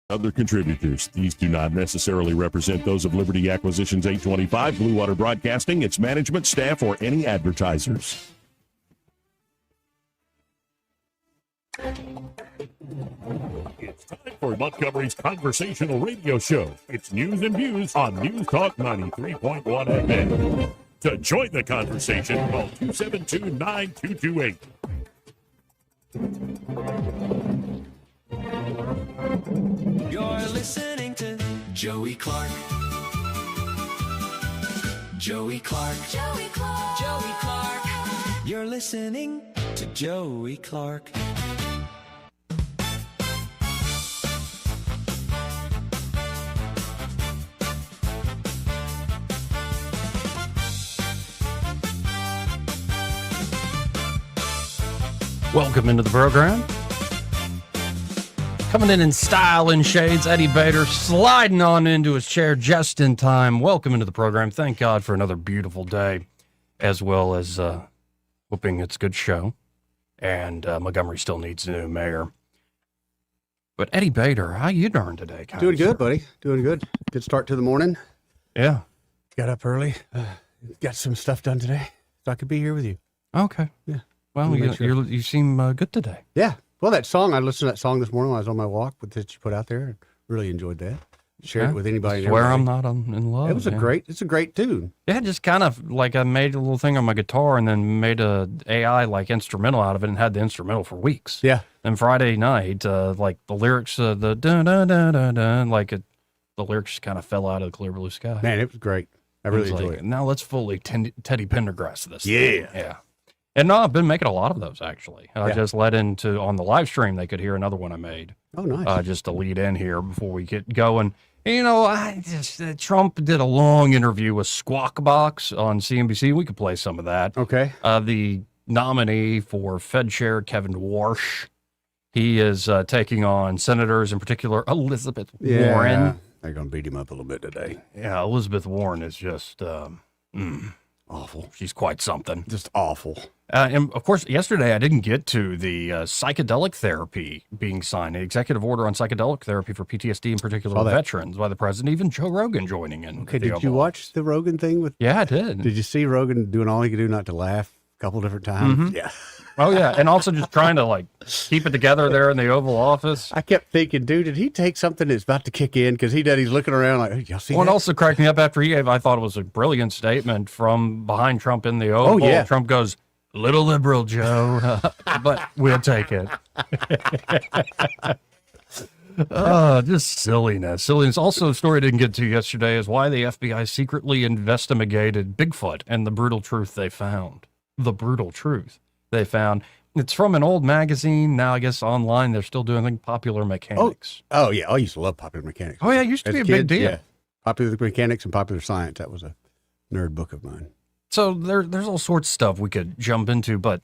Other contributors. These do not necessarily represent those of Liberty Acquisitions 825, Blue Water Broadcasting, its management, staff, or any advertisers. It's time for Montgomery's conversational radio show. It's news and views on News Talk 93.1 FM. To join the conversation, call 272-9228. You're listening to Joey Clark. Joey Clark. Joey Clark. Joey Clark. You're listening to Joey Clark. Welcome into the program. Coming in style and shades, Eddie Bader sliding on into his chair just in time. Welcome into the program. Thank God for another beautiful day, as well as hoping it's a good show. And Montgomery still needs a new mayor. But Eddie Bader, how you doing today? Doing good, buddy. Doing good. Good start to the morning. Yeah. Got up early. Got some stuff done today, so I could be here with you. Okay. Yeah. Well, you seem good today. Yeah. Well, that song, I listened to that song this morning when I was on my walk that you put out there. Really enjoyed that. Shared it with anybody. Swear I'm not in love. It was it's a great tune. Yeah, just kind of like I made a little thing on my guitar and then made a AI like instrumental out of it and had the instrumental for weeks. Yeah. Then Friday night, like the lyrics, the dun dun dun dun dun, the lyrics just kind of fell out of the clear blue sky. Man, it was great. I really It's enjoy like, it. now let's fully Teddy Pendergrass this. Yeah. thing. Yeah. And no, I've been making a lot of those actually. I Yeah. just let into on the live stream. They could hear another one I made. Oh, nice. Just to lead in here before we get going. You know, Trump did a long interview with Squawk Box on CNBC. We could play some of that. Okay. The nominee for Fed Chair, Kevin Warsh, he is taking on senators, in particular Elizabeth Warren. They're going to beat him up a little bit today. Yeah, Elizabeth Warren is just Awful. she's quite something. Just awful. And of course, yesterday I didn't get to the psychedelic therapy being signed, an executive order on psychedelic therapy for PTSD, in particular Saw that. veterans, by the president, even Joe Rogan joining in. Okay, the did you Oval watch the Rogan thing with? Yeah, I did. Did you see Rogan doing all he could do not to laugh a couple different times? Yeah. Oh, yeah. And also just trying to like keep it together there in the Oval Office. I kept thinking, dude, did he take something that's about to kick in? Because he's looking around like, hey, y'all see What that? also cracked me up after he gave, I thought it was a brilliant statement from behind Trump in the Oval. Oh, yeah. Trump goes, little liberal, Joe, but we'll take it. Just silliness. Silliness. Also, a story I didn't get to yesterday is why the FBI secretly investigated Bigfoot and the brutal truth they found. The brutal truth they found. It's from an old magazine. Now, I guess online they're still doing like, Popular Mechanics. Oh, yeah. I used to love Popular Mechanics. Oh, yeah. It used to As be a kids, big deal. Yeah. Popular Mechanics and Popular Science. That was a nerd book of mine. So there's all sorts of stuff we could jump into, but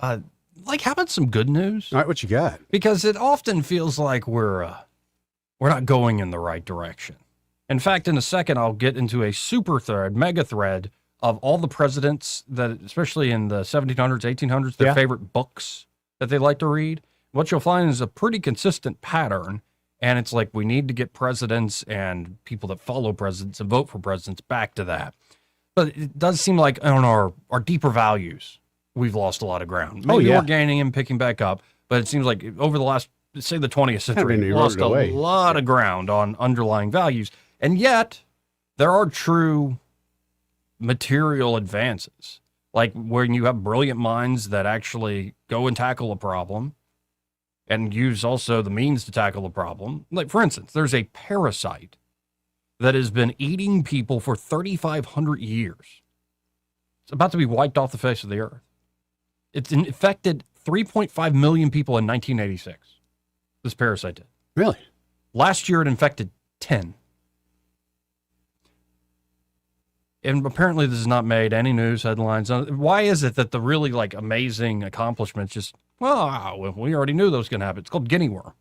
like, how about some good news? All right, what you got? Because it often feels like we're not going in the right direction. In fact, in a second, I'll get into a super thread, mega thread of all the presidents that, especially in the 1700s, 1800s, their Yeah. favorite books that they like to read. What you'll find is a pretty consistent pattern. And it's like we need to get presidents and people that follow presidents and vote for presidents back to that. But it does seem like on our deeper values, we've lost a lot of ground. Maybe yeah. we're gaining and picking back up, but it seems like over the last, say the 20th century, been we lost a eroded away. lot of ground on underlying values. And yet, there are true material advances. Like when you have brilliant minds that actually go and tackle a problem and use also the means to tackle the problem. Like, for instance, there's a parasite that has been eating people for 3,500 years. It's about to be wiped off the face of the earth. It's infected 3.5 million people in 1986. This parasite did. Really? Last year, it infected 10. And apparently this has not made any news headlines. Why is it that the really like amazing accomplishments just, well, we already knew that was going to happen. It's called guinea worm.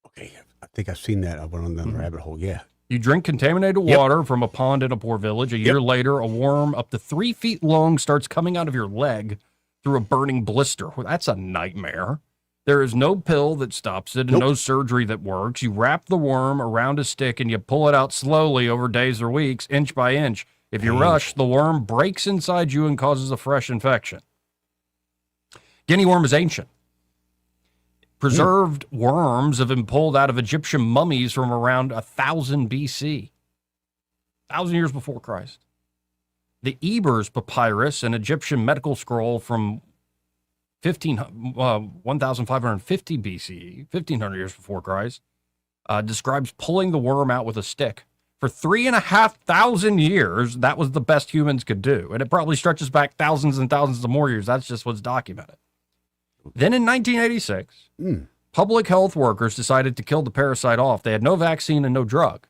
Okay, I think I've seen that. I went on the rabbit hole. Yeah. You drink contaminated water from a pond in a poor village. A year later, a worm up to 3 feet long starts coming out of your leg through a burning blister. Well, that's a nightmare. There is no pill that stops it and no surgery that works. You wrap the worm around a stick and you pull it out slowly over days or weeks, inch by inch. If you rush, the worm breaks inside you and causes a fresh infection. Guinea worm is ancient. Preserved worms have been pulled out of Egyptian mummies from around 1000 BC, 1,000 years before Christ. The Ebers papyrus, an Egyptian medical scroll from 1550 BCE, 1,500 years before Christ, describes pulling the worm out with a stick. For 3,500 years, that was the best humans could do. And it probably stretches back thousands and thousands of more years. That's just what's documented. Then in 1986, public health workers decided to kill the parasite off. They had no vaccine and no drug.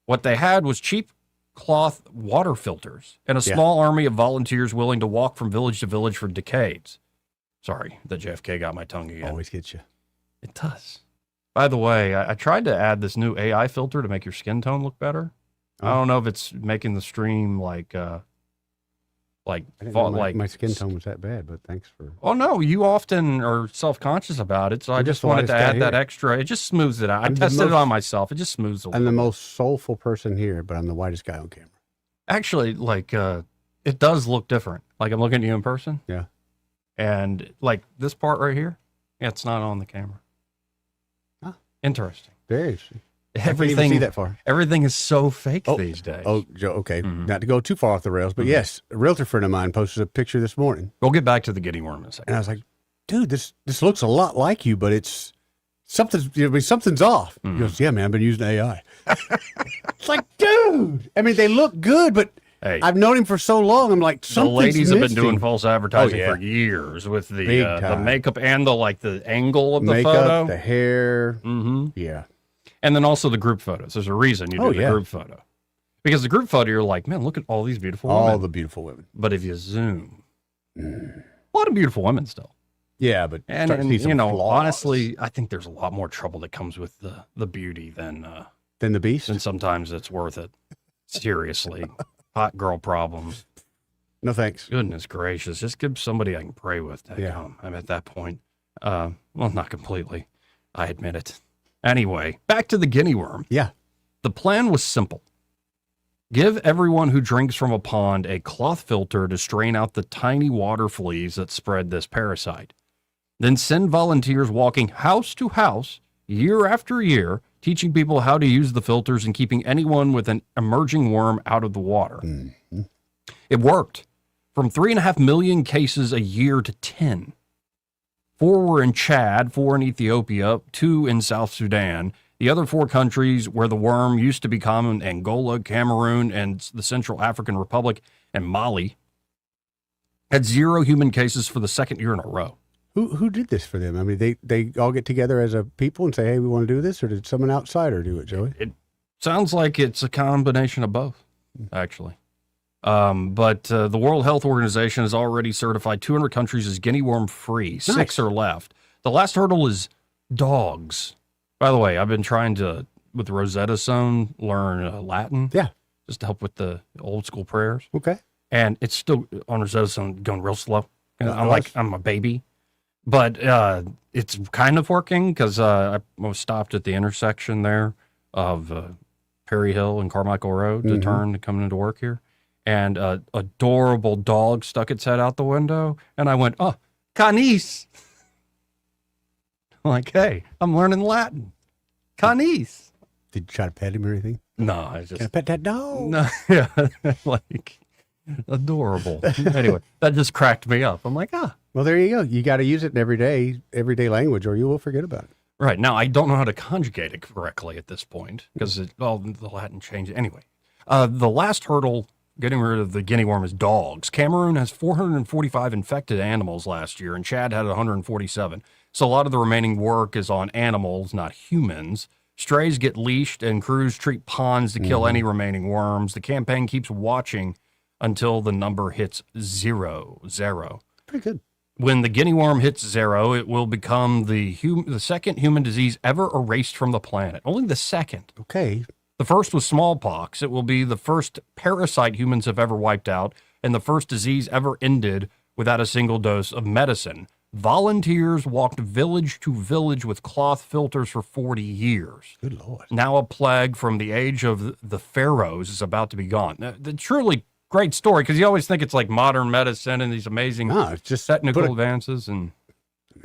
What they had was cheap cloth water filters and a small army of volunteers willing to walk from village to village for decades. Sorry, the JFK got my tongue again. Always gets you. It does. By the way, I tried to add this new AI filter to make your skin tone look better. I don't know if it's making the stream like I didn't know like my skin tone was that bad, but thanks for. Oh no, you often are self-conscious about it, so I just wanted to add that extra. It just smooths it out. I tested it on myself. It just smooths it. I'm the most soulful person here, but I'm the whitest guy on camera. Actually, like it does look different. Like I'm looking at you in person. Yeah. And like this part right here, it's not on the camera. Huh. Interesting. Very interesting. Everything, I can't even see that far. Everything is so fake these days. Oh, Joe, okay. Not to go too far off the rails, but yes, a realtor friend of mine posted a picture this morning. We'll get back to the guinea worm in a second. And I was like, dude, this looks a lot like you, but it's something's off. He goes, yeah, man, I've been using AI. It's like, dude, I mean, they look good, but Hey, I've known him for so long. I'm like, the something's ladies have been missing. doing false advertising Oh, yeah. for years with the Big the time. makeup and the angle of the Makeup, photo. the hair. Mm-hmm. Yeah. And then also the group photos. There's a reason you do the group photo. Because the group photo, you're like, man, look at all these beautiful women. All the beautiful women. But if you zoom, a lot of beautiful women still. Yeah, but And start to see some flaws. honestly, I think there's a lot more trouble that comes with the beauty than the beast. sometimes it's worth it. Seriously. Hot girl problems. No thanks. Goodness gracious. Just give somebody I can pray with. Yeah. I'm at that point. Well, not completely. I admit it. Anyway, back to the guinea worm. Yeah. The plan was simple. Give everyone who drinks from a pond a cloth filter to strain out the tiny water fleas that spread this parasite. Then send volunteers walking house to house, year after year, teaching people how to use the filters and keeping anyone with an emerging worm out of the water. Mm-hmm. It worked. From 3.5 million cases a year to 10. 4 were in Chad, 4 in Ethiopia, 2 in South Sudan. The other 4 countries where the worm used to be common, Angola, Cameroon, and the Central African Republic, and Mali, had 0 human cases for the second year in a row. Who did this for them? I mean, they all get together as a people and say, hey, we want to do this, or did someone outsider do it, Joey? It sounds like it's a combination of both, actually. But the World Health Organization has already certified 200 countries as guinea worm free. 6 are left. The last hurdle is dogs. By the way, I've been trying to, with Rosetta Stone, learn Latin. Yeah. Just to help with the old school prayers. Okay. And it's still on Rosetta Stone going real slow. I'm a baby. But it's kind of working because I was stopped at the intersection there of Perry Hill and Carmichael Road to turn to come into work here. And an adorable dog stuck its head out the window. And I went, oh, canis. I'm like, hey, I'm learning Latin. Canis. Did you try to pet him or anything? No, I just... Can I pet that dog? No, yeah, like, adorable. Anyway, that just cracked me up. I'm like, Well, there you go. You got to use it in everyday language, or you will forget about it. Right. Now, I don't know how to conjugate it correctly at this point because the Latin changed. Anyway, the last hurdle getting rid of the guinea worm is dogs. Cameroon has 445 infected animals last year, and Chad had 147. So a lot of the remaining work is on animals, not humans. Strays get leashed, and crews treat ponds to kill any remaining worms. The campaign keeps watching until the number hits zero. Pretty good. When the guinea worm hits 0, it will become the second human disease ever erased from the planet. Only the second. Okay. The first was smallpox. It will be the first parasite humans have ever wiped out and the first disease ever ended without a single dose of medicine. Volunteers walked village to village with cloth filters for 40 years. Good Lord. Now a plague from the age of the pharaohs is about to be gone. The truly great story, because you always think it's like modern medicine and these amazing it's just technical advances. And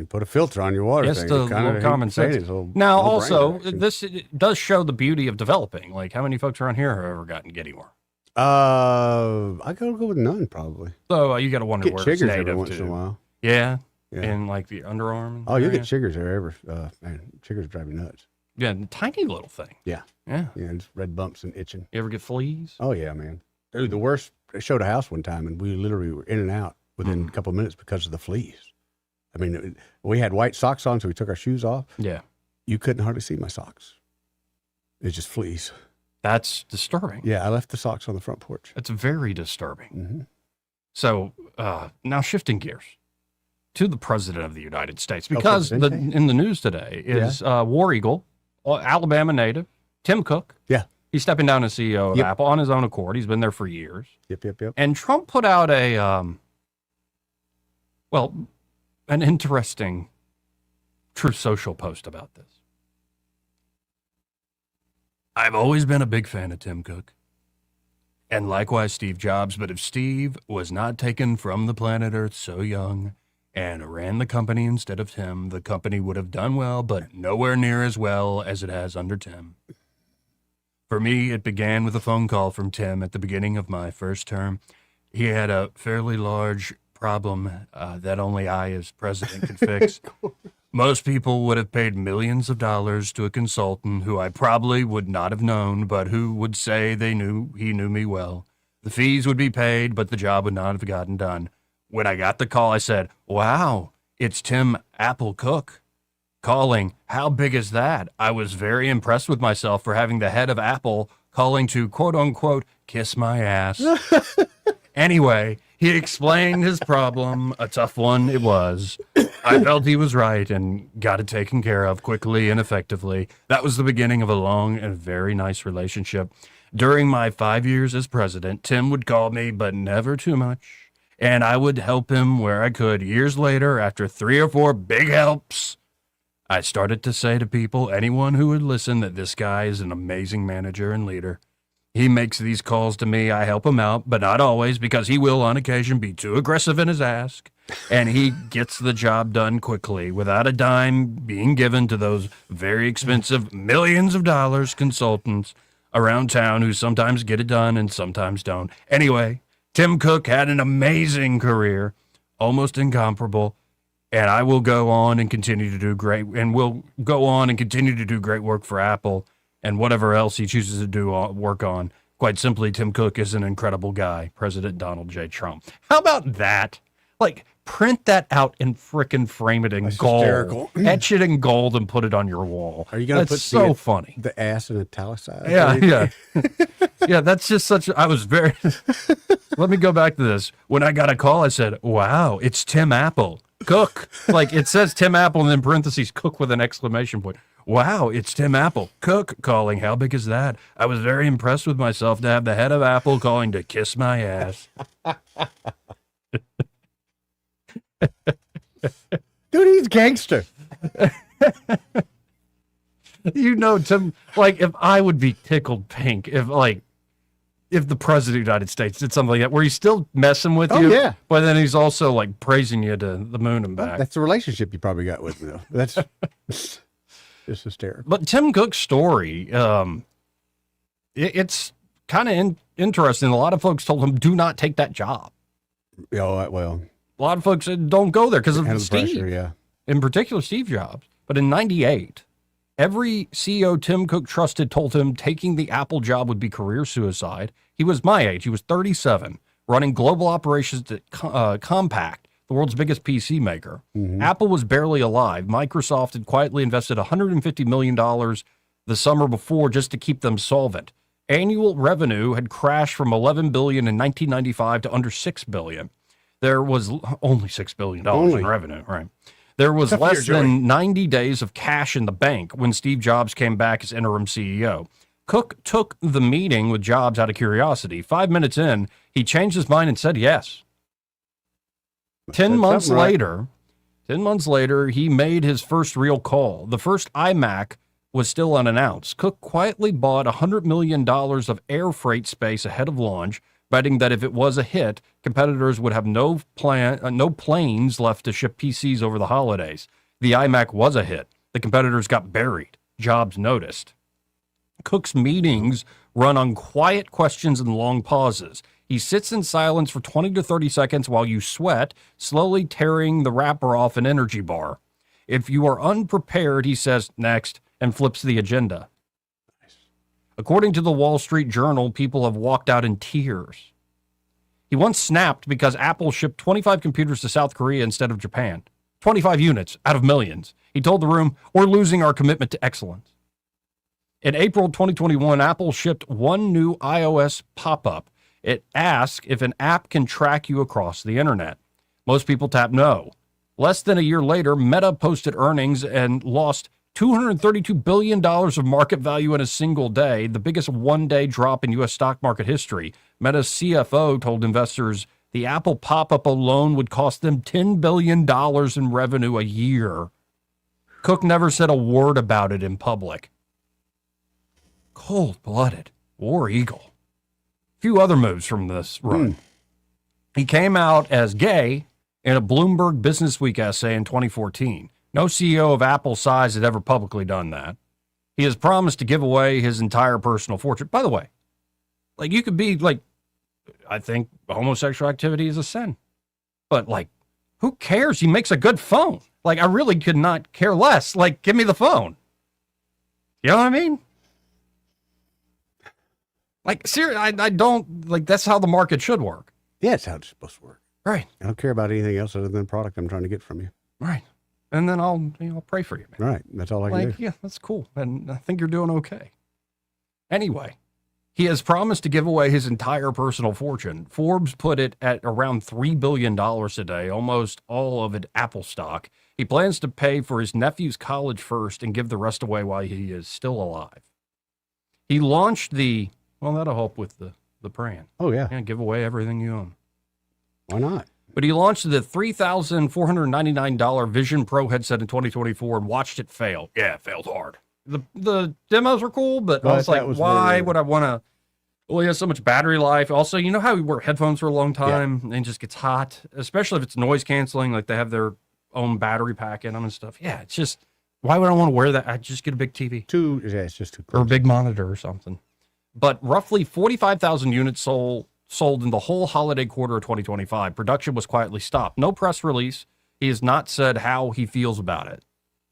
put a filter on your water. just thing. a little common sense. Now, no-brainer, also, actually. this it does show the beauty of developing. Like, how many folks around here have ever gotten guinea worm? I gotta go with none, probably. So you got to wonder Get where it's chiggers every native once to. in a while. Yeah, Yeah. in like the underarm. Oh, you area. get chiggers there man, chiggers drive me nuts. Yeah, tiny little thing. Yeah. Yeah. Yeah, just red bumps and itching. You ever get fleas? Oh yeah, man. Dude, the worst. I showed a house one time, and we literally were in and out within a couple of minutes because of the fleas. I mean, we had white socks on, so we took our shoes off. Yeah. You couldn't hardly see my socks. It's just fleas. That's disturbing. Yeah, I left the socks on the front porch. It's very disturbing. Mm-hmm. So now shifting gears to the President of the United States, because in the news today is War Eagle, Alabama native, Tim Cook. Yeah. He's stepping down as CEO of Apple on his own accord. He's been there for years. Yep. And Trump put out an interesting Truth Social post about this. I've always been a big fan of Tim Cook. And likewise Steve Jobs, but if Steve was not taken from the planet Earth so young and ran the company instead of Tim, the company would have done well, but nowhere near as well as it has under Tim. For me, it began with a phone call from Tim at the beginning of my first term. He had a fairly large problem that only I as president could fix. Most people would have paid millions of dollars to a consultant who I probably would not have known, but who would say he knew me well. The The fees would be paid, but the job would not have gotten done. When I got the call, I said, wow, it's Tim Apple Cook calling. How big is that? I was very impressed with myself for having the head of Apple calling to, quote unquote, kiss my ass. Anyway, he explained his problem, a tough one it was. I felt he was right and got it taken care of quickly and effectively. That was the beginning of a long and very nice relationship. During my 5 years as president, Tim would call me, but never too much. And I would help him where I could. Years later, after 3 or 4 big helps, I started to say to people, anyone who would listen, that this guy is an amazing manager and leader. He makes these calls to me. I help him out, but not always, because he will on occasion be too aggressive in his ask. And he gets the job done quickly without a dime being given to those very expensive millions of dollars consultants around town who sometimes get it done and sometimes don't. Anyway, Tim Cook had an amazing career, almost incomparable. And I will go on and continue to do great, and will go on and continue to do great work for Apple and whatever else he chooses to do work on. Quite simply, Tim Cook is an incredible guy, President Donald J. Trump. How about that? Like, print that out and frickin' frame it in That's gold. hysterical. Etch it in gold and put it on your wall. Are you going to put That's so funny. the ass in italicized? Yeah. Yeah, that's just such I was very... Let me go back to this. When I got a call, I said, wow, it's Tim Apple. Cook. Like, it says Tim Apple and then parentheses Cook with an exclamation point. Wow, it's Tim Apple. Cook calling. How big is that? I was very impressed with myself to have the head of Apple calling to kiss my ass. Dude, he's gangster. You know, Tim, like, if I would be tickled pink, if the president of the United States did something like that, where he's still messing with you, yeah. But then he's also, like, praising you to the moon and back. That's the relationship you probably got with me, though. That's just hysterical. But Tim Cook's story, it's kind of interesting. A lot of folks told him, do not take that job. Yeah, well, A lot of folks said, don't go there because of handle the Steve. pressure, yeah. In particular, Steve Jobs. But in 98, every CEO Tim Cook trusted told him taking the Apple job would be career suicide. He was my age. He was 37, running global operations at Compaq, the world's biggest PC maker. Mm-hmm. Apple was barely alive. Microsoft had quietly invested $150 million the summer before just to keep them solvent. Annual revenue had crashed from $11 billion in 1995 to under $6 billion. There was only $6 billion in revenue, right? There was less than 90 days of cash in the bank when Steve Jobs came back as interim CEO. Cook took the meeting with Jobs out of curiosity. 5 minutes in, he changed his mind and said yes. 10 months later, he made his first real call. The first iMac was still unannounced. Cook quietly bought $100 million of air freight space ahead of launch, betting that if it was a hit, competitors would have no planes left to ship PCs over the holidays. The iMac was a hit. The competitors got buried. Jobs noticed. Cook's meetings run on quiet questions and long pauses. He sits in silence for 20 to 30 seconds while you sweat, slowly tearing the wrapper off an energy bar. If you are unprepared, he says, next, and flips the agenda. According to the Wall Street Journal, people have walked out in tears. He once snapped because Apple shipped 25 computers to South Korea instead of Japan. 25 units out of millions. He told the room, we're losing our commitment to excellence. In April 2021, Apple shipped one new iOS pop-up. It asks if an app can track you across the internet. Most people tap no. Less than a year later, Meta posted earnings and lost $232 billion of market value in a single day, the biggest one-day drop in U.S. stock market history. Meta's CFO told investors the Apple pop-up alone would cost them $10 billion in revenue a year. Cook never said a word about it in public. Cold-blooded. War Eagle. A few other moves from this run. He came out as gay in a Bloomberg Businessweek essay in 2014. No CEO of Apple's size had ever publicly done that. He has promised to give away his entire personal fortune. By the way, like, you could be like, I think homosexual activity is a sin. But, like, who cares? He makes a good phone. Like, I really could not care less. Like, give me the phone. You know what I mean? Like, seriously, I don't, like, that's how the market should work. Yeah, it's how it's supposed to work. Right. I don't care about anything else other than the product I'm trying to get from you. Right. And then I'll pray for you, man. Right. That's all I can do. Yeah, that's cool. And I think you're doing okay. Anyway, he has promised to give away his entire personal fortune. Forbes put it at around $3 billion today, almost all of it Apple stock. He plans to pay for his nephew's college first and give the rest away while he is still alive. He launched that'll help with the praying. Oh, yeah. Yeah, give away everything you own. Why not? But he launched the $3,499 Vision Pro headset in 2024 and watched it fail. Yeah, it failed hard. The demos were cool, but I was like, why would I want to? Well, he has so much battery life. Also, you know how we wear headphones for a long time and it just gets hot, especially if it's noise canceling, like they have their own battery pack in them and stuff. Yeah, it's just, why would I want to wear that? I just get a big TV. It's just too close. Or a big monitor or something. But roughly 45,000 units sold in the whole holiday quarter of 2025. Production was quietly stopped. No press release. He has not said how he feels about it.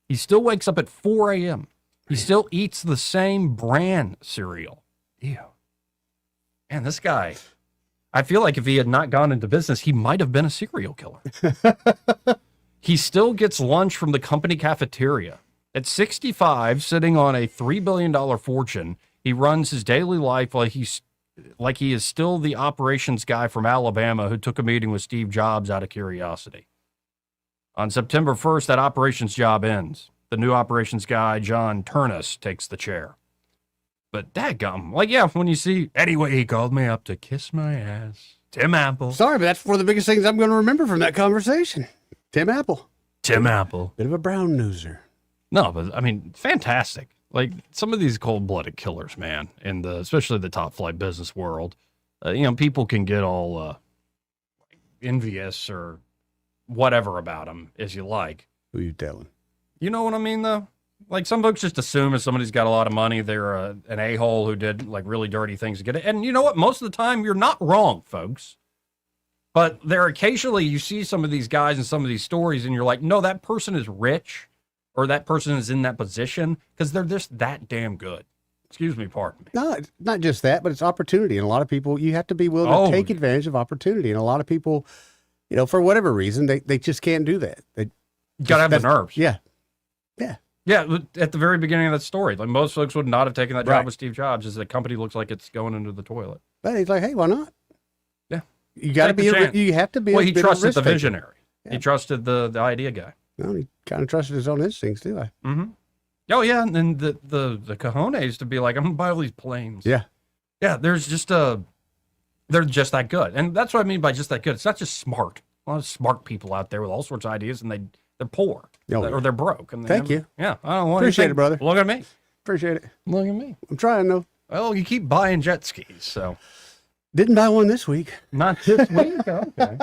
He still wakes up at 4 a.m. He still eats the same brand cereal. Ew. Man, this guy, I feel like if he had not gone into business, he might have been a serial killer. He still gets lunch from the company cafeteria. At 65, sitting on a $3 billion fortune, he runs his daily life like he is still the operations guy from Alabama who took a meeting with Steve Jobs out of curiosity. On September 1st, that operations job ends. The new operations guy, John Turnus, takes the chair. But dadgum, when you see, anyway, he called me up to kiss my ass. Tim Apple. Sorry, but that's one of the biggest things I'm going to remember from that conversation. Tim Apple. Bit of a brown noser. No, but I mean, fantastic. Like some of these cold-blooded killers, man, in especially the top flight business world, people can get all envious or whatever about them as you like. Who you telling? You know what I mean, though? Like some folks just assume if somebody's got a lot of money, they're an a-hole who did like really dirty things to get it. And you know what? Most of the time, you're not wrong, folks. But occasionally you see some of these guys and some of these stories, and you're like, no, that person is rich. Or that person is in that position because they're just that damn good. Excuse me, pardon me. No, it's not just that, but it's opportunity. And a lot of people, you have to be willing to take advantage of opportunity. And a lot of people, for whatever reason, they just can't do that. You got to have the nerves. Yeah. Yeah, at the very beginning of that story, like most folks would not have taken that job with Steve Jobs as the company looks like it's going into the toilet. But he's like, hey, why not? Yeah. You got to be, you have to be. Well, he trusted the visionary. Yeah. He trusted the idea guy. No, he kind of trusted his own instincts too. Mm-hmm. Oh yeah, and then the cojones to be like, I'm gonna buy all these planes. Yeah, they're just that good, and that's what I mean by just that good. It's not just smart. A lot of smart people out there with all sorts of ideas, and they're poor or they're broke. And Thank you. Yeah, I don't want appreciate it, brother. Look at me. Appreciate it. Look at me. I'm trying though. Well, you keep buying jet skis, so didn't buy one this week. Not this week. Okay.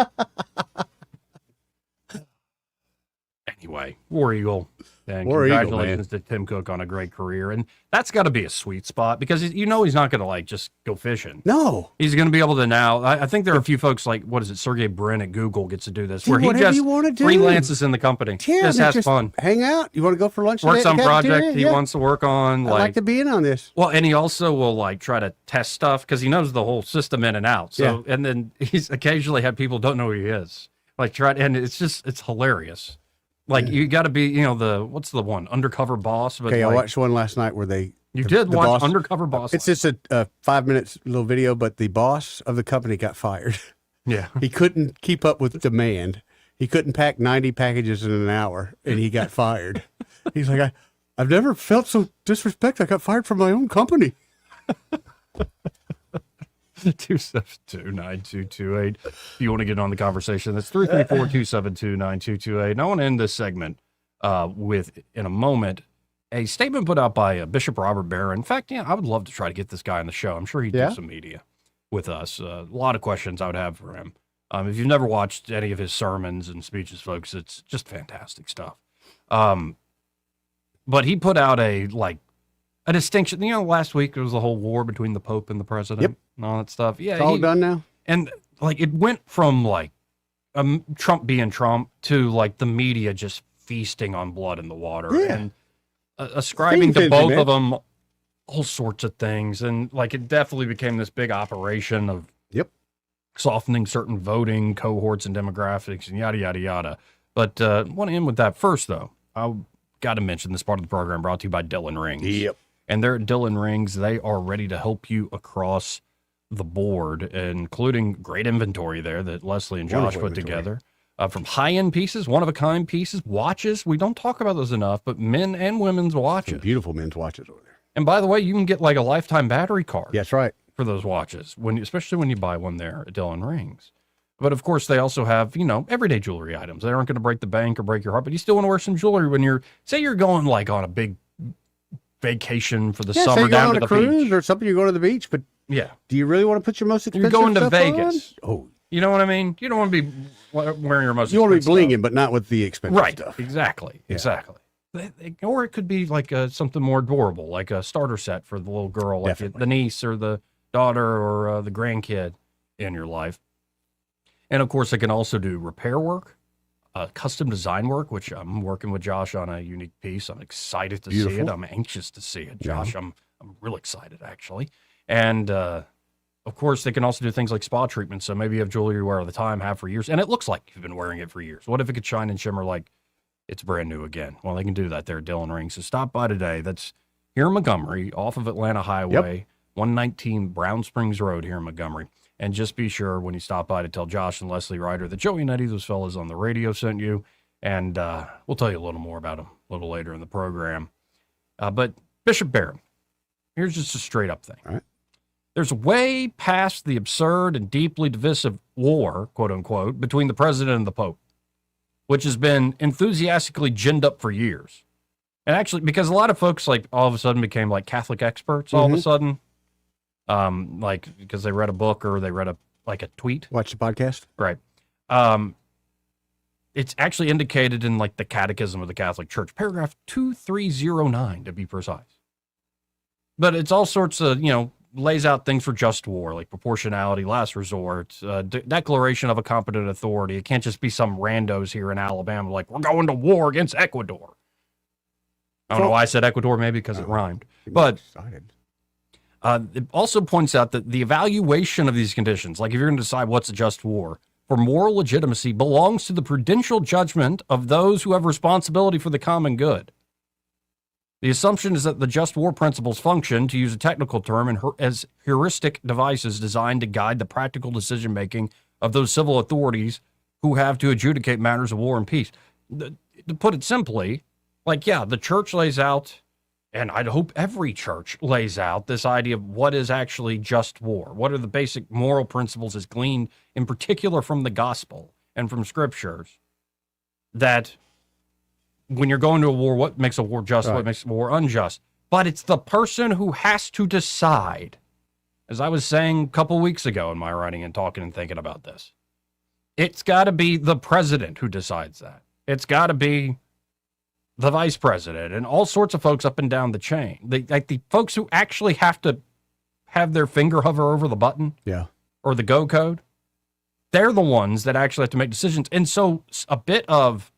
Anyway, War Eagle. And congratulations to Tim Cook on a great career. And that's got to be a sweet spot because he's not going to just go fishing. No. He's going to be able to now. I think there are a few folks like, Sergey Brin at Google gets to do this where he just freelances in the company. Yeah, just has fun. Hang out. You want to go for lunch? Work some project he wants to work on. I like to be in on this. Well, and he also will try to test stuff because he knows the whole system in and out. So, and then he's occasionally had people don't know who he is. And it's hilarious. You got to be, what's the one? Undercover Boss. But I watched one last night where You did watch boss, Undercover Boss. It's just a 5 minutes little video, but the boss of the company got fired. Yeah. He couldn't keep up with demand. He couldn't pack 90 packages in an hour, and he got fired. He's like, I've never felt so disrespect. I got fired from my own company. 272-9228. If you want to get on the conversation, that's 334-272-9228. And I want to end this segment with, in a moment, a statement put out by Bishop Robert Barron. In fact, I would love to try to get this guy on the show. I'm sure he'd do some media with us. A lot of questions I would have for him. If you've never watched any of his sermons and speeches, folks, it's just fantastic stuff. But he put out a distinction. Last week there was the whole war between the Pope and the president and all that stuff. Yeah, it's all done now. And it went from Trump being Trump to the media just feasting on blood in the water and ascribing to both of them all sorts of things. And like it definitely became this big operation of Yep. softening certain voting cohorts and demographics and yada, yada, yada. But I want to end with that first, though. I've got to mention this part of the program brought to you by Dylan Rings. Yep. And they're at Dylan Rings. They are ready to help you across the board, including great inventory there that Leslie and Josh put together. From high-end pieces, one-of-a-kind pieces, watches. We don't talk about those enough, but men and women's watches. Some beautiful men's watches over there. And by the way, you can get like a lifetime battery card. Yeah, that's right. For those watches, especially when you buy one there at Dylan Rings. But of course, they also have, everyday jewelry items. They aren't going to break the bank or break your heart, but you still want to wear some jewelry when say you're going like on a big vacation for the summer down to the cruise beach. Or something, you go to the beach, but yeah, do you really want to put your most expensive You're going to stuff Vegas. on? Oh, you know what I mean? You don't want to be wearing your most you want to be expensive blinging, but not with the expensive right, stuff. Exactly, Yeah. exactly. Or it could be like something more adorable, like a starter set for the little girl, like the niece or the daughter or the grandkid in your life. And of course, they can also do repair work, custom design work, which I'm working with Josh on a unique piece. I'm excited to see it. I'm anxious to see it, Josh. Yeah. I'm real excited, actually. And of course, they can also do things like spa treatments. So maybe you have jewelry you wear all the time, have for years, and it looks like you've been wearing it for years. What if it could shine and shimmer like it's brand new again? Well, they can do that there at Dylan Rings. So stop by today. That's here in Montgomery, off of Atlanta Highway, 119 Brown Springs Road here in Montgomery. And just be sure when you stop by to tell Josh and Leslie Ryder that Joey and Eddie, those fellas on the radio, sent you. And we'll tell you a little more about them a little later in the program. But Bishop Barron, here's just a straight up thing. All right. There's way past the absurd and deeply divisive war, quote unquote, between the president and the Pope, which has been enthusiastically ginned up for years. And actually, because a lot of folks like all of a sudden became like Catholic experts all of a sudden, like because they read a book or they read a tweet. Watch the podcast. Right. It's actually indicated in like the Catechism of the Catholic Church, paragraph 2309 to be precise. But it's all sorts of, lays out things for just war, like proportionality, last resort, declaration of a competent authority. It can't just be some randos here in Alabama like, we're going to war against Ecuador. I don't know why I said Ecuador, maybe because it rhymed. But it also points out that the evaluation of these conditions, like if you're going to decide what's a just war, for moral legitimacy belongs to the prudential judgment of those who have responsibility for the common good. The assumption is that the just war principles function, to use a technical term, as heuristic devices designed to guide the practical decision-making of those civil authorities who have to adjudicate matters of war and peace. To put it simply, the church lays out, and I'd hope every church lays out, this idea of what is actually just war. What are the basic moral principles as gleaned, in particular from the gospel and from scriptures, that when you're going to a war, what makes a war just, what makes a war unjust? But it's the person who has to decide. As I was saying a couple weeks ago in my writing and talking and thinking about this, it's got to be the president who decides that. It's got to be the vice president and all sorts of folks up and down the chain. The folks who actually have to have their finger hover over the button or the go code, they're the ones that actually have to make decisions. And so a bit of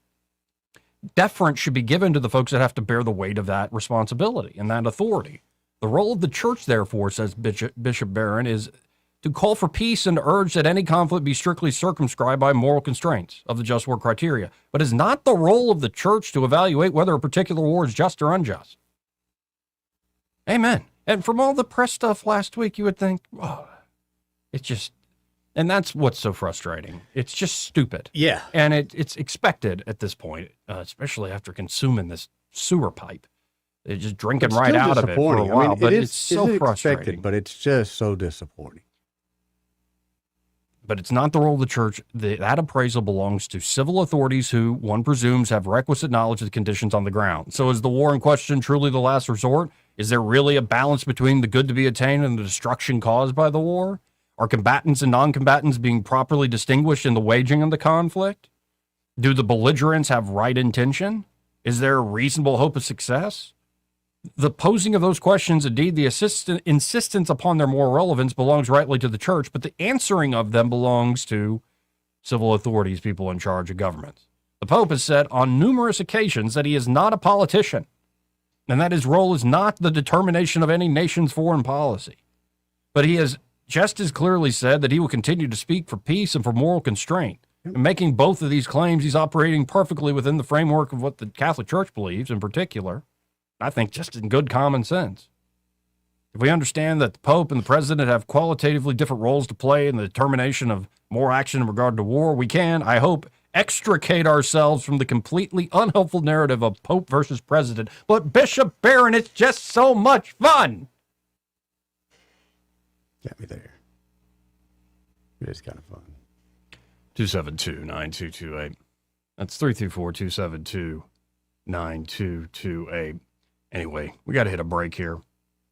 deference should be given to the folks that have to bear the weight of that responsibility and that authority. The role of the church, therefore, says Bishop Barron, is to call for peace and to urge that any conflict be strictly circumscribed by moral constraints of the just war criteria, but it's not the role of the church to evaluate whether a particular war is just or unjust. Amen. And from all the press stuff last week, you would think, it's just, and that's what's so frustrating. It's just stupid. Yeah. And it's expected at this point, especially after consuming this sewer pipe. They're just drinking right out of it for a while, but it's so frustrating. Expected, but it's just so disappointing. But it's not the role of the church. That appraisal belongs to civil authorities who, one presumes, have requisite knowledge of the conditions on the ground. So is the war in question truly the last resort? Is there really a balance between the good to be attained and the destruction caused by the war? Are combatants and non-combatants being properly distinguished in the waging of the conflict? Do the belligerents have right intention? Is there a reasonable hope of success? The posing of those questions, indeed the insistence upon their moral relevance, belongs rightly to the church, but the answering of them belongs to civil authorities, people in charge of governments. The Pope has said on numerous occasions that he is not a politician. and that his role is not the determination of any nation's foreign policy. But he has just as clearly said that he will continue to speak for peace and for moral constraint. In making both of these claims, he's operating perfectly within the framework of what the Catholic Church believes in particular. I think just in good common sense. If we understand that the Pope and the President have qualitatively different roles to play in the determination of more action in regard to war, we can, I hope, extricate ourselves from the completely unhelpful narrative of Pope versus President. But Bishop Barron, it's just so much fun. Got me there. It is kind of fun. 272-9228. That's 334-272-9228. Anyway, we got to hit a break here.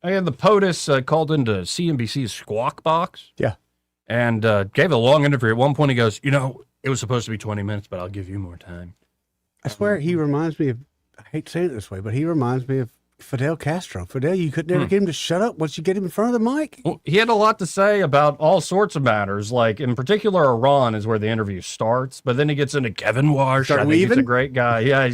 And the POTUS called into CNBC's Squawk Box. Yeah. And gave a long interview. At one point, he goes, it was supposed to be 20 minutes, but I'll give you more time. I swear he reminds me of, I hate saying it this way, but he reminds me of Fidel Castro. Fidel, you could never get him to shut up once you get him in front of the mic. Well, he had a lot to say about all sorts of matters. Like, in particular, Iran is where the interview starts. But then he gets into Kevin Warsh. I think he's a great guy. Yeah.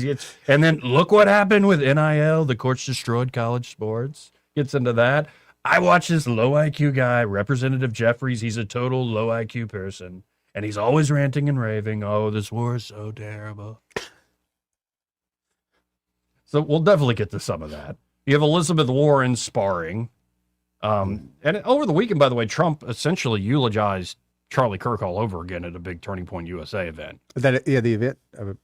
And then look what happened with NIL. The courts destroyed college sports. Gets into that. I watch this low IQ guy, Representative Jeffries. He's a total low IQ person. And he's always ranting and raving. Oh, this war is so terrible. So we'll definitely get to some of that. You have Elizabeth Warren sparring. And over the weekend, by the way, Trump essentially eulogized Charlie Kirk all over again at a big Turning Point USA event. The event.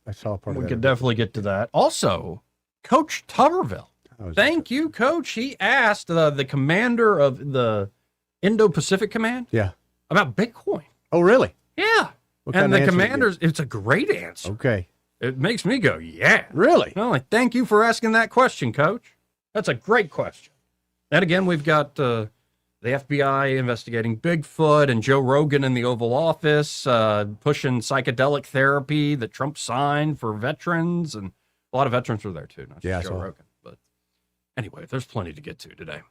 I saw part of that. We could definitely get to that. Also, Coach Tuberville. Thank you, Coach. He asked the commander of the Indo-Pacific Command about Bitcoin. Oh, really? Yeah. And the commanders, it's a great answer. Okay. It makes me go, yeah. Really? Well, thank you for asking that question, Coach. That's a great question. And again, we've got the FBI investigating Bigfoot and Joe Rogan in the Oval Office, pushing psychedelic therapy that Trump signed for veterans. And a lot of veterans were there, too, not just Joe Rogan. But anyway, there's plenty to get to today.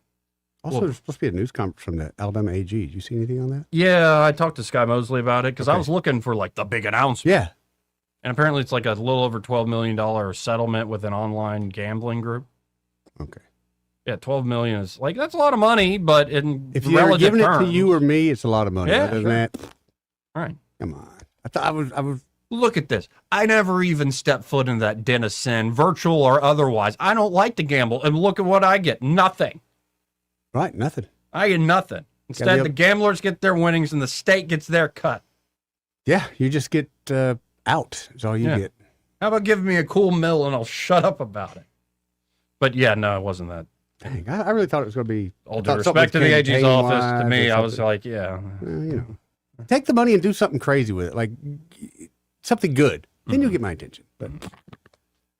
Also, there's supposed to be a news conference from the Alabama AG. Did you see anything on that? Yeah, I talked to Sky Mosley about it because I was looking for, like, the big announcement. Yeah. And apparently it's like a little over $12 million settlement with an online gambling group. Okay. Yeah, $12 million is like, that's a lot of money, but in if you're giving it to you or me, it's a lot of money. Yeah, Other than that, all right. Come on. I thought I was. Look at this. I never even stepped foot in that den of sin, virtual or otherwise. I don't like to gamble, and look at what I get. Nothing. Right, nothing. I get nothing. Instead, the gamblers get their winnings, and the state gets their cut. Yeah, you just get out. Is all you get. How about giving me a cool meal, and I'll shut up about it? But yeah, no, it wasn't that. Dang, I really thought it was going to be. All due respect to the AG's office, to me, I was like, yeah. Take the money and do something crazy with it, like something good. Then you'll get my attention. But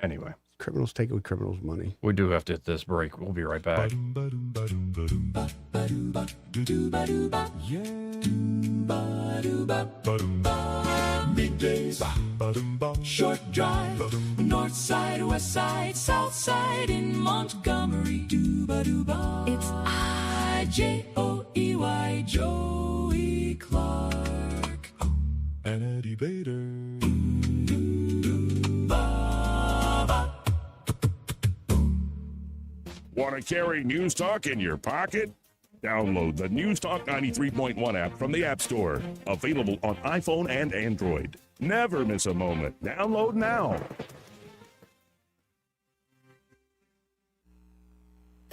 anyway. Criminals take it with criminals' money. We do have to hit this break. We'll be right back. Middays, short drive, north side, west side, south side in Montgomery. It's I-J-O-E-Y, Joey Clark and Eddie Bader. Want to carry News Talk in your pocket? Download the News Talk 93.1 app from the App Store. Available on iPhone and Android. Never miss a moment. Download now.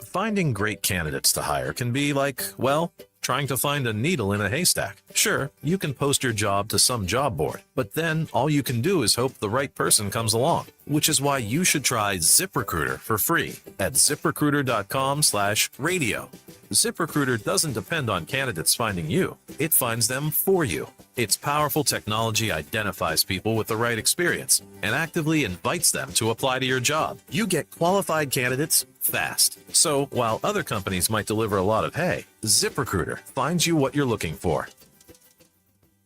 Finding great candidates to hire can be like, well, trying to find a needle in a haystack. Sure, you can post your job to some job board, but then all you can do is hope the right person comes along, which is why you should try ZipRecruiter for free at ZipRecruiter.com/radio. ZipRecruiter doesn't depend on candidates finding you. It finds them for you. Its powerful technology identifies people with the right experience and actively invites them to apply to your job. You get qualified candidates fast. So while other companies might deliver a lot of hay, ZipRecruiter finds you what you're looking for.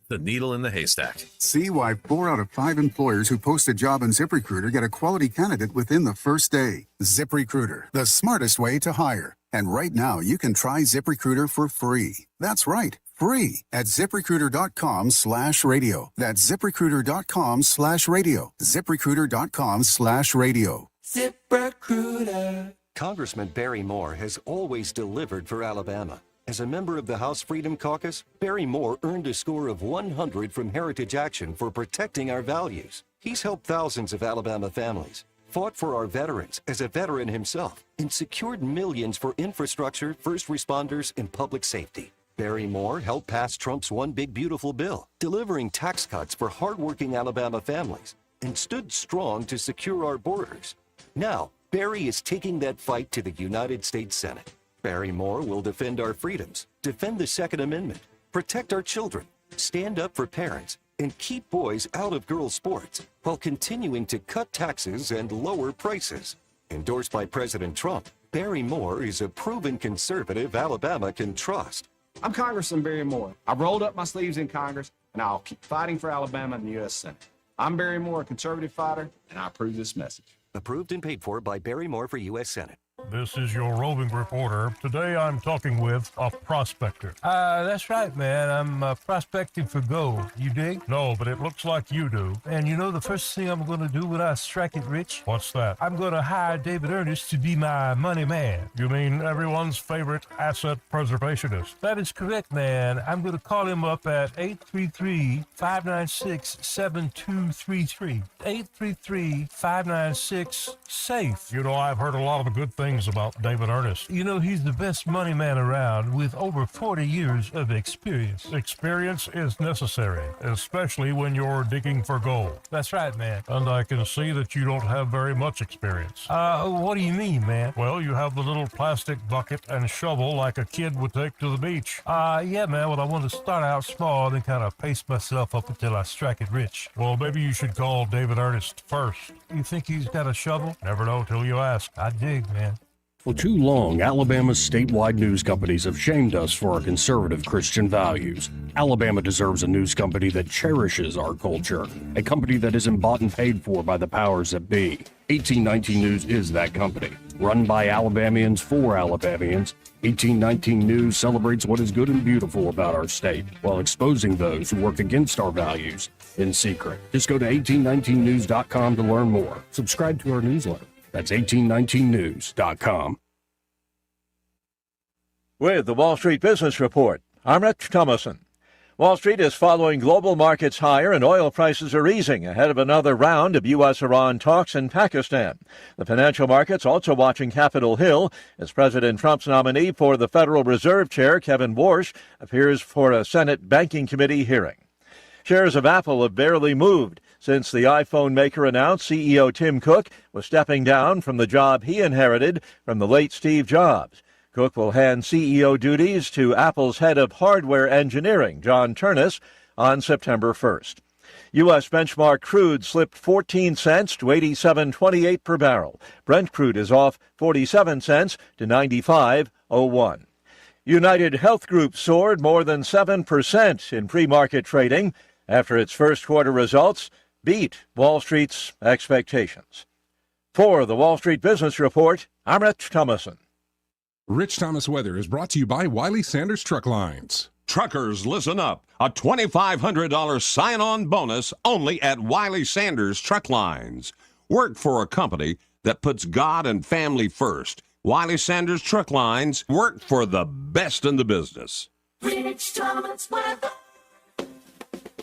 The needle in the haystack. See why 4 out of 5 employers who post a job on ZipRecruiter get a quality candidate within the first day. ZipRecruiter, the smartest way to hire. And right now, you can try ZipRecruiter for free. That's right, free at ZipRecruiter.com/radio. That's ZipRecruiter.com/radio. ZipRecruiter.com/radio. ZipRecruiter. Congressman Barry Moore has always delivered for Alabama. As a member of the House Freedom Caucus, Barry Moore earned a score of 100 from Heritage Action for protecting our values. He's helped thousands of Alabama families, fought for our veterans as a veteran himself, and secured millions for infrastructure, first responders, and public safety. Barry Moore helped pass Trump's One Big Beautiful Bill, delivering tax cuts for hardworking Alabama families, and stood strong to secure our borders. Now, Barry is taking that fight to the United States Senate. Barry Moore will defend our freedoms, defend the Second Amendment, protect our children, stand up for parents, and keep boys out of girls' sports while continuing to cut taxes and lower prices. Endorsed by President Trump, Barry Moore is a proven conservative Alabama can trust. I'm Congressman Barry Moore. I've rolled up my sleeves in Congress, and I'll keep fighting for Alabama in the U.S. Senate. I'm Barry Moore, a conservative fighter, and I approve this message. Approved and paid for by Barry Moore for U.S. Senate. This is your roving reporter. Today I'm talking with a prospector. That's right, man. I'm prospecting for gold. You dig? No, but it looks like you do. And you know the first thing I'm going to do when I strike it rich? What's that? I'm going to hire David Ernest to be my money man. You mean everyone's favorite asset preservationist? That is correct, man. I'm going to call him up at 833-596-7233. 833-596-SAFE. You know, I've heard a lot of good things about David Ernest. You know, he's the best money man around with over 40 years of experience. Experience is necessary, especially when you're digging for gold. That's right, man. And I can see that you don't have very much experience. What do you mean, man? Well, you have the little plastic bucket and shovel like a kid would take to the beach. Yeah, man. Well, I want to start out small and kind of pace myself up until I strike it rich. Well, maybe you should call David Ernest first. You think he's got a shovel? Never know till you ask. I dig, man. For too long, Alabama's statewide news companies have shamed us for our conservative Christian values. Alabama deserves a news company that cherishes our culture, a company that isn't bought and paid for by the powers that be. 1819 News is that company. Run by Alabamians for Alabamians, 1819 News celebrates what is good and beautiful about our state, while exposing those who work against our values in secret. Just go to 1819news.com to learn more. Subscribe to our newsletter. That's 1819news.com. With the Wall Street Business Report, I'm Rich Thomason. Wall Street is following global markets higher and oil prices are easing ahead of another round of U.S.-Iran talks in Pakistan. The financial markets also watching Capitol Hill as President Trump's nominee for the Federal Reserve Chair, Kevin Warsh, appears for a Senate Banking Committee hearing. Shares of Apple have barely moved since the iPhone maker announced CEO Tim Cook was stepping down from the job he inherited from the late Steve Jobs. Cook will hand CEO duties to Apple's head of hardware engineering, John Turnus, on September 1st. U.S. benchmark crude slipped 14 cents to 87.28 per barrel. Brent crude is off 47 cents to 95.01. United Health Group soared more than 7% in pre-market trading after its first quarter results beat Wall Street's expectations. For the Wall Street Business Report, I'm Rich Thomason. Rich Thomas Weather is brought to you by Wiley Sanders Truck Lines. Truckers, listen up. A $2,500 sign-on bonus only at Wiley Sanders Truck Lines. Work for a company that puts God and family first. Wiley Sanders Truck Lines, work for the best in the business. Rich Thomas Weather.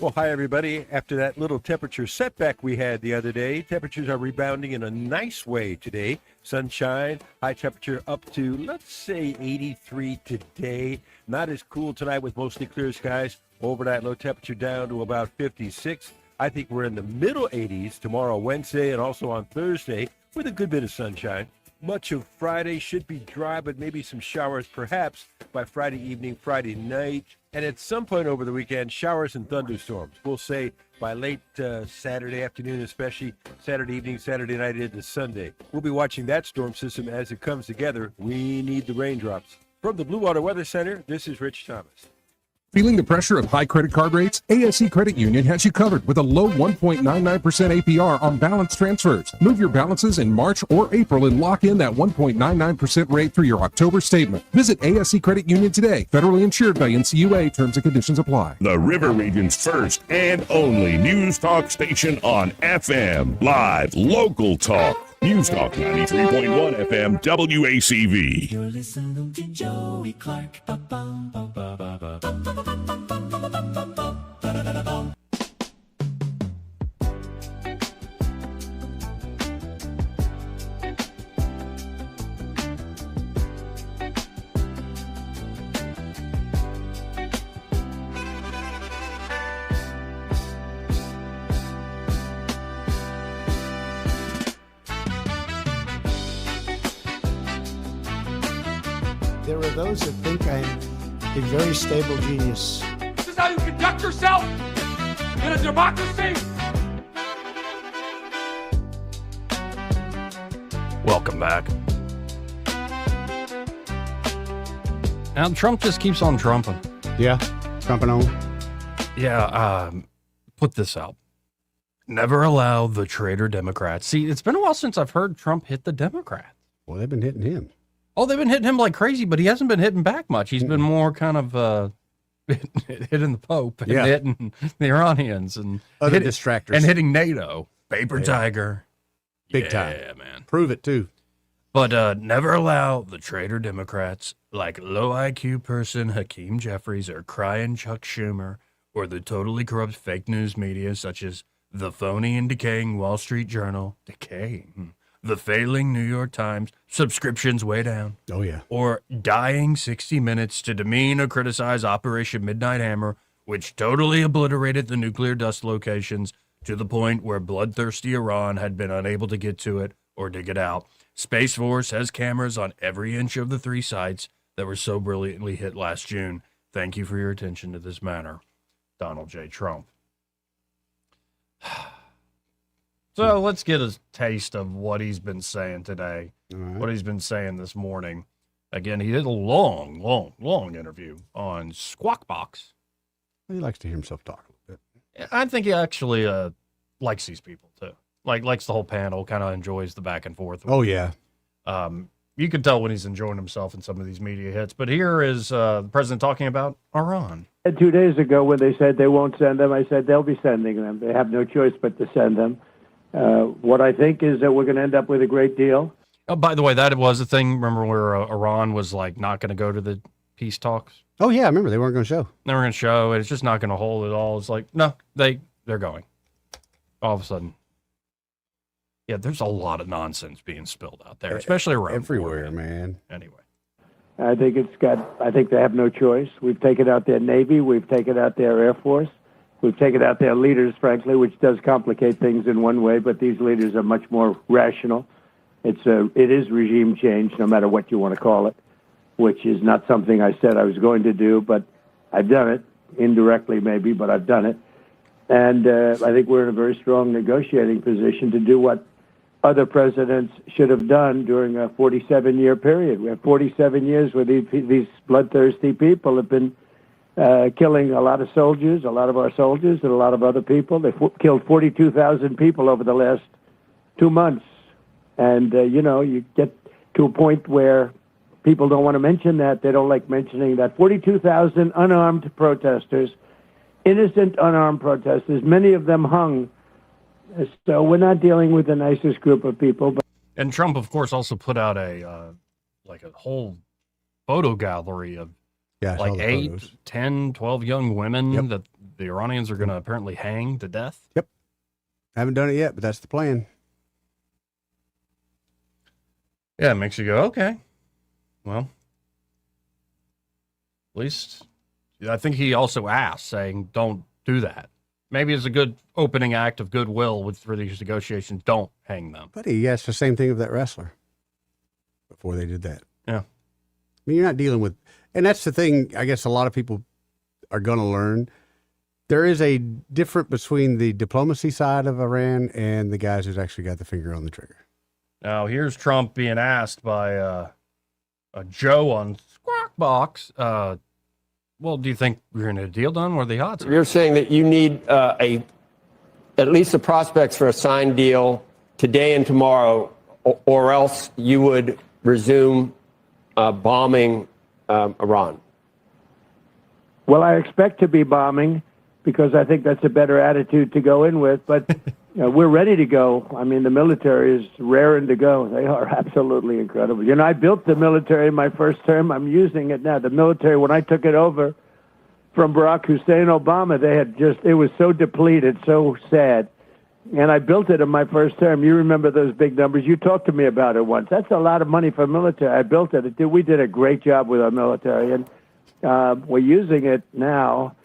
Well, hi, everybody. After that little temperature setback we had the other day, temperatures are rebounding in a nice way today. Sunshine, high temperature up to, let's say, 83 today. Not as cool tonight with mostly clear skies. Overnight low temperature down to about 56. I think we're in the middle 80s tomorrow, Wednesday, and also on Thursday with a good bit of sunshine. Much of Friday should be dry, but maybe some showers perhaps by Friday evening, Friday night. And at some point over the weekend, showers and thunderstorms. We'll say by late Saturday afternoon, especially Saturday evening, Saturday night into Sunday. We'll be watching that storm system as it comes together. We need the raindrops. From the Blue Water Weather Center, this is Rich Thomas. Feeling the pressure of high credit card rates? ASC Credit Union has you covered with a low 1.99% APR on balance transfers. Move your balances in March or April and lock in that 1.99% rate through your October statement. Visit ASC Credit Union today. Federally insured by NCUA. Terms and conditions apply. The River Region's first and only news talk station on FM. Live local talk. News Talk 93.1 FM WACV. You're listening to Joey Clark. There are those that think I'm a very stable genius. This is how you conduct yourself in a democracy. Welcome back. Now Trump just keeps on trumping. Yeah, trumping on. Yeah, put this out. Never allow the traitor Democrats. See, it's been a while since I've heard Trump hit the Democrats. Well, they've been hitting him. Oh, they've been hitting him like crazy, but he hasn't been hitting back much. He's been more kind of hitting the Pope and hitting the Iranians and other distractors and hitting NATO. Paper tiger. Big time. Yeah, man. Prove it, too. But never allow the traitor Democrats like low IQ person Hakeem Jeffries or crying Chuck Schumer or the totally corrupt fake news media such as the phony and decaying Wall Street Journal, the failing New York Times, subscriptions way down. Oh, yeah. Or dying 60 Minutes to demean or criticize Operation Midnight Hammer, which totally obliterated the nuclear dust locations to the point where bloodthirsty Iran had been unable to get to it or dig it out. Space Force has cameras on every inch of the 3 sites that were so brilliantly hit last June. Thank you for your attention to this matter. Donald J. Trump. So let's get a taste of what he's been saying today, what he's been saying this morning. Again, he did a long interview on Squawk Box. He likes to hear himself talk a little bit. I think he actually likes these people, too. Likes the whole panel, kind of enjoys the back and forth. Oh, yeah. You can tell when he's enjoying himself in some of these media hits. But here is the president talking about Iran. 2 days ago when they said they won't send them, I said they'll be sending them. They have no choice but to send them. What I think is that we're going to end up with a great deal. Oh, by the way, that was the thing. Remember where Iran was not going to go to the peace talks? Oh, yeah, I remember. They weren't going to show. They were going to show, and it's just not going to hold at all. It's like, no, they're going. All of a sudden. Yeah, there's a lot of nonsense being spilled out there, especially around everywhere, man. Anyway. I think they have no choice. We've taken out their Navy. We've taken out their Air Force. We've taken out their leaders, frankly, which does complicate things in one way, but these leaders are much more rational. It is regime change, no matter what you want to call it, which is not something I said I was going to do, but I've done it, indirectly maybe, but I've done it. And I think we're in a very strong negotiating position to do what other presidents should have done during a 47-year period. We have 47 years where these bloodthirsty people have been killing a lot of soldiers, a lot of our soldiers, and a lot of other people. They've killed 42,000 people over the last 2 months. And, you get to a point where people don't want to mention that. They don't like mentioning that. 42,000 unarmed protesters, innocent unarmed protesters, many of them hung. So we're not dealing with the nicest group of people. But and Trump, of course, also put out a whole photo gallery of 8, photos. 10, 12 young women that the Iranians are going to apparently hang to death. Yep. Haven't done it yet, but that's the plan. Yeah, it makes you go, okay. Well, at least I think he also asked, saying, don't do that. Maybe it's a good opening act of goodwill for these negotiations. Don't hang them. But he asked the same thing of that wrestler before they did that. Yeah. I mean, you're not dealing with, and that's the thing I guess a lot of people are going to learn. There is a difference between the diplomacy side of Iran and the guys who's actually got the finger on the trigger. Now, here's Trump being asked by a Joe on Squawk Box. Well, do you think we're going to get a deal done? What are the odds? You're saying that you need at least the prospects for a signed deal today and tomorrow, or else you would resume bombing Iran. Well, I expect to be bombing because I think that's a better attitude to go in with. But we're ready to go. I mean, the military is raring to go. They are absolutely incredible. You know, I built the military in my first term. I'm using it now. The military, when I took it over from Barack Hussein Obama, it was so depleted, so sad. And I built it in my first term. You remember those big numbers. You talked to me about it once. That's a lot of money for military. I built it. We did a great job with our military. And we're using it now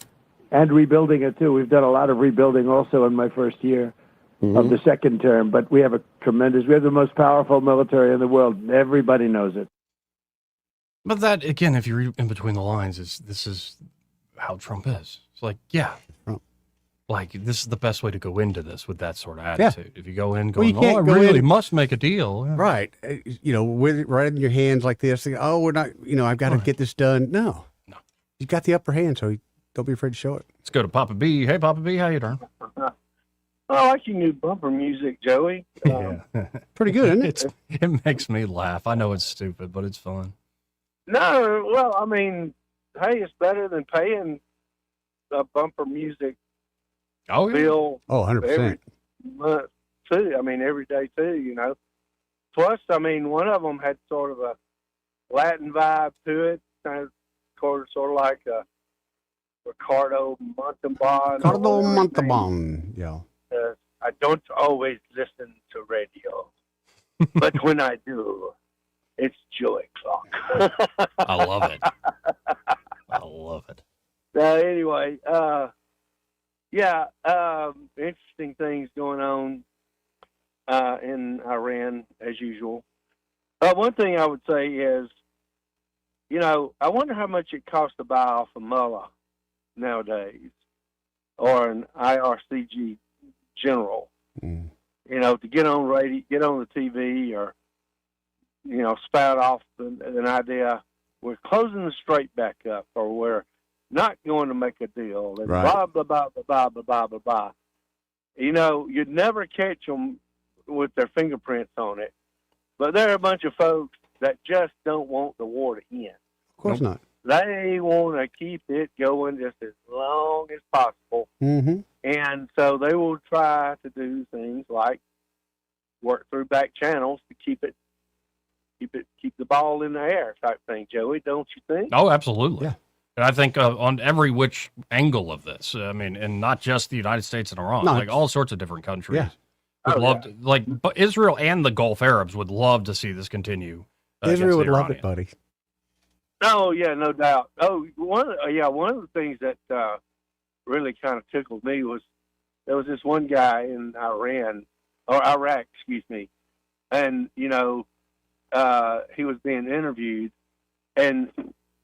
and rebuilding it, too. We've done a lot of rebuilding also in my first year of the second term. But we have we have the most powerful military in the world. Everybody knows it. But that, again, if you read in between the lines, this is how Trump is. It's like, yeah. Like, this is the best way to go into this with that sort of attitude. If you go in going, I really must make a deal. Yeah. Right. You know, with it right in your hands like this, we're not, I've got to get this done. No. You've got the upper hand, so don't be afraid to show it. Let's go to Papa B. Hey, Papa B, how you doing? I like your new bumper music, Joey. Yeah. Pretty good, isn't it? It makes me laugh. I know it's stupid, but it's fun. No, well, I mean, hey, it's better than paying bumper music bill. 100%. Every month, too. I mean, every day, too, Plus, I mean, one of them had sort of a Latin vibe to it, sort of like a Ricardo Montalban. Ricardo Montalban, yeah. I don't always listen to radio, but when I do, it's Joey Clark. I love it. I love it. Anyway, interesting things going on in Iran as usual. One thing I would say is, I wonder how much it costs to buy off a mullah nowadays, or an IRCG general. To get on radio, get on the TV, or spout off an idea. We're closing the strait back up, or we're not going to make a deal, and blah, blah, blah, blah, blah, blah, blah, blah, blah. You'd never catch them with their fingerprints on it, but there are a bunch of folks that just don't want the war to end. Of course not. They want to keep it going just as long as possible. And so they will try to do things like work through back channels to keep the ball in the air type thing, Joey, don't you think? Oh, absolutely. Yeah. And I think on every which angle of this, I mean, and not just the United States and Iran, like all sorts of different countries would love to, but Israel and the Gulf Arabs would love to see this continue. Israel would love it, buddy. Oh yeah, no doubt. Oh, one of the things that really kind of tickled me was there was this one guy in Iraq, excuse me, and he was being interviewed, and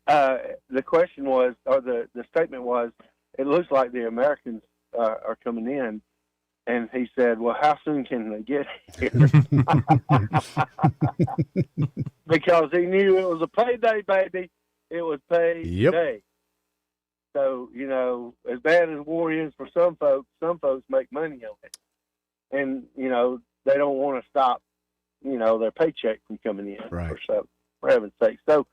the question was, or the statement was, it looks like the Americans are coming in, and he said, "Well, how soon can they get here?" Because he knew it was a payday, baby. It was payday. So, as bad as war is for some folks make money on it. And, they don't want to stop, their paycheck from coming in. Right. For heaven's sake. So,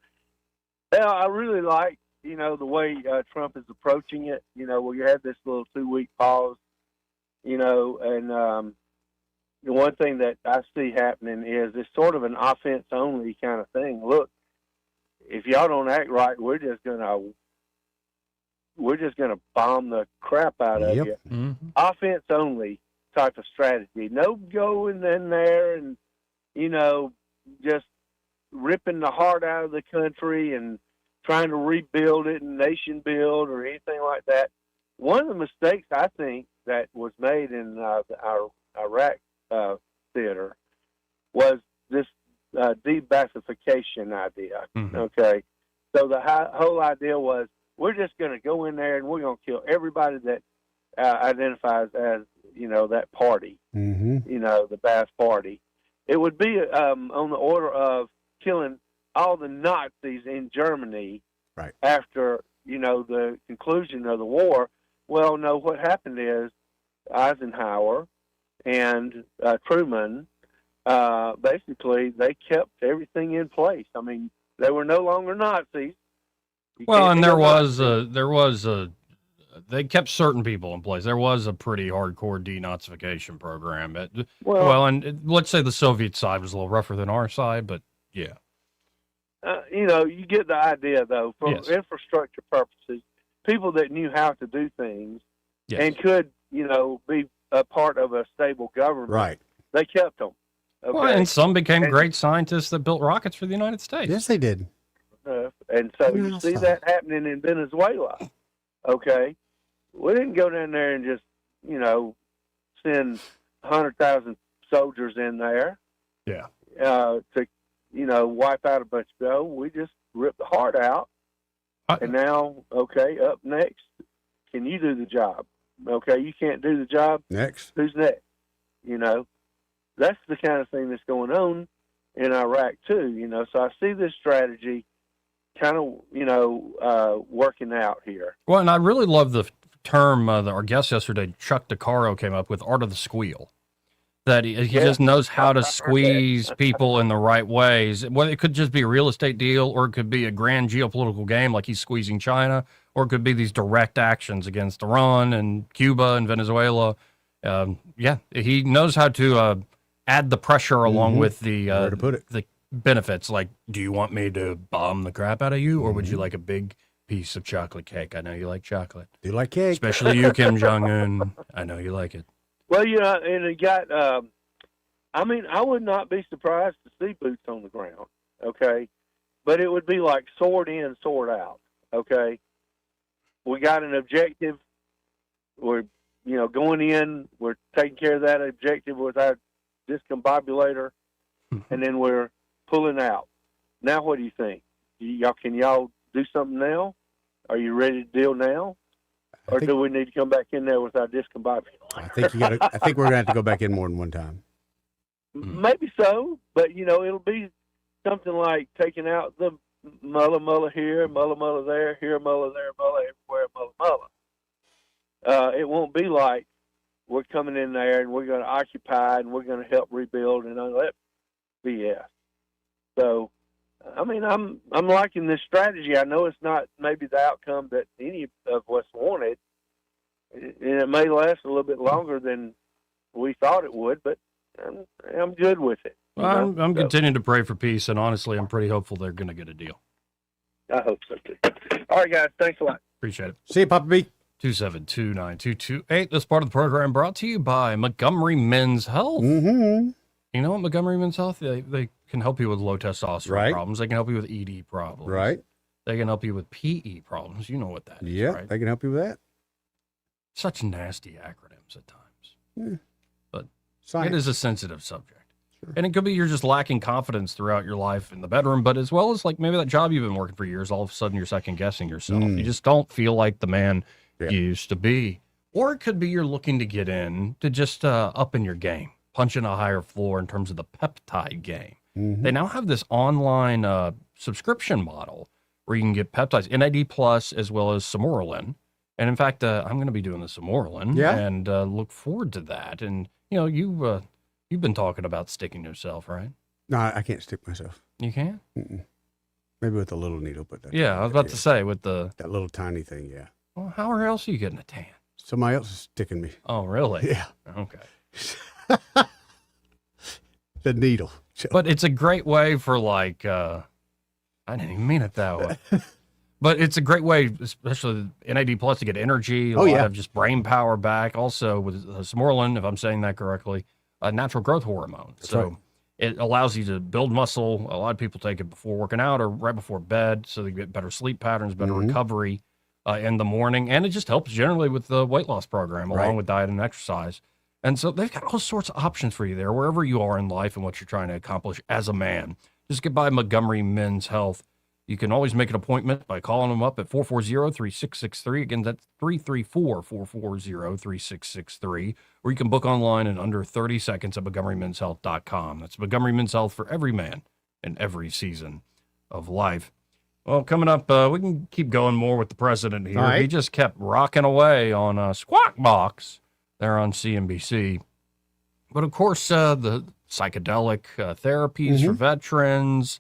I really like, the way Trump is approaching it, where you had this little 2-week pause, and the one thing that I see happening is it's sort of an offense-only kind of thing. Look, if y'all don't act right, we're just gonna bomb the crap out of you. Offense-only type of strategy. No going in there and just ripping the heart out of the country and trying to rebuild it and nation build or anything like that. One of the mistakes I think that was made in our Iraq theater was this de-Ba'athification idea. Okay, so the whole idea was we're just going to go in there and we're going to kill everybody that identifies as that party, the Ba'ath Party. It would be on the order of killing all the Nazis in Germany after the conclusion of the war. Well, no, what happened is Eisenhower and Truman, basically, they kept everything in place. I mean, they were no longer Nazis. Well, and there was a they kept certain people in place. There was a pretty hardcore denazification program. Let's say the Soviet side was a little rougher than our side, but yeah. You get the idea, though. For infrastructure purposes, people that knew how to do things and could, be a part of a stable government, right? They kept them. Okay? Well, and some became great scientists that built rockets for the United States. Yes, they did. And so you see that happening in Venezuela. Okay, we didn't go down there and just, send 100,000 soldiers in there. Yeah. To wipe out a bunch of gold. We just ripped the heart out. And now, okay, up next, can you do the job? Okay, you can't do the job. Next. Who's next? That's the kind of thing that's going on in Iraq too. So I see this strategy kind of, working out here. Well, and I really love the term that our guest yesterday, Chuck DeCaro, came up with, art of the squeal. That he just knows how to squeeze people in the right ways. Well, it could just be a real estate deal, or it could be a grand geopolitical game like he's squeezing China, or it could be these direct actions against Iran and Cuba and Venezuela. He knows how to add the pressure along with the benefits. Like, do you want me to bomb the crap out of you, or would you like a big piece of chocolate cake? I know you like chocolate. Do you like cake? Especially you, Kim Jong-un. I know you like it. Well, and it got, I would not be surprised to see boots on the ground, okay? But it would be like sword in, sword out, okay? We got an objective. We're, going in. We're taking care of that objective with our discombobulator, and then we're pulling out. Now, what do you think? Can y'all do something now? Are you ready to deal now? Or do we need to come back in there with our discombobulator? I think we're gonna have to go back in more than one time. Maybe so, but it'll be something like taking out the mullah here, mullah there, here mullah there, mullah everywhere, mullah. It won't be like we're coming in there and we're going to occupy and we're going to help rebuild and all that BS. So, I'm liking this strategy. I know it's not maybe the outcome that any of us wanted, and it may last a little bit longer than we thought it would, but I'm good with it. Well, I'm continuing to pray for peace, and honestly, I'm pretty hopeful they're going to get a deal. I hope so too. All right, guys. Thanks a lot. Appreciate it. See you, Papa B. 272-9228. This part of the program brought to you by Montgomery Men's Health. Mm-hmm. You know what, Montgomery Men's Health? They can help you with low testosterone problems. They can help you with ED problems. Right. They can help you with PE problems. You know what that is, yeah, right? They can help you with that. Such nasty acronyms at times. Yeah. But Science. it is a sensitive subject. Sure. And it could be you're just lacking confidence throughout your life in the bedroom, but as well as like maybe that job you've been working for years, all of a sudden you're second guessing yourself. You just don't feel like the man you used to be. Or it could be you're looking to get in to just up in your game, punch in a higher floor in terms of the peptide game. Mm-hmm. They now have this online subscription model where you can get peptides, NAD plus, as well as Samoralin. And in fact, I'm going to be doing the Samoralin and look forward to that. And, you've been talking about sticking yourself, right? No, I can't stick myself. You can't? Mm-mm. Maybe with a little needle, but I was about to say with that little tiny thing, yeah. Well, how else are you getting a tan? Somebody else is sticking me. Oh, really? Yeah. Okay. The needle. But it's a great way for I didn't even mean it that way. But it's a great way, especially NAD plus, to get energy, a lot of just brain power back. Also with Samoralin, if I'm saying that correctly, a natural growth hormone. So it allows you to build muscle. A lot of people take it before working out or right before bed, so they get better sleep patterns, better recovery in the morning. And it just helps generally with the weight loss program, along with diet and exercise. And so they've got all sorts of options for you there, wherever you are in life and what you're trying to accomplish as a man. Just get by Montgomery Men's Health. You can always make an appointment by calling them up at 440-3663. Again, that's 334-440-3663. Or you can book online in under 30 seconds at MontgomeryMen'sHealth.com. That's Montgomery Men's Health for every man in every season of life. Well, coming up, we can keep going more with the president here. Right. He just kept rocking away on Squawk Box there on CNBC. But of course, the psychedelic therapies for veterans,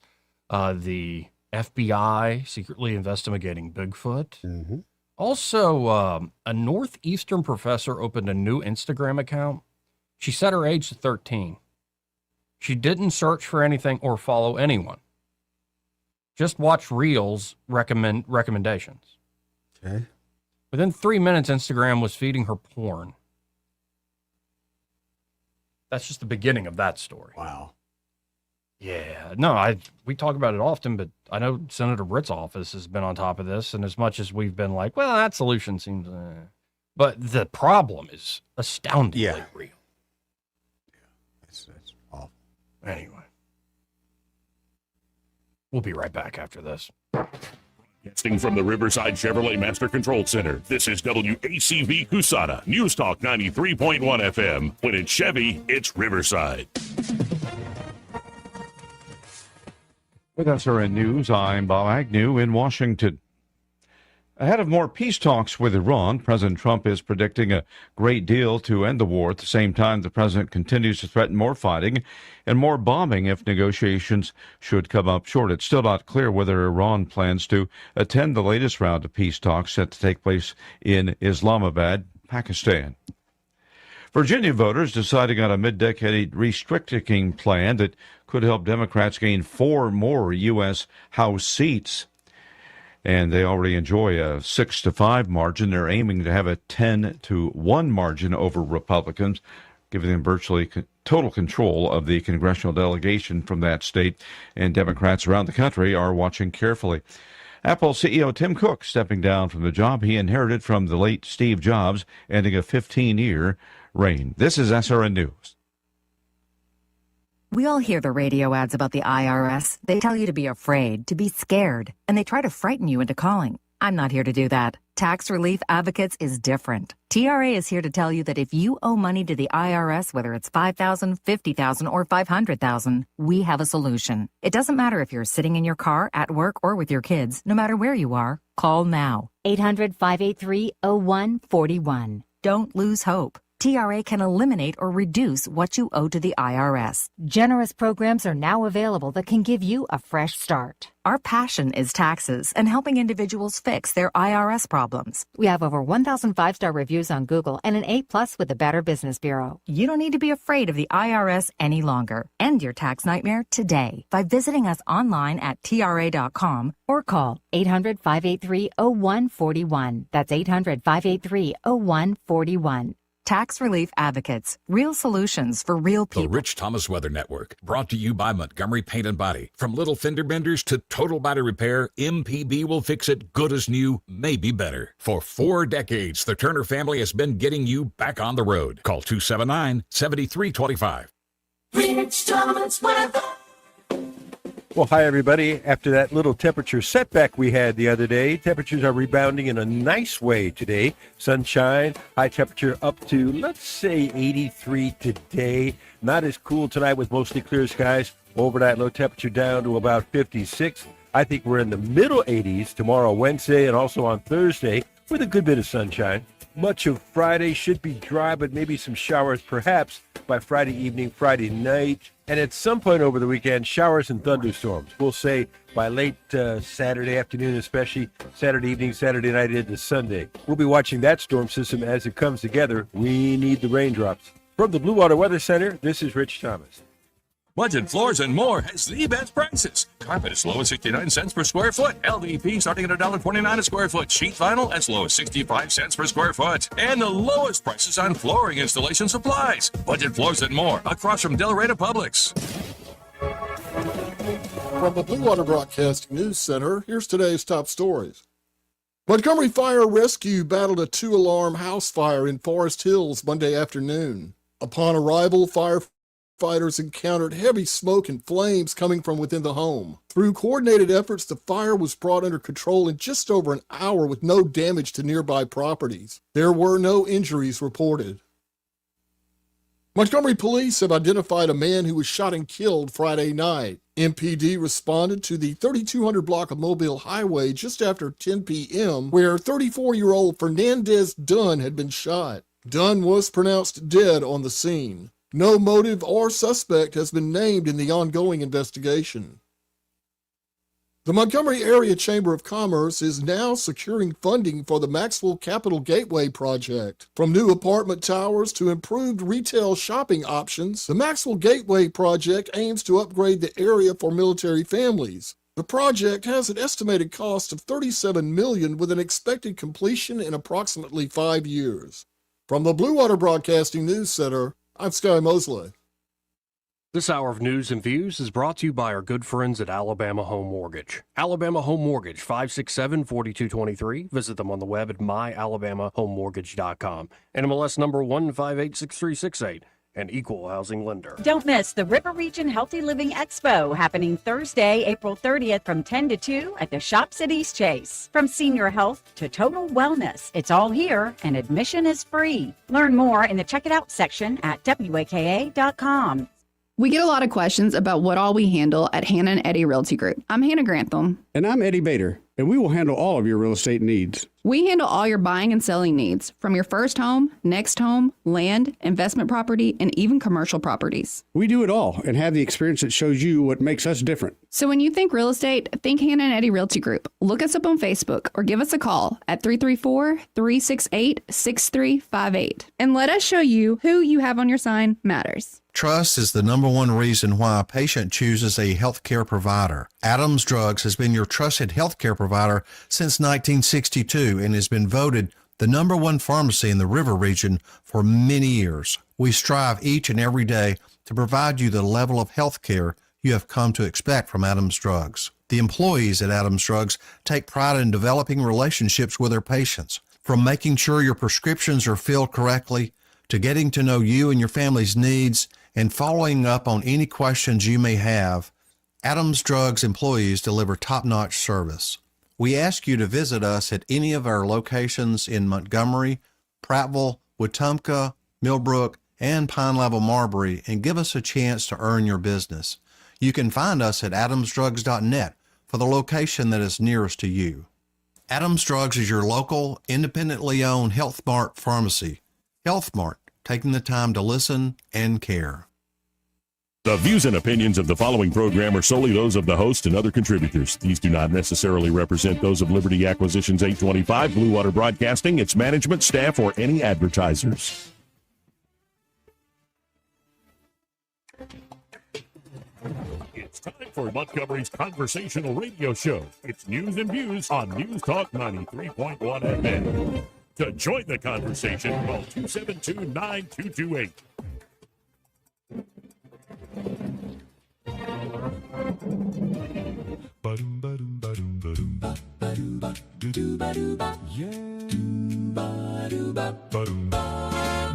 the FBI secretly investigating Bigfoot, Also, a Northeastern professor opened a new Instagram account. She set her age to 13. She didn't search for anything or follow anyone. Just watch Reels recommendations. Okay. Within 3 minutes, Instagram was feeding her porn. That's just the beginning of that story. Wow. Yeah. No, we talk about it often, but I know Senator Britt's office has been on top of this, and as much as we've been like, well, that solution seems... But the problem is astoundingly real. That's awful. Anyway. We'll be right back after this. Broadcasting from the Riverside Chevrolet Master Control Center, this is WACV Cusana, News Talk 93.1 FM. When it's Chevy, it's Riverside. With SRN News, I'm Bob Agnew in Washington. Ahead of more peace talks with Iran, President Trump is predicting a great deal to end the war. At the same time, the president continues to threaten more fighting and more bombing if negotiations should come up short. It's still not clear whether Iran plans to attend the latest round of peace talks set to take place in Islamabad, Pakistan. Virginia voters deciding on a mid-decade restricting plan that could help Democrats gain 4 more U.S. House seats. And they already enjoy a 6-5 margin. They're aiming to have a 10-1 margin over Republicans, giving them virtually total control of the congressional delegation from that state. And Democrats around the country are watching carefully. Apple CEO Tim Cook stepping down from the job he inherited from the late Steve Jobs, ending a 15-year reign. This is SRN News. We all hear the radio ads about the IRS. They tell you to be afraid, to be scared, and they try to frighten you into calling. I'm not here to do that. Tax Relief Advocates is different. TRA is here to tell you that if you owe money to the IRS, whether it's $5,000, $50,000, or $500,000, we have a solution. It doesn't matter if you're sitting in your car, at work, or with your kids. No matter where you are, call now. 800-583-0141. Don't lose hope. TRA can eliminate or reduce what you owe to the IRS. Generous programs are now available that can give you a fresh start. Our passion is taxes and helping individuals fix their IRS problems. We have over 1,000 5-star reviews on Google and an A+ with the Better Business Bureau. You don't need to be afraid of the IRS any longer. End your tax nightmare today by visiting us online at TRA.com or call 800-583-0141. That's 800-583-0141. Tax Relief Advocates. Real solutions for real people. The Rich Thomas Weather Network, brought to you by Montgomery Paint and Body. From little fender benders to total body repair, MPB will fix it good as new, maybe better. For 4 decades, the Turner family has been getting you back on the road. Call 279-7325. Rich Thomas Weather. Well, hi, everybody. After that little temperature setback we had the other day, temperatures are rebounding in a nice way today. Sunshine, high temperature up to, let's say, 83 today. Not as cool tonight with mostly clear skies. Overnight low temperature down to about 56. I think we're in the middle 80s tomorrow, Wednesday, and also on Thursday with a good bit of sunshine. Much of Friday should be dry, but maybe some showers perhaps by Friday evening, Friday night. And at some point over the weekend, showers and thunderstorms. We'll say by late Saturday afternoon, especially Saturday evening, Saturday night into Sunday. We'll be watching that storm system as it comes together. We need the raindrops. From the Blue Water Weather Center, this is Rich Thomas. Budget Floors and More has the best prices. Carpet as low as 69 cents per square foot. LVP starting at $1.29 a square foot. Sheet vinyl as low as 65 cents per square foot. And the lowest prices on flooring installation supplies. Budget Floors and More across from Delray Publix. From the Blue Water Broadcasting News Center, here's today's top stories. Montgomery Fire Rescue battled a 2-alarm house fire in Forest Hills Monday afternoon. Upon arrival, firefighters encountered heavy smoke and flames coming from within the home. Through coordinated efforts, the fire was brought under control in just over an hour with no damage to nearby properties. There were no injuries reported. Montgomery police have identified a man who was shot and killed Friday night. MPD responded to the 3200 block of Mobile Highway just after 10 p.m., where 34-year-old Fernandez Dunn had been shot. Dunn was pronounced dead on the scene. No motive or suspect has been named in the ongoing investigation. The Montgomery Area Chamber of Commerce is now securing funding for the Maxwell Capital Gateway project. From new apartment towers to improved retail shopping options, the Maxwell Gateway project aims to upgrade the area for military families. The project has an estimated cost of $37 million with an expected completion in approximately 5 years. From the Blue Water Broadcasting News Center, I'm Sky Mosley. This hour of news and views is brought to you by our good friends at Alabama Home Mortgage. Alabama Home Mortgage, 567-4223. Visit them on the web at myalabamahomemortgage.com. NMLS number 1586368. An equal housing lender. Don't miss the River Region Healthy Living Expo happening Thursday, April 30th from 10 to 2 at the Shops at East Chase. From senior health to total wellness, it's all here and admission is free. Learn more in the Check It Out section at WAKA.com. We get a lot of questions about what all we handle at Hannah and Eddie Realty Group. I'm Hannah Grantham. And I'm Eddie Bader, and we will handle all of your real estate needs. We handle all your buying and selling needs, from your first home, next home, land, investment property, and even commercial properties. We do it all and have the experience that shows you what makes us different. So when you think real estate, think Hannah and Eddie Realty Group. Look us up on Facebook or give us a call at 334-368-6358. And let us show you who you have on your sign matters. Trust is the number one reason why a patient chooses a healthcare provider. Adams Drugs has been your trusted healthcare provider since 1962 and has been voted the number one pharmacy in the River Region for many years. We strive each and every day to provide you the level of healthcare you have come to expect from Adams Drugs. The employees at Adams Drugs take pride in developing relationships with their patients, from making sure your prescriptions are filled correctly to getting to know you and your family's needs and following up on any questions you may have. Adams Drugs employees deliver top-notch service. We ask you to visit us at any of our locations in Montgomery, Prattville, Wetumpka, Millbrook, and Pine Level Marbury and give us a chance to earn your business. You can find us at adamsdrugs.net for the location that is nearest to you. Adams Drugs is your local, independently owned Health Mart pharmacy. Health Mart, taking the time to listen and care. The views and opinions of the following program are solely those of the host and other contributors. These do not necessarily represent those of Liberty Acquisitions 825, Blue Water Broadcasting, its management, staff, or any advertisers. It's time for Montgomery's conversational radio show. It's news and views on News Talk 93.1 FM. To join the conversation, call 272-9228.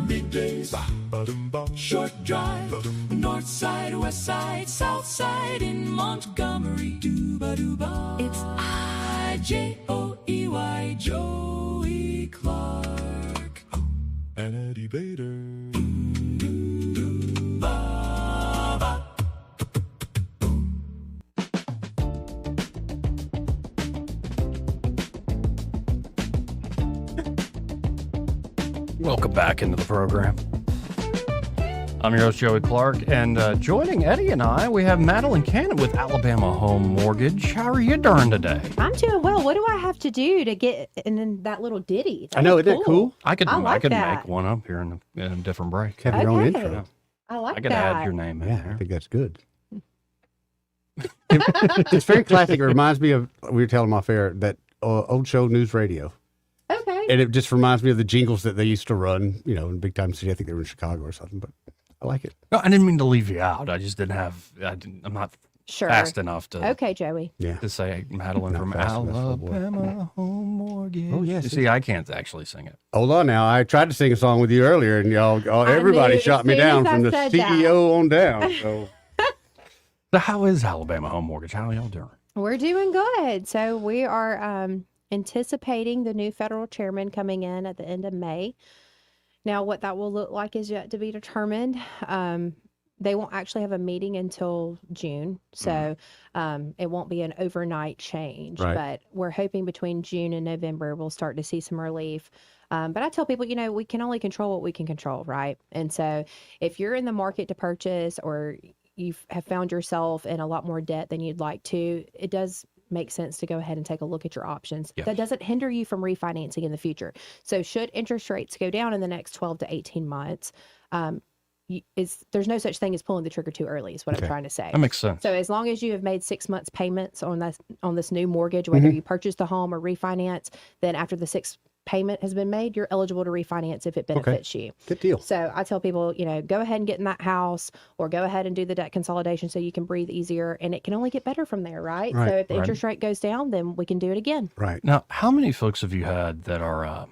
Middays, short drive, north side, west side, south side in Montgomery. It's I-J-O-E-Y, Joey Clark and Eddie Bader. Welcome back into the program. I'm your host, Joey Clark, and joining Eddie and I, we have Madeline Cannon with Alabama Home Mortgage. How are you doing today? I'm doing well. What do I have to do to get in that little ditty? I know, isn't it cool? I like could that. make one up here in a different break. Have your own intro. I like I could that. add your name in Yeah, there. I think that's good. It's very classic. It reminds me of, we were telling off air, that old show News Radio. Okay. And it just reminds me of the jingles that they used to run, you know, in big time city. I think they were in Chicago or something, but I like it. No, I didn't mean to leave you out. I just didn't have, I'm not Sure. fast enough to, Okay, Joey. to say Madeline Not from fast enough for Alabama Home Mortgage. Oh, yes. You see, I can't actually sing it. Hold on now. I tried to sing a song with you earlier, and everybody knew shot as me soon down as I from the said CEO on down. So So how is Alabama Home Mortgage? How are y'all doing? We're doing good. So we are anticipating the new federal chairman coming in at the end of May. Now, what that will look like is yet to be determined. They won't actually have a meeting until June, so it won't be an overnight change. Right. But we're hoping between June and November we'll start to see some relief. But I tell people, we can only control what we can control, right? And so if you're in the market to purchase or you have found yourself in a lot more debt than you'd like to, it does makes sense to go ahead and take a look at your options. Yeah. That doesn't hinder you from refinancing in the future. So should interest rates go down in the next 12 to 18 months, there's no such thing as pulling the trigger too early is what I'm trying to say. That makes sense. So as long as you have made 6 months payments on this new mortgage, whether you purchase the home or refinance, then after the 6th payment has been made, you're eligible to refinance if it benefits you. Good deal. So I tell people, go ahead and get in that house or go ahead and do the debt consolidation so you can breathe easier, and it can only get better from there, right? Right, So if the right. interest rate goes down, then we can do it again. Right. Now, how many folks have you had that are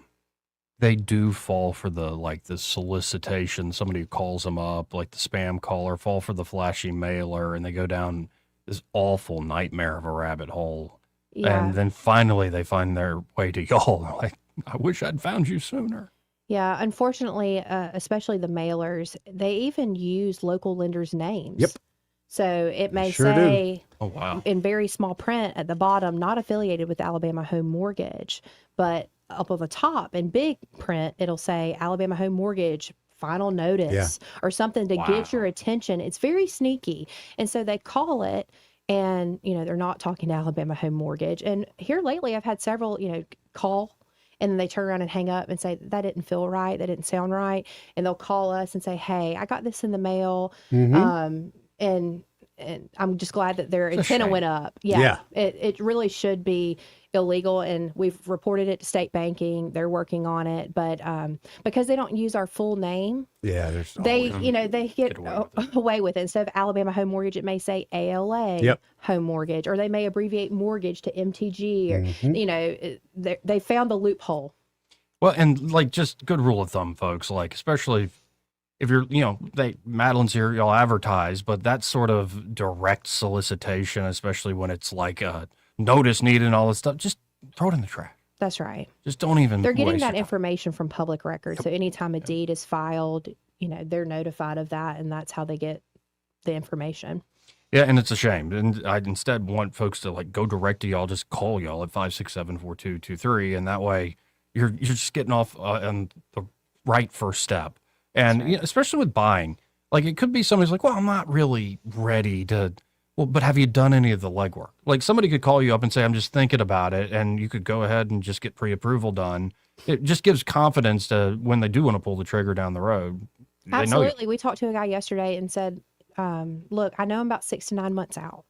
they do fall for the solicitation, somebody who calls them up, like the spam caller, fall for the flashy mailer, and they go down this awful nightmare of a rabbit hole. Yeah. And then finally they find their way to y'all. They're like, I wish I'd found you sooner. Yeah, unfortunately, especially the mailers, they even use local lenders' names. Yep. So it may sure do. say Oh, wow. in very small print at the bottom, not affiliated with Alabama Home Mortgage, but up on the top in big print, it'll say Alabama Home Mortgage, final notice, or something to get your attention. It's very sneaky. And so they call it, and, they're not talking to Alabama Home Mortgage. And here lately, I've had several, call, and then they turn around and hang up and say, that didn't feel right. That didn't sound right. And they'll call us and say, hey, I got this in the mail. And I'm just glad that their antenna went up. Yeah. It really should be illegal, and we've reported it to state banking. They're working on it, but because they don't use our full name, they get away with it. Instead of Alabama Home Mortgage, it may say ALA Home Mortgage, or they may abbreviate mortgage to MTG, or they found a loophole. Well, and just good rule of thumb, folks, especially if you're, Madeline's here, y'all advertise, but that sort of direct solicitation, especially when it's like a notice needed and all this stuff, just throw it in the trash. That's right. Just don't even. They're getting waste that your time. information from public records. So anytime a deed is filed, they're notified of that, and that's how they get the information. Yeah, and it's a shame. And I instead want folks to go direct to y'all, just call y'all at 567-4223, and that way you're just getting off on the right first step. And especially with buying, it could be somebody's like, well, I'm not really ready to. Well, but have you done any of the legwork? Somebody could call you up and say, I'm just thinking about it, and you could go ahead and just get pre-approval done. It just gives confidence to when they do want to pull the trigger down the road. Absolutely. We talked to a guy yesterday and said, look, I know I'm about 6 to 9 months out,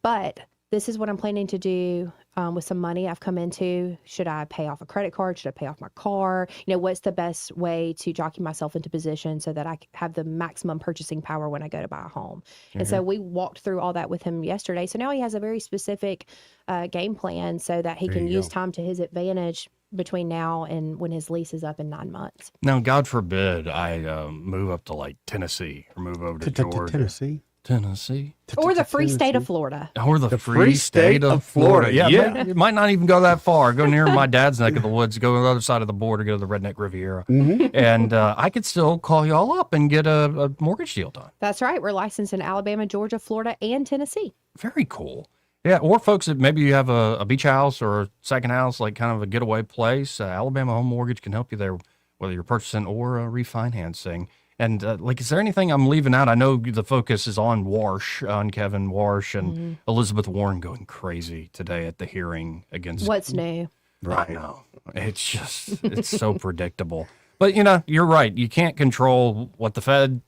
but this is what I'm planning to do with some money I've come into. Should I pay off a credit card? Should I pay off my car? What's the best way to jockey myself into position so that I have the maximum purchasing power when I go to buy a home? And so we walked through all that with him yesterday. So now he has a very specific game plan so that he can use time to his advantage between now and when his lease is up in 9 months. Now, God forbid I move up to Tennessee or move over to Georgia. Tennessee. Or the free state of Florida. Or the free state of Florida. Yeah. You might not even go that far. Go near my dad's neck of the woods, go to the other side of the border, go to the Redneck Riviera. And I could still call y'all up and get a mortgage deal done. That's right. We're licensed in Alabama, Georgia, Florida, and Tennessee. Very cool. Yeah, or folks that maybe you have a beach house or a second house, kind of a getaway place, Alabama Home Mortgage can help you there, whether you're purchasing or refinancing. And is there anything I'm leaving out? I know the focus is on Warsh, on Kevin Warsh, and Elizabeth Warren going crazy today at the hearing against. What's new? Right. I know. It's so predictable. But, you're right. You can't control what the Fed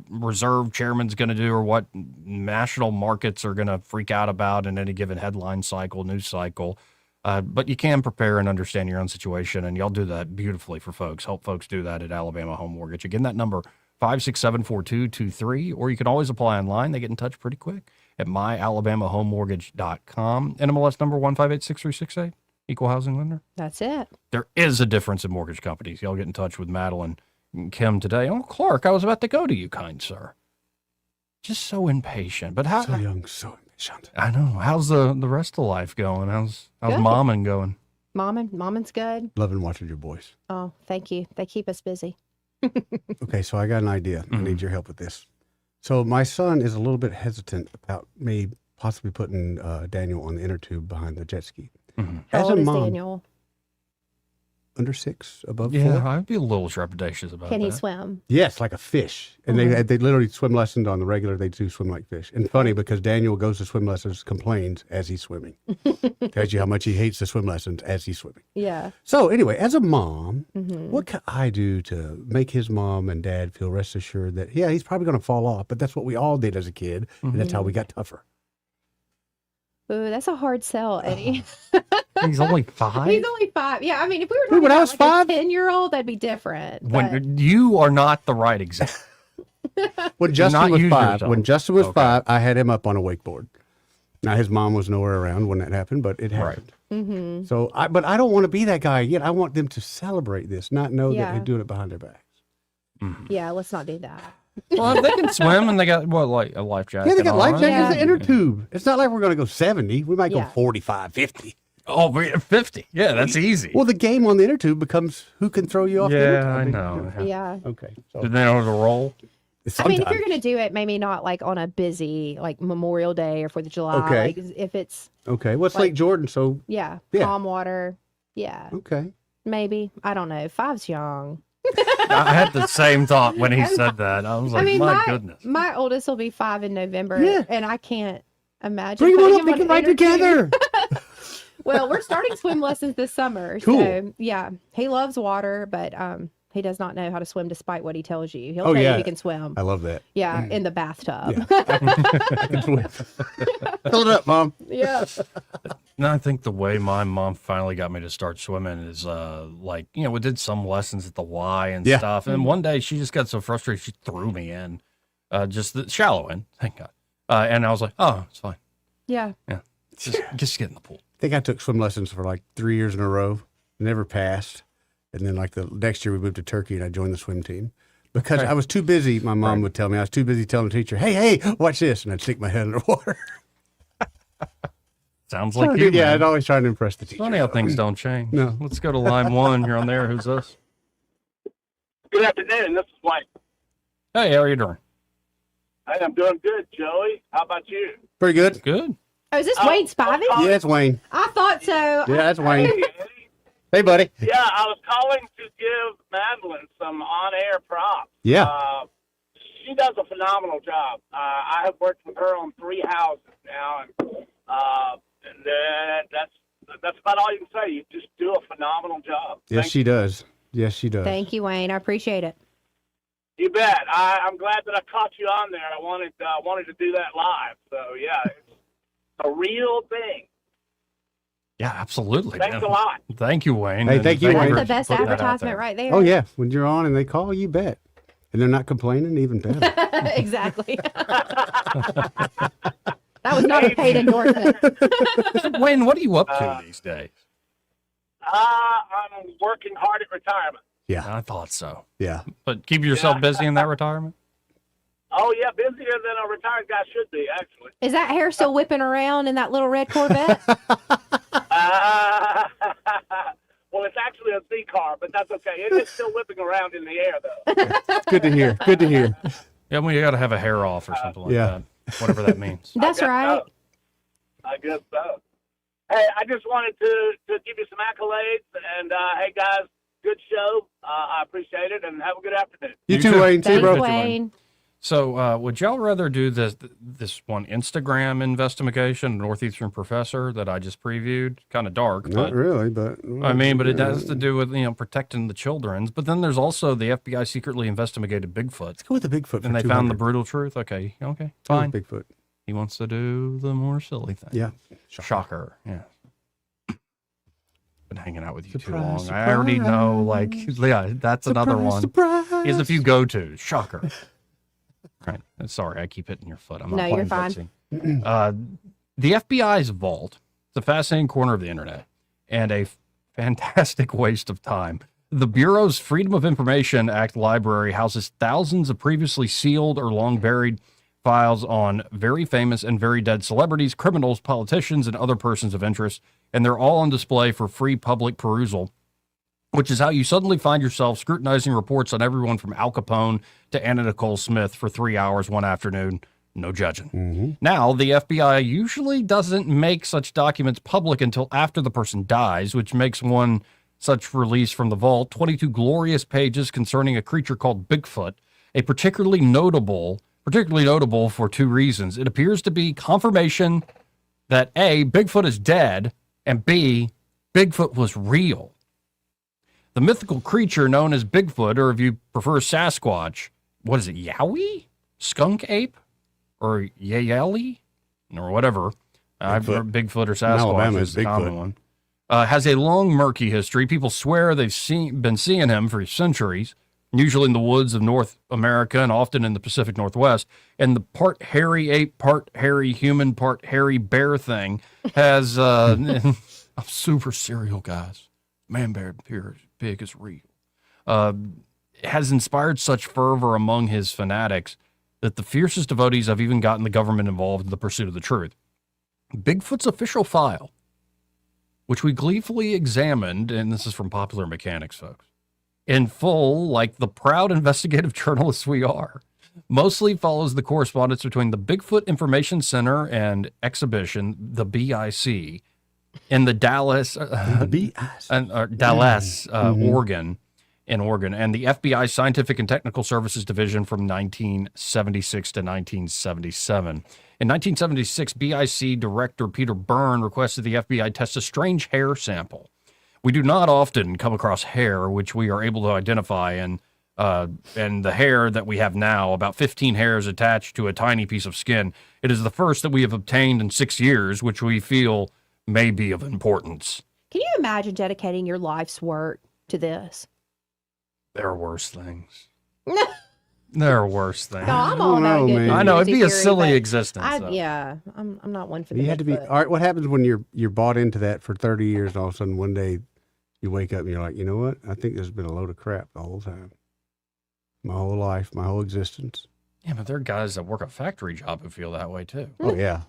Reserve chairman's going to do or what national markets are going to freak out about in any given headline cycle, news cycle. But you can prepare and understand your own situation, and y'all do that beautifully for folks. Help folks do that at Alabama Home Mortgage. Again, that number, 567-4223, or you can always apply online. They get in touch pretty quick at myalabamahomemortgage.com. NMLS number 1586368, equal housing lender. That's it. There is a difference in mortgage companies. Y'all get in touch with Madeline and Kim today. Oh, Clark, I was about to go to you, kind sir. Just so impatient. But how? So young, so impatient. I know. How's the rest of life going? How's Good. Momming going? Momming's good. Loving watching your boys. Oh, thank you. They keep us busy. Okay, so I got an idea. I need your help with this. So my son is a little bit hesitant about me possibly putting Daniel on the inner tube behind the jet ski. How old is Daniel? under 6, above 4. Yeah, I'd be a little trepidatious about Can that. he swim? Yes, like a fish. And they literally swim lessons on the regular. They do swim like fish. And funny because Daniel goes to swim lessons, complains as he's swimming. Tells you how much he hates the swim lessons as he's swimming. Yeah. So anyway, as a mom, Mhm. what can I do to make his mom and dad feel rest assured that, yeah, he's probably going to fall off, but that's what we all did as a kid, and that's how we got tougher. Ooh, that's a hard sell, Eddie. He's only 5? He's only 5. Yeah, I mean, if we were Dude, talking when I about was like 5? a 10-year-old, that'd be different. But When you are not the right example. When Do Justin not was use 5, yourself. when Justin was Okay. 5, I had him up on a wakeboard. Now his mom was nowhere around when that happened, but it happened. Mhm. So, but I don't want to be that guy again. I want them to celebrate this, not know that Yeah. they're doing it behind their backs. yeah, let's not do that. Well, they can swim and they got, like a life jacket. Yeah, they got life on. jackets and Yeah. inner tube. It's not like we're going to go 70. We might Yeah. go 45, 50. Oh, 50. Yeah, that's easy. Well, the game on the inner tube becomes who can throw you off the inner Yeah, tube. I know. Yeah. Okay. So Do they know how to roll? I mean, if you're going to do it, maybe not like on a busy, like Memorial Day or 4th of July. Okay. Like if it's, Okay. What's like- Lake Jordan? So, yeah, Yeah. calm water. Yeah. okay. Maybe. I don't know. 5's young. I had the same thought when he said that. I was like, I mean, my goodness. my oldest will be 5 in November, Yeah. and I can't imagine. Bring them putting up. They him can on ride inner tube. together. Well, we're starting swim lessons this summer. Cool. So, yeah, he loves water, but he does not know how to swim despite what he tells you. He'll Oh, tell you yeah. he can swim. I love that. Yeah, in the bathtub. I can swim. Fill it up, Mom. Yeah. No, I think the way my mom finally got me to start swimming is like, you know, we did some lessons at the Y and Yeah. stuff. And one day she just got so frustrated, she threw me in, just the shallow end, thank God. And I was like, oh, it's fine. Yeah. Yeah. Just get in the pool. I think I took swim lessons for like 3 years in a row, never passed. And then like the next year we moved to Turkey and I joined the swim team because I was too busy. My mom would tell me I was too busy telling the teacher, hey, watch this. And I'd stick my head underwater. Sounds like you, Yeah, man. I'd always try to impress the teacher. Funny how things don't change. No. Let's go to line 1. You're on there. Who's this? Good afternoon. This is Wayne. Hey, how are you doing? Hey, I'm doing good, Joey. How about you? Pretty good. Good. Oh, is this Wayne Spivey? Yeah, it's Wayne. I thought so. Yeah, that's Wayne. Hey, Hey, buddy. yeah, I was calling to give Madeline some on-air props. Yeah. She does a phenomenal job. I have worked with her on 3 houses now, and that's about all you can say. You just do a phenomenal job. Yes, she does. Yes, she does. Thank you, Wayne. I appreciate it. You bet. I'm glad that I caught you on there. I wanted to do that live. So yeah, it's a real thing. Yeah, absolutely. Thanks man. a lot. Thank you, Wayne. Hey, and thank you, for Wayne. That's the best putting that out advertisement there. right there. Oh, yeah. When you're on and they call, you bet. And they're not complaining, even better. Exactly. That was not a paid endorsement. Wayne, what are you up to these days? I'm working hard at retirement. Yeah. I thought so. Yeah. But keep yourself busy in that retirement? Oh yeah, busier than a retired guy should be, actually. Is that hair still whipping around in that little red Corvette? Well, it's actually a Z car, but that's okay. It is still whipping around in the air, though. Good to hear. Good to hear. Yeah, well, you got to have a hair off or something like yeah. that. Whatever that means. That's right. I guess so. Hey, I just wanted to give you some accolades, and hey, guys, good show. I appreciate it, and have a good afternoon. You too, Wayne. See you, Thanks, bro. Wayne. So, would y'all rather do this one Instagram investigation, Northeastern Professor, that I just previewed? Kind of dark, Not but really, but. I mean, but it has to do with protecting the children's. But then there's also the FBI secretly investigated Bigfoot. Let's go with the Bigfoot. And they found the brutal truth. Okay, fine. Bigfoot. He wants to do the more silly thing. Yeah. Shocker. Yeah. Been hanging out with you Surprise, too long. I already know, like, yeah, that's another one. Surprise. He has a few go-tos. Shocker. Right. Sorry, I keep hitting your foot. I'm not No, you're playing fine. footsie. The FBI's vault. It's a fascinating corner of the internet and a fantastic waste of time. The Bureau's Freedom of Information Act library houses thousands of previously sealed or long buried files on very famous and very dead celebrities, criminals, politicians, and other persons of interest, and they're all on display for free public perusal, which is how you suddenly find yourself scrutinizing reports on everyone from Al Capone to Anna Nicole Smith for 3 hours one afternoon. No judging. Mm-hmm. Now, the FBI usually doesn't make such documents public until after the person dies, which makes one such release from the vault, 22 glorious pages concerning a creature called Bigfoot, a particularly notable for two reasons. It appears to be confirmation that A, Bigfoot is dead, and B, Bigfoot was real. The mythical creature known as Bigfoot, or if you prefer Sasquatch, what is it, Yowie? Skunk ape? Or Yayeli? Or whatever. I've heard Bigfoot or Sasquatch is the common one. Has a long, murky history. People swear they've been seeing him for centuries, usually in the woods of North America and often in the Pacific Northwest. And the part hairy ape, part hairy human, part hairy bear thing has I'm super serial, guys. Man bear appears big as real. Has inspired such fervor among his fanatics that the fiercest devotees have even gotten the government involved in the pursuit of the truth. Bigfoot's official file, which we gleefully examined, and this is from Popular Mechanics, folks, in full, like the proud investigative journalists we are, mostly follows the correspondence between the Bigfoot Information Center and Exhibition, the BIC, in the Dallas, Oregon, and the FBI Scientific and Technical Services Division from 1976 to 1977. In 1976, BIC Director Peter Byrne requested the FBI test a strange hair sample. We do not often come across hair which we are able to identify, and the hair that we have now, about 15 hairs attached to a tiny piece of skin. It is the first that we have obtained in 6 years, which we feel may be of importance. Can you imagine dedicating your life's work to this? There are worse things. There are worse things. No, I'm all about good. I know, it'd be a silly existence. Yeah, I'm not one for the You had to be, all right, what happens when you're bought into that for 30 years and all of a sudden one day you wake up and you're like, you know what? I think this has been a load of crap the whole time. My whole life, my whole existence. Yeah, but there are guys that work a factory job who feel that way too. Oh, yeah.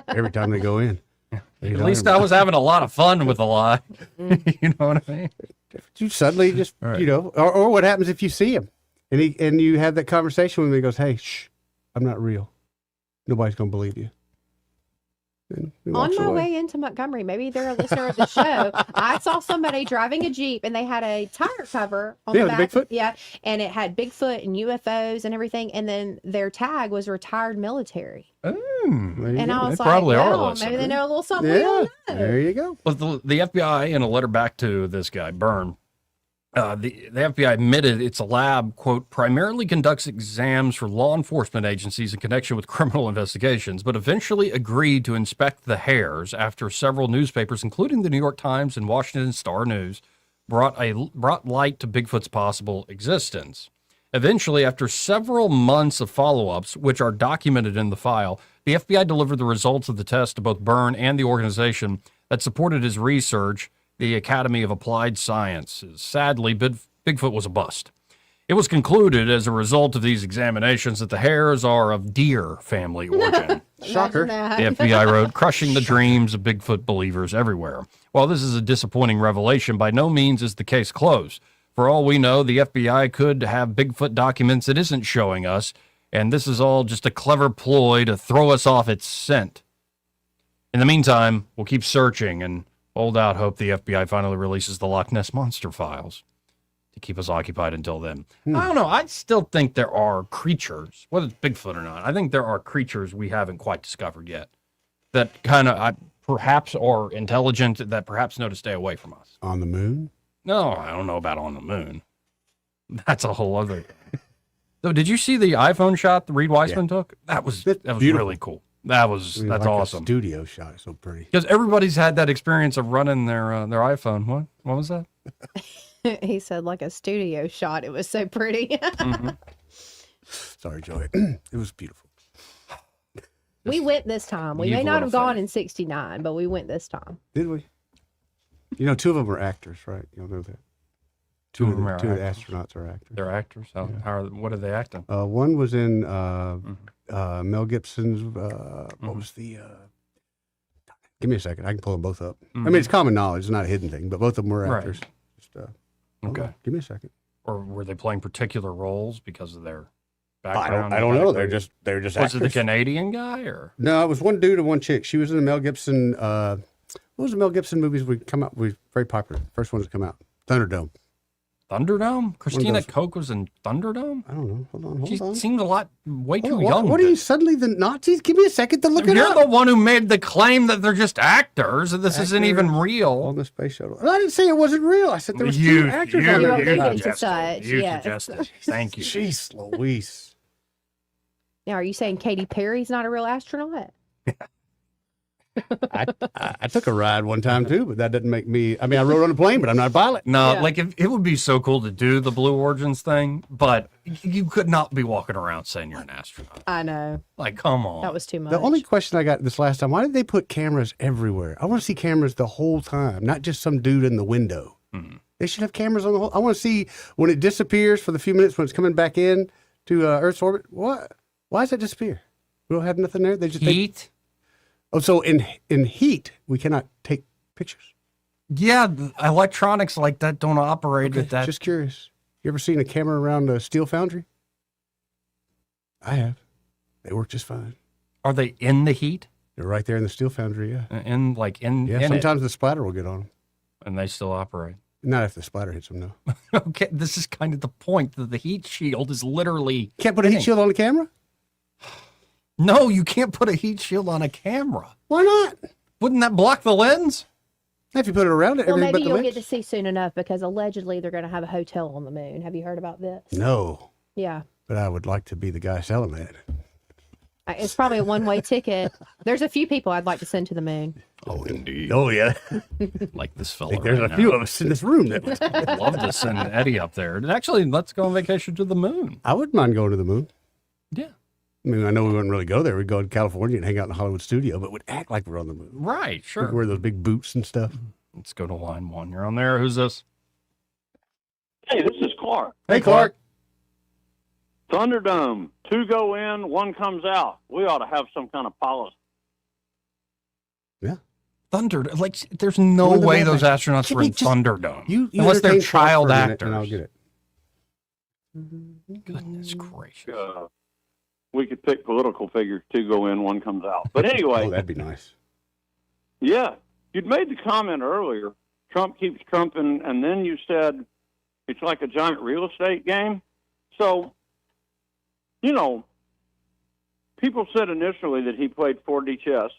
Every time they go in. At least I was having a lot of fun with the lie. You know what I mean? You suddenly just, Right. you know, or what happens if you see him and you have that conversation with him and he goes, hey, shh, I'm not real. Nobody's going to believe you. And he On walks my away. way into Montgomery, maybe they're a listener of the show. I saw somebody driving a Jeep and they had a tire cover on Yeah, the the back. Bigfoot? Yeah, and it had Bigfoot and UFOs and everything. And then their tag was retired military. And I was They like, probably are well, listening. maybe they know a little something we don't know. There you go. Well, the FBI, in a letter back to this guy, Byrne, the FBI admitted its lab, quote, primarily conducts exams for law enforcement agencies in connection with criminal investigations, but eventually agreed to inspect the hairs after several newspapers, including the New York Times and Washington Star News, brought light to Bigfoot's possible existence. Eventually, after several months of follow-ups, which are documented in the file, the FBI delivered the results of the test to both Byrne and the organization that supported his research, the Academy of Applied Sciences. Sadly, Bigfoot was a bust. It was concluded as a result of these examinations that the hairs are of deer family origin. Shocker. The FBI wrote, crushing the dreams of Bigfoot believers everywhere. While this is a disappointing revelation, by no means is the case closed. For all we know, the FBI could have Bigfoot documents it isn't showing us, and this is all just a clever ploy to throw us off its scent. In the meantime, we'll keep searching and hold out hope the FBI finally releases the Loch Ness Monster files to keep us occupied until then. I don't know. I still think there are creatures, whether it's Bigfoot or not, I think there are creatures we haven't quite discovered yet that kind of perhaps are intelligent, that perhaps know to stay away from us. On the moon? No, I don't know about on the moon. That's a whole other thing. So did you see the iPhone shot that Reed Weissman took? That was beautiful. really cool. That's like awesome. A studio shot. It's so pretty. Because everybody's had that experience of running their iPhone. What was that? He said like a studio shot. It was so pretty. Sorry, Joey. It was beautiful. We went this time. We may not have gone in 69, but we went this time. Did we? You know, two of them are actors, right? You'll know that. Two of the astronauts are actors. They're actors. What are they acting? One was in Mel Gibson's. What was the? Give me a second. I can pull them both up. I mean, it's common knowledge. It's not a hidden thing, but both of them were actors. Right. Just, okay. Give me a second. Or were they playing particular roles because of their background? I don't know. They're just Was actors. it the Canadian guy or? No, it was one dude and one chick. She was in the Mel Gibson. What was the Mel Gibson movies we come out? We very popular. First ones to come out. Thunderdome. Thunderdome? Christina those- Koch was in Thunderdome? I don't know. Hold She on. seemed way too What- young. What are you suddenly the Nazis? Give me a second to look it You're up. the one who made the claim that they're just actors and this isn't even real. On the space shuttle. And I didn't say it wasn't real. I said there was two actors on there. Suggested. Thank you. Jeez Louise. Now, are you saying Katy Perry's not a real astronaut? I took a ride one time too, but that doesn't make me. I mean, I rode on a plane, but I'm not a pilot. No, like it would be so cool to do the Blue Origins thing, but you could not be walking around saying you're an astronaut. I know. Like, come on. That was too much. The only question I got this last time: why did they put cameras everywhere? I want to see cameras the whole time, not just some dude in the window. They should have cameras on the whole. I want to see when it disappears for the few minutes when it's coming back in to Earth's orbit. What? Why does it disappear? We don't have nothing there. They just heat. Oh, so in heat we cannot take pictures. Yeah, electronics like that don't operate at that. Just curious. You ever seen a camera around a steel foundry? I have. They work just fine. Are they in the heat? They're right there in the steel foundry. Yeah. In Yeah. Sometimes the splatter will get on them, and they still operate. Not if the splatter hits them. No. Okay, this is kind of the point that the heat shield is literally. Can't put a heat shield on the camera. No, you can't put a heat shield on a camera. Why not? Wouldn't that block the lens? If you put it around it, Well, everything maybe but the you'll lens. get to see soon enough because allegedly they're going to have a hotel on the moon. Have you heard about this? No, Yeah. but I would like to be the guy selling that. It's probably a one-way ticket. There's a few people I'd like to send to the moon. Oh, indeed. Oh, yeah. Like this I fella. think there's right a few now. of us in this room that I'd love to send Eddie up there. And actually, let's go on vacation to the moon. I wouldn't mind going to the moon. Yeah. I mean, I know we wouldn't really go there. We'd go to California and hang out in the Hollywood studio, but we'd act like we're on the moon. Right, sure. We'd wear those big boots and stuff. Let's go to line one. You're on there. Who's this? Hey, this is Clark. Hey, Clark. Thunderdome. 2 go in, 1 comes out. We ought to have some kind of policy. Thunder. Like, there's no Well, the way man- those astronauts Can were we in just- Thunderdome. You unless they're entertain Clark child for a minute actors. and I'll get it. Goodness gracious. We could pick political figures. 2 go in, 1 comes out. But anyway. Oh, that'd be nice. Yeah. You'd made the comment earlier, Trump keeps trumping, and then you said it's like a giant real estate game. So, you know, people said initially that he played 4D chess.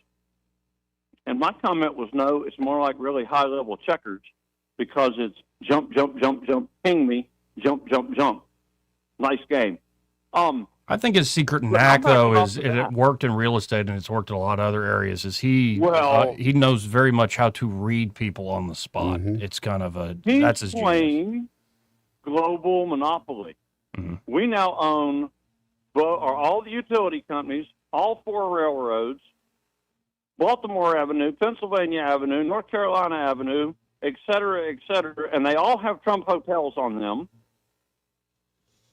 And my comment was, no, it's more like really high-level checkers because it's jump, jump, jump, jump, ping me, jump, jump, jump. Nice game. I think his secret But knack, I'm not though, off is of it that. worked in real estate and it's worked in a lot of other areas. Is he knows very much how to read people on the spot. It's kind of He's that's his genius. playing global monopoly. We now own all the utility companies, all 4 railroads, Baltimore Avenue, Pennsylvania Avenue, North Carolina Avenue, et cetera, and they all have Trump hotels on them.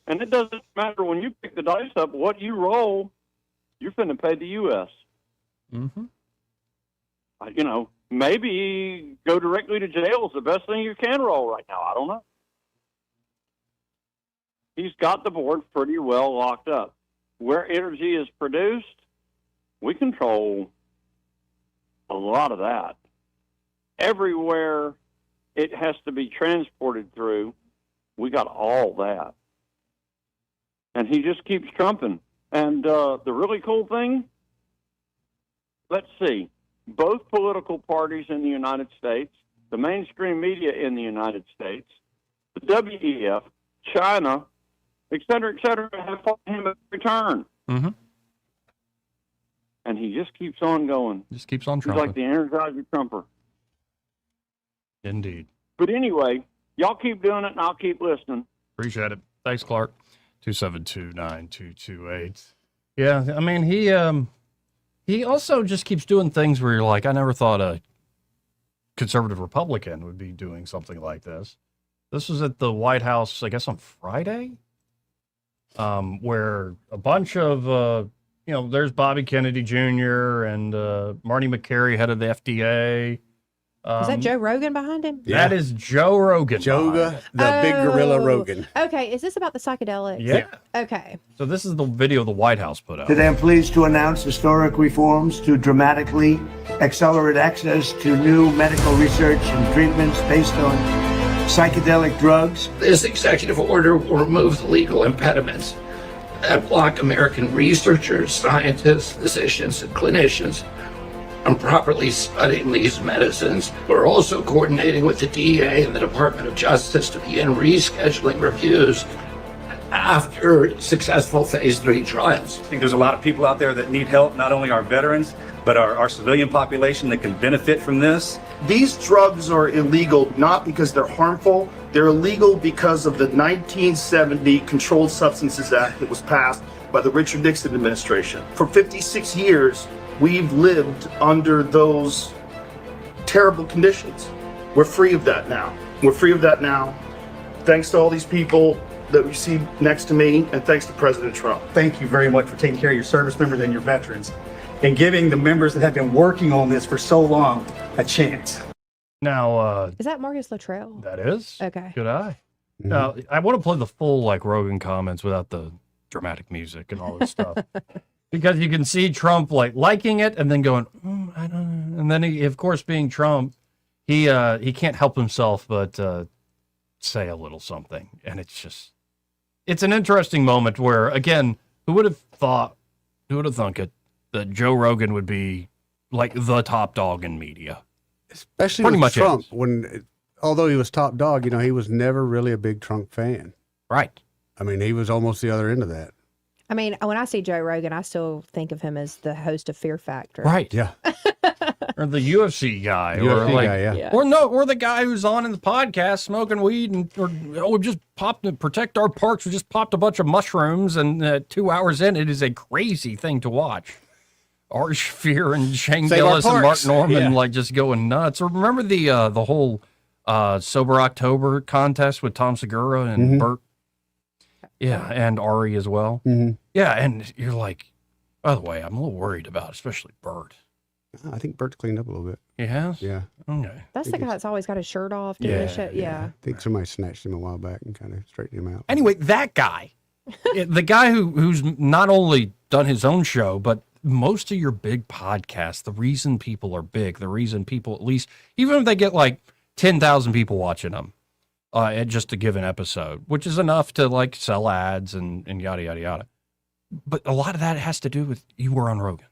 And it doesn't matter when you pick the dice up, what you roll, you're finna pay the U.S. Mm-hmm. You know, maybe go directly to jail is the best thing you can roll right now. I don't know. He's got the board pretty well locked up. Where energy is produced, we control a lot of that. Everywhere it has to be transported through, we got all that. And he just keeps trumping. And the really cool thing, let's see, both political parties in the United States, the mainstream media in the United States, the WEF, China, et cetera, have fought him at every turn. Mm-hmm. And he just keeps on going. Just keeps on He's trumping. like the Energizer Trumper. Indeed. But anyway, y'all keep doing it, and I'll keep listening. Appreciate it. Thanks, Clark. 272-9228. Yeah, I mean, he also just keeps doing things where you're like, I never thought a conservative Republican would be doing something like this. This was at the White House, I guess, on Friday, where a bunch of, there's Bobby Kennedy Jr. and Marty McCary, head of the FDA. Is that Joe Rogan behind him? That is Joe Rogan. Joga, the big gorilla Rogan. Okay, is this about the psychedelics? Yeah. Okay. So this is the video the White House put out. Today, I'm pleased to announce historic reforms to dramatically accelerate access to new medical research and treatments based on psychedelic drugs. This executive order will remove the legal impediments that block American researchers, scientists, physicians, and clinicians from properly studying these medicines. We're also coordinating with the DEA and the Department of Justice to begin rescheduling reviews after successful phase 3 trials. I think there's a lot of people out there that need help, not only our veterans, but our civilian population that can benefit from this. These drugs are illegal not because they're harmful. They're illegal because of the 1970 Controlled Substances Act that was passed by the Richard Nixon administration. For 56 years, we've lived under those terrible conditions. We're free of that now. We're free of that now. Thanks to all these people that we see next to me, and thanks to President Trump. Thank you very much for taking care of your service members and your veterans, and giving the members that have been working on this for so long a chance. Now, Is that Marcus Luttrell? that is. Okay. Good eye. Now, I want to play the full, like, Rogan comments without the dramatic music and all this stuff. Because you can see Trump, like, liking it and then going, I don't know. And then, he, of course, being Trump, he can't help himself but say a little something. And it's just, it's an interesting moment where, again, who would have thunk it, that Joe Rogan would be, like, the top dog in media? Especially Pretty with much Trump, is. when, although he was top dog, you know, he was never really a big Trump fan. Right. I mean, he was almost the other end of that. I mean, when I see Joe Rogan, I still think of him as the host of Fear Factor. Right. Yeah. Or the UFC guy. or UFC like, guy, yeah. Or the guy who's on in the podcast smoking weed and, we just popped to protect our parks. We just popped a bunch of mushrooms and 2 hours in, it is a crazy thing to watch. Ari Shaffir and Shane Save our Gillis and Mark parks. Norman, Yeah. like, just going nuts. Or remember the whole Sober October contest with Tom Segura and Bert? Yeah, and Ari as well. Mm-hmm. Yeah, and you're like, by the way, I'm a little worried about, especially Bert. I think Bert's cleaned up a little bit. He has? Yeah. Okay. That's the guy that's always got his shirt off doing the show. Yeah. I think somebody snatched him a while back and kind of straightened him out. Anyway, that guy, the guy who's not only done his own show, but most of your big podcasts, the reason people are big, the reason people, at least, even if they get like 10,000 people watching them, just to give an episode, which is enough to like sell ads and yada, yada, yada. But a lot of that has to do with you were on Rogan.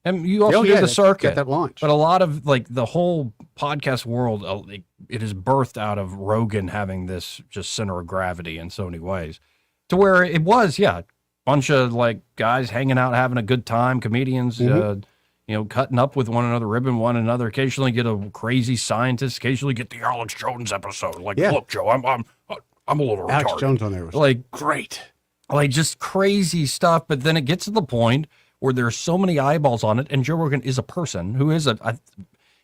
And you also did the circuit. That launch. But a lot of like the whole podcast world, it is birthed out of Rogan having this just center of gravity in so many ways, to where it was, bunch of like guys hanging out, having a good time, comedians, cutting up with one another, ribbing one another. Occasionally get a crazy scientist. Occasionally get the Alex Jones episode. Like, look, Joe, I'm a little Alex retarded. Jones on there was like great. Like just crazy stuff. But then it gets to the point where there's so many eyeballs on it, and Joe Rogan is a person who is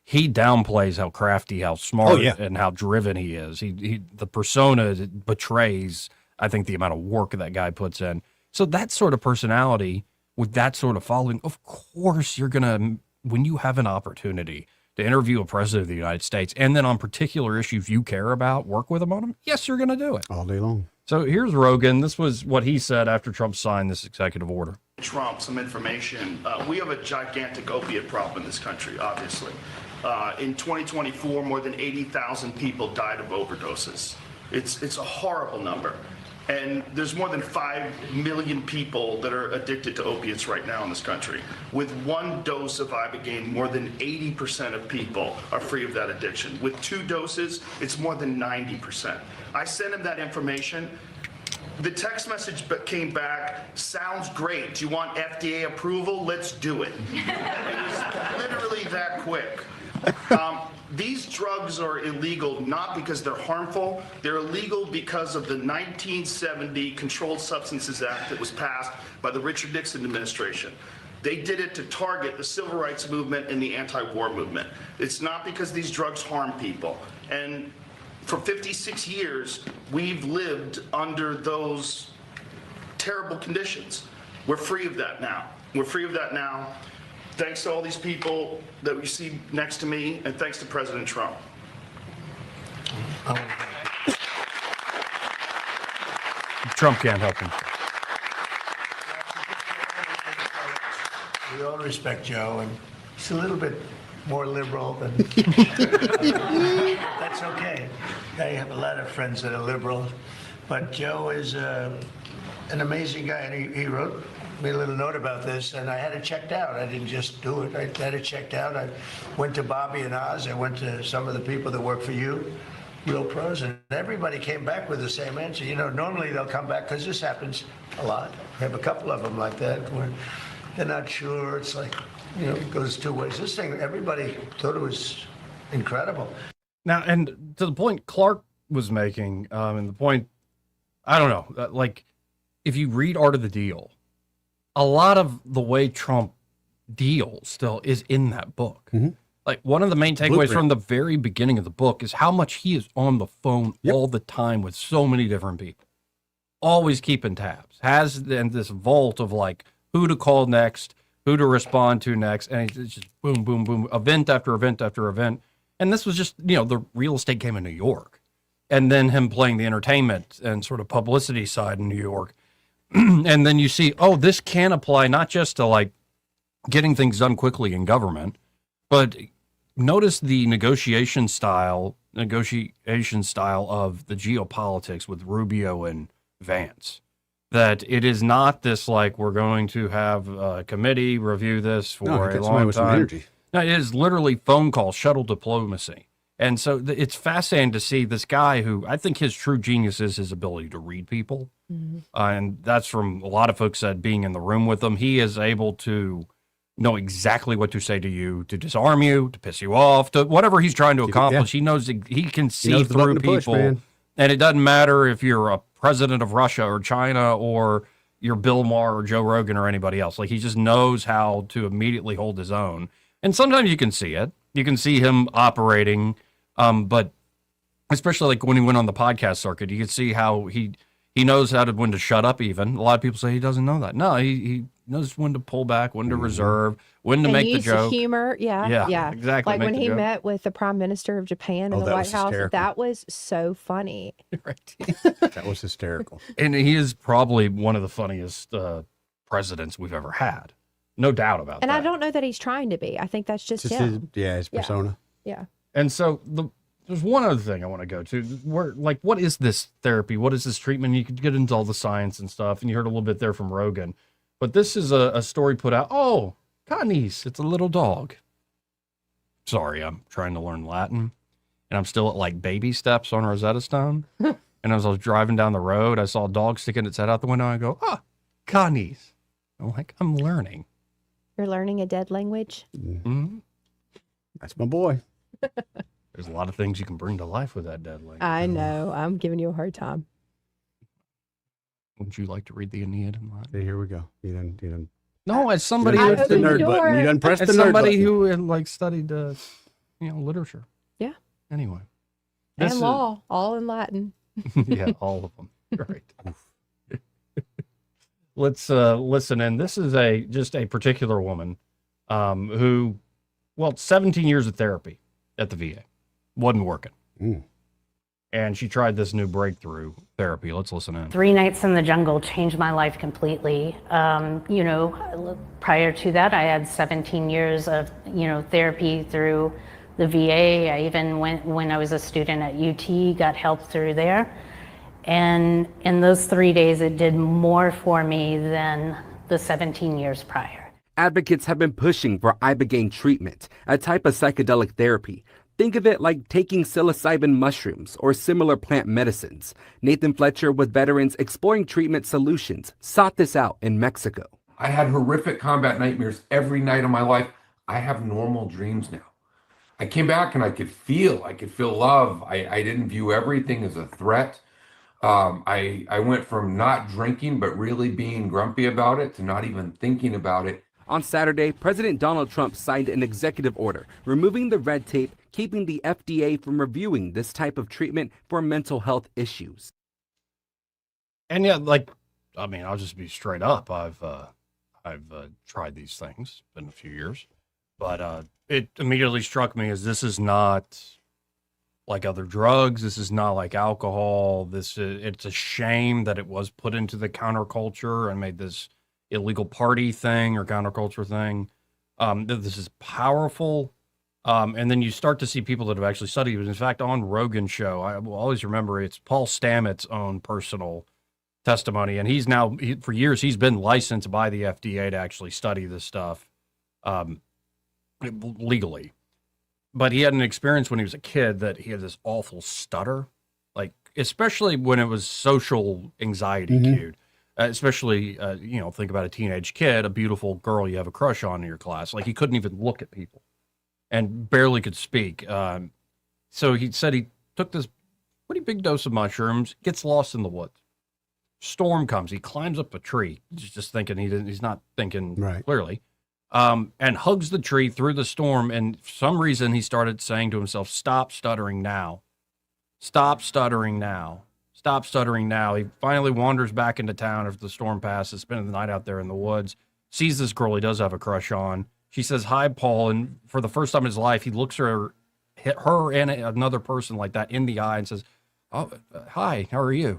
he downplays how crafty, how smart, and how driven he is. The persona betrays, I think, the amount of work that guy puts in. So that sort of personality with that sort of following, of course you're going to, when you have an opportunity to interview a president of the United States and then on particular issues you care about, work with him on them, yes, you're going to do it. All day long. So here's Rogan. This was what he said after Trump signed this executive order. Trump some information. We have a gigantic opiate problem in this country, obviously. In 2024, more than 80,000 people died of overdoses. It's a horrible number. And there's more than 5 million people that are addicted to opiates right now in this country. With one dose of Ibogaine, more than 80% of people are free of that addiction. With 2 doses, it's more than 90%. I sent him that information. The text message came back, sounds great. Do you want FDA approval? Let's do it. It was literally that quick. These drugs are illegal not because they're harmful. They're illegal because of the 1970 Controlled Substances Act that was passed by the Richard Nixon administration. They did it to target the civil rights movement and the anti-war movement. It's not because these drugs harm people. And for 56 years, we've lived under those terrible conditions. We're free of that now. We're free of that now. Thanks to all these people that we see next to me, and thanks to President Trump. Trump can't help him. We all respect Joe, and he's a little bit more liberal than. That's okay. I have a lot of friends that are liberal, but Joe is an amazing guy, and he wrote me a little note about this, and I had it checked out. I didn't just do it. I had it checked out. I went to Bobby and Oz. I went to some of the people that work for you, real pros, and everybody came back with the same answer. You know, normally they'll come back, because this happens a lot. I have a couple of them like that where they're not sure. It's like, you know, it goes two ways. This thing, everybody thought it was incredible. Now, and to the point Clark was making, and the point, I don't know, like, if you read Art of the Deal, a lot of the way Trump deals still is in that book. Like, one of the main takeaways from the very beginning of the book is how much he is on the phone all the time with so many different people, always keeping tabs, has this vault of like who to call next, who to respond to next, and it's just boom, boom, boom, event after event after event. And this was just, you know, the real estate game in New York, and then him playing the entertainment and sort of publicity side in New York. And then you see, oh, this can apply not just to like getting things done quickly in government, but notice the negotiation style of the geopolitics with Rubio and Vance. That it is not this like, we're going to have a committee review this for a long time. No, it is literally phone call, shuttle diplomacy. And so it's fascinating to see this guy who, I think his true genius is his ability to read people. And that's from a lot of folks said being in the room with them. He is able to know exactly what to say to you, to disarm you, to piss you off, to whatever he's trying to accomplish. He knows he can see through people. And it doesn't matter if you're a president of Russia or China or you're Bill Maher or Joe Rogan or anybody else. Like, he just knows how to immediately hold his own. And sometimes you can see it. You can see him operating, but especially like when he went on the podcast circuit, you can see how he knows how to when to shut up even. A lot of people say he doesn't know that. No, he knows when to pull back, when to reserve, when to make the joke. Humor, yeah, exactly. Like when he met with the Prime Minister of Japan in the White House, that was so funny. Right. That was hysterical. And he is probably one of the funniest presidents we've ever had. No doubt about that. And I don't know that he's trying to be. I think that's just him. His persona. Yeah. And so there's one other thing I want to go to. Where, like, what is this therapy? What is this treatment? You could get into all the science and stuff, and you heard a little bit there from Rogan. But this is a story put out. Oh, Canis, it's a little dog. Sorry, I'm trying to learn Latin, and I'm still at like baby steps on Rosetta Stone. And as I was driving down the road, I saw a dog sticking its head out the window. And I go, Canis. I'm like, I'm learning. You're learning a dead language? Mm-hmm. That's my boy. There's a lot of things you can bring to life with that dead language. I know. I'm giving you a hard time. Would you like to read the Aeneid in Latin? Here we go. You done. No, as somebody who the nerd button. You done pressed the nerd somebody button. who like studied, literature. Yeah. Anyway. And law, all in Latin. Yeah, all of them. Right. Let's listen in. This is just a particular woman who, 17 years of therapy at the VA. Wasn't working. And she tried this new breakthrough therapy. Let's listen in. 3 nights in the jungle changed my life completely. Prior to that, I had 17 years of, therapy through the VA. I even went, when I was a student at UT, got help through there. And in those 3 days, it did more for me than the 17 years prior. Advocates have been pushing for ibogaine treatment, a type of psychedelic therapy. Think of it like taking psilocybin mushrooms or similar plant medicines. Nathan Fletcher, with Veterans Exploring Treatment Solutions, sought this out in Mexico. I had horrific combat nightmares every night of my life. I have normal dreams now. I came back and I could feel love. I didn't view everything as a threat. I went from not drinking but really being grumpy about it to not even thinking about it. On Saturday, President Donald Trump signed an executive order removing the red tape, keeping the FDA from reviewing this type of treatment for mental health issues. And yeah, I'll just be straight up. I've tried these things. It's been a few years, but it immediately struck me as this is not like other drugs. This is not like alcohol. It's a shame that it was put into the counterculture and made this illegal party thing or counterculture thing. This is powerful, And then you start to see people that have actually studied it. In fact, on Rogan's show, I will always remember it's Paul Stamets' own personal testimony. And he's now, for years, he's been licensed by the FDA to actually study this stuff legally. But he had an experience when he was a kid that he had this awful stutter, like especially when it was social anxiety cued. Especially, think about a teenage kid, a beautiful girl you have a crush on in your class. Like he couldn't even look at people and barely could speak. So he said he took this pretty big dose of mushrooms, gets lost in the woods. Storm comes. He climbs up a tree, just thinking he's not thinking clearly, and hugs the tree through the storm. And for some reason, he started saying to himself, "Stop stuttering now. Stop stuttering now. Stop stuttering now." He finally wanders back into town after the storm passes, spending the night out there in the woods, sees this girl he does have a crush on. She says, "Hi, Paul." And for the first time in his life, he looks her and another person like that in the eye and says, "Oh, hi, how are you?"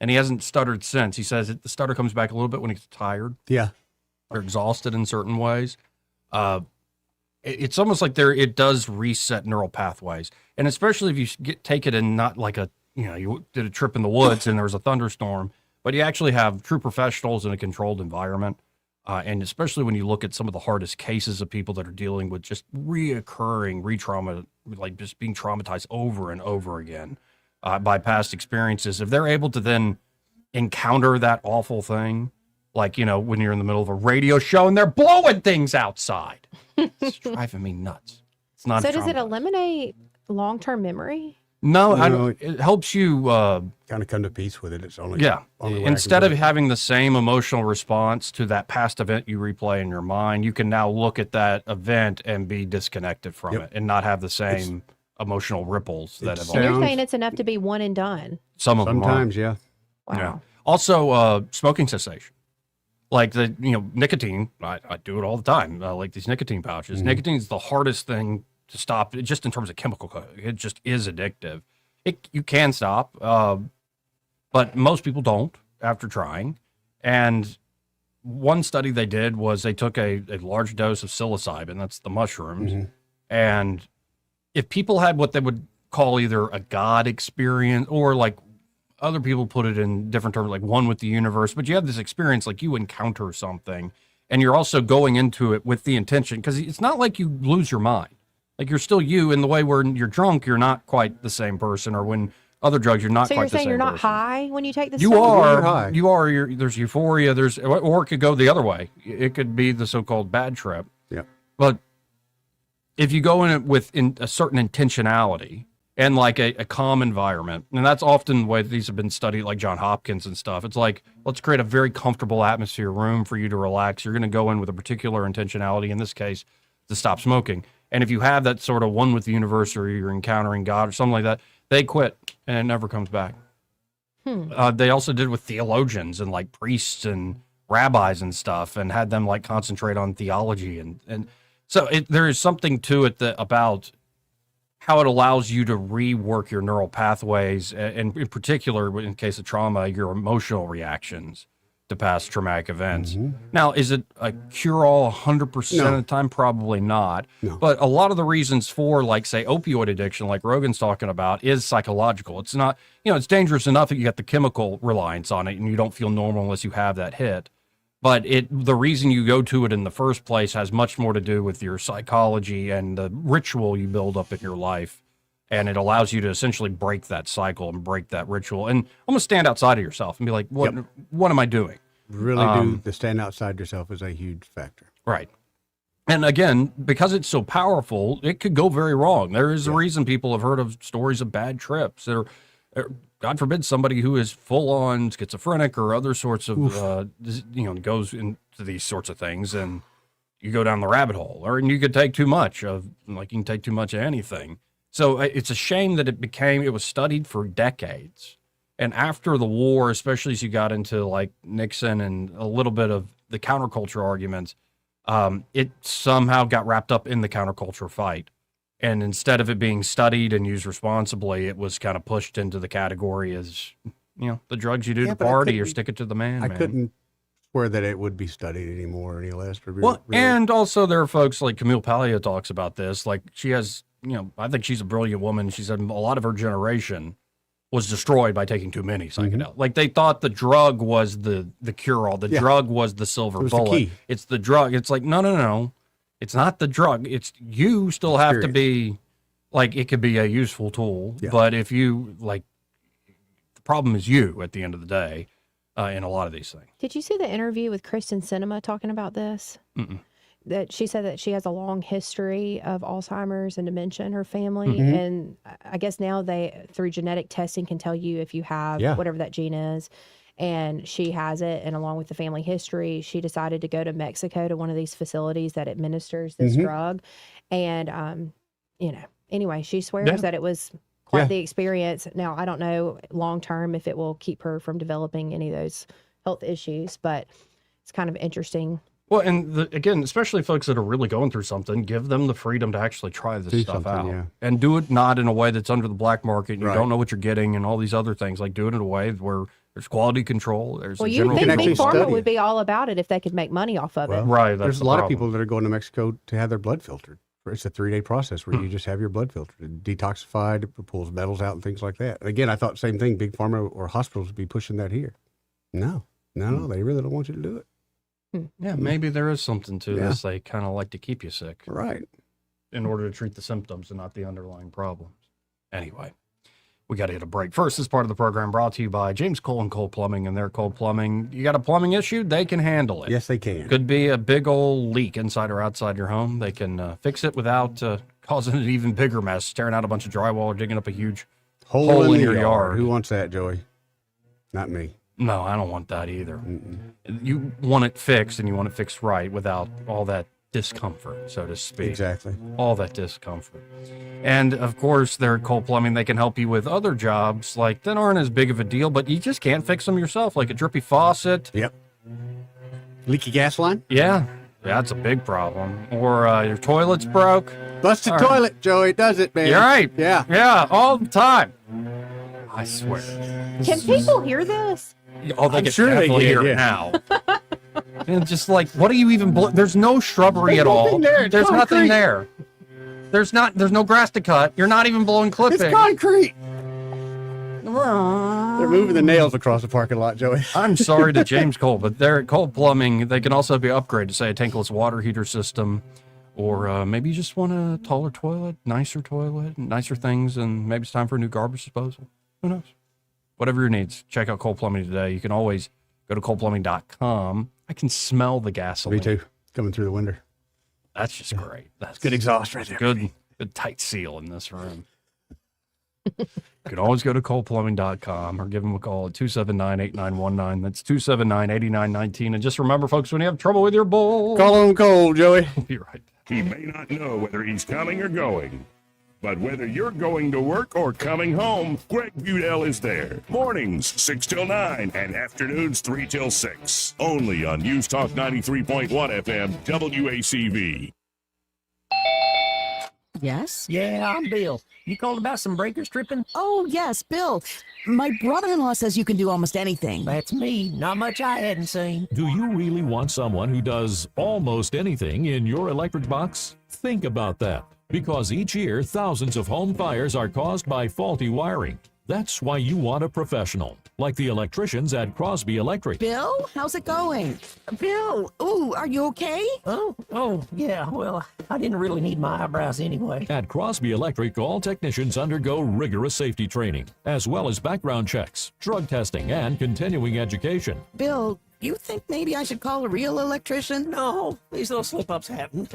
And he hasn't stuttered since. He says the stutter comes back a little bit when he's tired. Yeah. Or exhausted in certain ways. It's almost like it does reset neural pathways. And especially if you take it in not like you did a trip in the woods and there was a thunderstorm, but you actually have true professionals in a controlled environment. And especially when you look at some of the hardest cases of people that are dealing with just reoccurring re-trauma, like just being traumatized over and over again by past experiences, if they're able to then encounter that awful thing, like, when you're in the middle of a radio show and they're blowing things outside, it's driving me nuts. It's not. So does it eliminate long-term memory? No, I don't. It helps you kind of come to peace with it. It's only Instead of having the same emotional response to that past event you replay in your mind, you can now look at that event and be disconnected from it and not have the same emotional ripples that have. And you're saying it's enough to be one and done. Some of them sometimes, yeah. Wow. Yeah. Also, smoking cessation, like the nicotine. I do it all the time. Like these nicotine pouches. Nicotine is the hardest thing to stop, just in terms of chemical code. It just is addictive. You can stop, but most people don't after trying. And one study they did was they took a large dose of psilocybin, that's the mushrooms, and if people had what they would call either a God experience, or like other people put it in different terms, like one with the universe, but you have this experience like you encounter something, and you're also going into it with the intention, because it's not like you lose your mind. Like you're still you in the way where you're drunk, you're not quite the same person, or when other drugs, you're not so quite the same person. So you're saying you're not high when you take this You stuff? are. You are. There's euphoria. Or it could go the other way. It could be the so-called bad trip. Yeah. But if you go in it with a certain intentionality and like a calm environment, and that's often the way these have been studied, like John Hopkins and stuff. It's like, let's create a very comfortable atmosphere, room for you to relax. You're going to go in with a particular intentionality, in this case, to stop smoking. And if you have that sort of one with the universe, or you're encountering God or something like that, they quit and it never comes back. They also did with theologians and like priests and rabbis and stuff, and had them like concentrate on theology. And so there is something to it about how it allows you to rework your neural pathways, and in particular, in case of trauma, your emotional reactions to past traumatic events. Now, is it a cure-all 100% of the time? Probably not. No. But a lot of the reasons for, like, say, opioid addiction, like Rogan's talking about, is psychological. It's not, it's dangerous enough that you got the chemical reliance on it and you don't feel normal unless you have that hit. But the reason you go to it in the first place has much more to do with your psychology and the ritual you build up in your life. And it allows you to essentially break that cycle and break that ritual and almost stand outside of yourself and be like, what am I doing? Really the stand outside yourself is a huge factor. Right. And again, because it's so powerful, it could go very wrong. There is a reason people have heard of stories of bad trips. God forbid, somebody who is full on schizophrenic or other sorts of, goes into these sorts of things, and you go down the rabbit hole, or you could take too much of, like you can take too much of anything. So it's a shame that it was studied for decades. And after the war, especially as you got into like Nixon and a little bit of the counterculture arguments, it somehow got wrapped up in the counterculture fight. And instead of it being studied and used responsibly, it was kind of pushed into the category as, the drugs you do to party or stick it to the man. I couldn't where that it would be studied anymore, any less. Well, and also there are folks like Camille Paglia talks about this. Like she has, I think she's a brilliant woman. She said a lot of her generation was destroyed by taking too many psychedelics. Like they thought the drug was the cure-all. The drug was the silver bullet. The key. It's the drug. It's like, no. It's not the drug. It's you still have to be, like, it could be a useful tool. Yeah. But if you, like, the problem is you at the end of the day. In a lot of these things. Did you see the interview with Kristen Sinema talking about this? Mm-mm. That she said that she has a long history of Alzheimer's and dementia in her family. And I guess now they, through genetic testing, can tell you if you have whatever that gene is. And she has it. And along with the family history, she decided to go to Mexico to one of these facilities that administers this drug. And, anyway, she swears that it was quite the experience. Now, I don't know long-term if it will keep her from developing any of those health issues, but it's kind of interesting. Well, and again, especially folks that are really going through something, give them the freedom to actually try this stuff out. Yeah. And do it not in a way that's under the black market. And you don't know what you're getting and all these other things. Like, do it in a way where there's quality control. There's well, you think Big Pharma would be all about it if they could make money off of it. Right. There's a lot of people that are going to Mexico to have their blood filtered. It's a 3-day process where you just have your blood filtered, detoxified, it pulls metals out and things like that. And again, I thought same thing, Big Pharma or hospitals would be pushing that here. No, they really don't want you to do it. Yeah, maybe there is something to this. They kind of like to keep you sick. Right. In order to treat the symptoms and not the underlying problems. Anyway, we got to hit a break. First, this part of the program brought to you by James Cole and Cole Plumbing and their Cole Plumbing. You got a plumbing issue? They can handle it. Yes, they can. Could be a big old leak inside or outside your home. They can fix it without causing an even bigger mess, tearing out a bunch of drywall or digging up a huge hole in your yard. Who wants that, Joey? Not me. No, I don't want that either. You want it fixed, and you want it fixed right without all that discomfort, so to speak. Exactly. All that discomfort. And, of course, they're Cole Plumbing. They can help you with other jobs, like, that aren't as big of a deal, but you just can't fix them yourself, like a drippy faucet. Yep. Leaky gas line? Yeah, that's a big problem. Or your toilet's broke. Busted toilet, Joey, does it, man? You're right. Yeah. Yeah, all the time. I swear. Can people hear this? Oh, they can definitely hear it now. And just like, what do you even? There's no shrubbery at all. There's nothing there. There's no grass to cut. You're not even blowing clipping. It's concrete. They're moving the nails across the parking lot, Joey. I'm sorry to James Cole, but they're at Cole Plumbing. They can also be upgraded to, say, a tankless water heater system, or maybe you just want a taller toilet, nicer things, and maybe it's time for a new garbage disposal. Who knows? Whatever your needs, check out Cole Plumbing today. You can always go to coleplumbing.com. I can smell the gasoline. Me too. Coming through the window. That's just great. That's good exhaust right there. Good tight seal in this room. You can always go to coleplumbing.com or give them a call at 279-8919. That's 279-8919. And just remember, folks, when you have trouble with your bowl, call on Cole, Joey. Be right. He may not know whether he's coming or going, but whether you're going to work or coming home, Greg Budell is there. Mornings, 6 till 9, and afternoons, 3 till 6. Only on News Talk 93.1 FM, WACV. Yes? Yeah, I'm Bill. You called about some breakers tripping? Oh, yes, Bill. My brother-in-law says you can do almost anything. That's me. Not much I hadn't seen. Do you really want someone who does almost anything in your electric box? Think about that. Because each year, thousands of home fires are caused by faulty wiring. That's why you want a professional, like the electricians at Crosby Electric. Bill, how's it going? Bill, ooh, are you okay? Oh, yeah, well, I didn't really need my eyebrows anyway. At Crosby Electric, all technicians undergo rigorous safety training, as well as background checks, drug testing, and continuing education. Bill, you think maybe I should call a real electrician? No, these little slip-ups happen.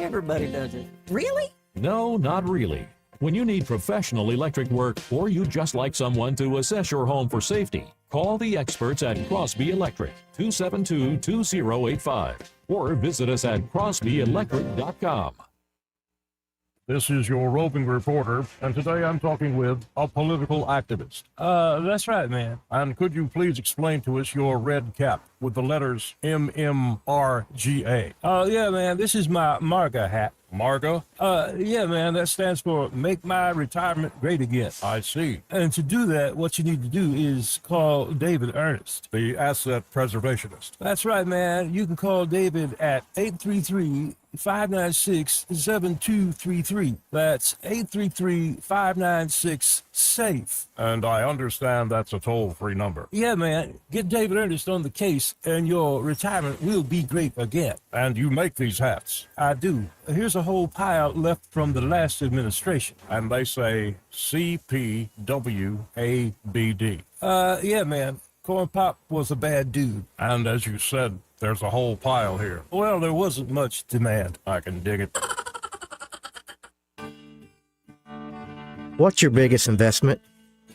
Everybody does it. Really? No, not really. When you need professional electric work, or you just like someone to assess your home for safety, call the experts at Crosby Electric, 272-2085, or visit us at crosbyelectric.com. This is your roving reporter, and today I'm talking with a political activist. That's right, man. And could you please explain to us your red cap with the letters MMRGA? Oh, yeah, man, this is my MAGA hat. Margo? Yeah, man, that stands for Make My Retirement Great Again. I see. And to do that, what you need to do is call David Ernest, the asset preservationist. That's right, man. You can call David at 833-596-7233. That's 833-596-SAFE. And I understand that's a toll-free number. Yeah, man. Get David Ernest on the case, and your retirement will be great again. And you make these hats. I do. Here's a whole pile left from the last administration. And they say CPWABD. Yeah, man. Corn Pop was a bad dude. And as you said, there's a whole pile here. Well, there wasn't much demand. I can dig it. What's your biggest investment?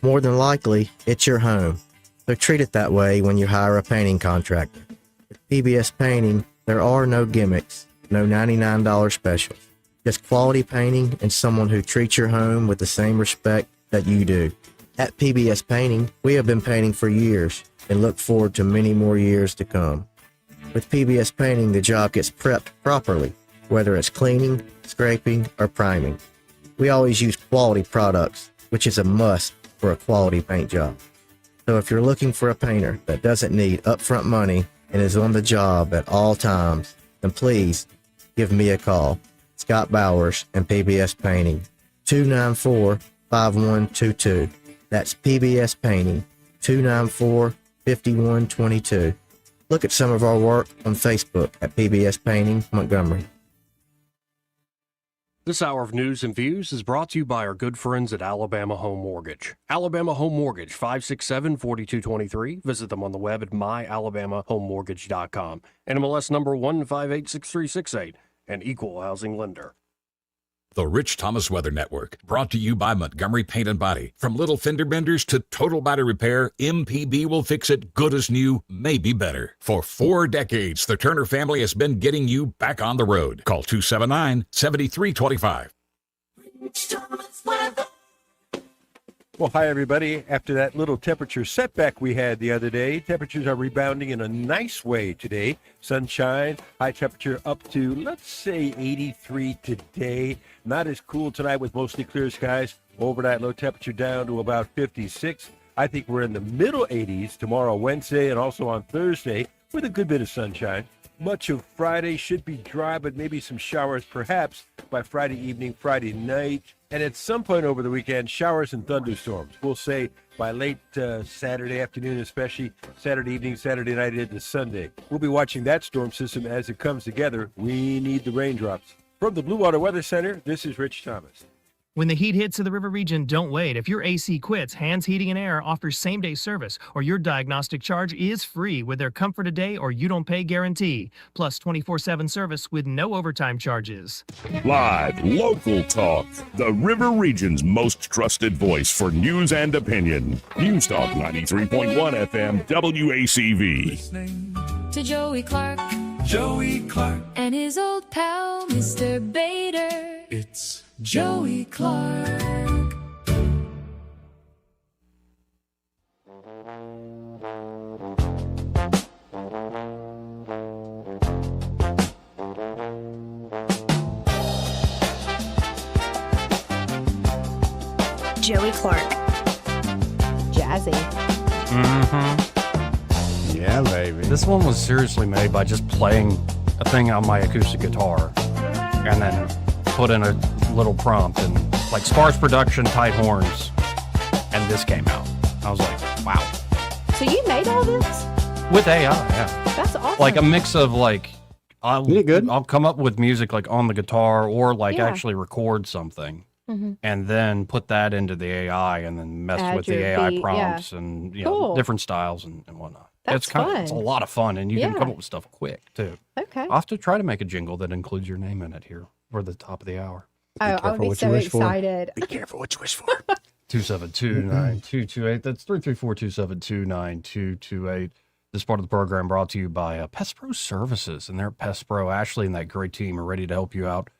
More than likely, it's your home. So treat it that way when you hire a painting contractor. With PBS Painting, there are no gimmicks, no $99 specials. Just quality painting and someone who treats your home with the same respect that you do. At PBS Painting, we have been painting for years and look forward to many more years to come. With PBS Painting, the job gets prepped properly, whether it's cleaning, scraping, or priming. We always use quality products, which is a must for a quality paint job. So if you're looking for a painter that doesn't need upfront money and is on the job at all times, then please give me a call. Scott Bowers and PBS Painting, 294-5122. That's PBS Painting, 294-5122. Look at some of our work on Facebook at PBS Painting Montgomery. This hour of news and views is brought to you by our good friends at Alabama Home Mortgage. Alabama Home Mortgage, 567-4223. Visit them on the web at myalabamahomemortgage.com. NMLS number 1586368, an equal housing lender. The Rich Thomas Weather Network, brought to you by Montgomery Paint and Body. From little fender benders to total body repair, MPB will fix it good as new, maybe better. For 4 decades, the Turner family has been getting you back on the road. Call 279-7325. Rich Thomas Weather. Well, hi, everybody. After that little temperature setback we had the other day, temperatures are rebounding in a nice way today. Sunshine, high temperature up to, let's say, 83 today. Not as cool tonight with mostly clear skies. Overnight low temperature down to about 56. I think we're in the middle 80s tomorrow, Wednesday, and also on Thursday with a good bit of sunshine. Much of Friday should be dry, but maybe some showers perhaps by Friday evening, Friday night. And at some point over the weekend, showers and thunderstorms. We'll say by late Saturday afternoon, especially Saturday evening, Saturday night into Sunday. We'll be watching that storm system as it comes together. We need the raindrops. From the Blue Water Weather Center, this is Rich Thomas. When the heat hits to the river region, don't wait. If your AC quits, Hands Heating and Air offers same-day service, or your diagnostic charge is free with their Comfort a Day or You Don't Pay guarantee, plus 24/7 service with no overtime charges. Live, local talk. The River Region's most trusted voice for news and opinion. News Talk 93.1 FM WACV. To Joey Clark. Joey Clark. And his old pal, Mr. Bader. It's Joey Clark. Joey Clark. Jazzy. Mm-hmm. Yeah, baby. This one was seriously made by just playing a thing on my acoustic guitar and then put in a little prompt and like sparse production, tight horns, and this came out. I was like, wow. So you made all this? With AI, yeah. That's awesome. Like a mix of like, I'll come up with music like on the guitar or like Yeah. actually record something Mhm. and then put that into the AI and then mess Add with the your AI beat, prompts yeah. and Cool. different styles and whatnot. That's it's it's a fun. lot of fun and you can Yeah. come up with stuff quick too. Okay. I'll have to try to make a jingle that includes your name in it here for the top of the hour. Oh, I would be so excited. Be careful what you wish for. 272-9228. That's 334-272-9228. This part of the program brought to you by Pest Pro Services. And they're at Pest Pro. Ashley and that great team are ready to help you out.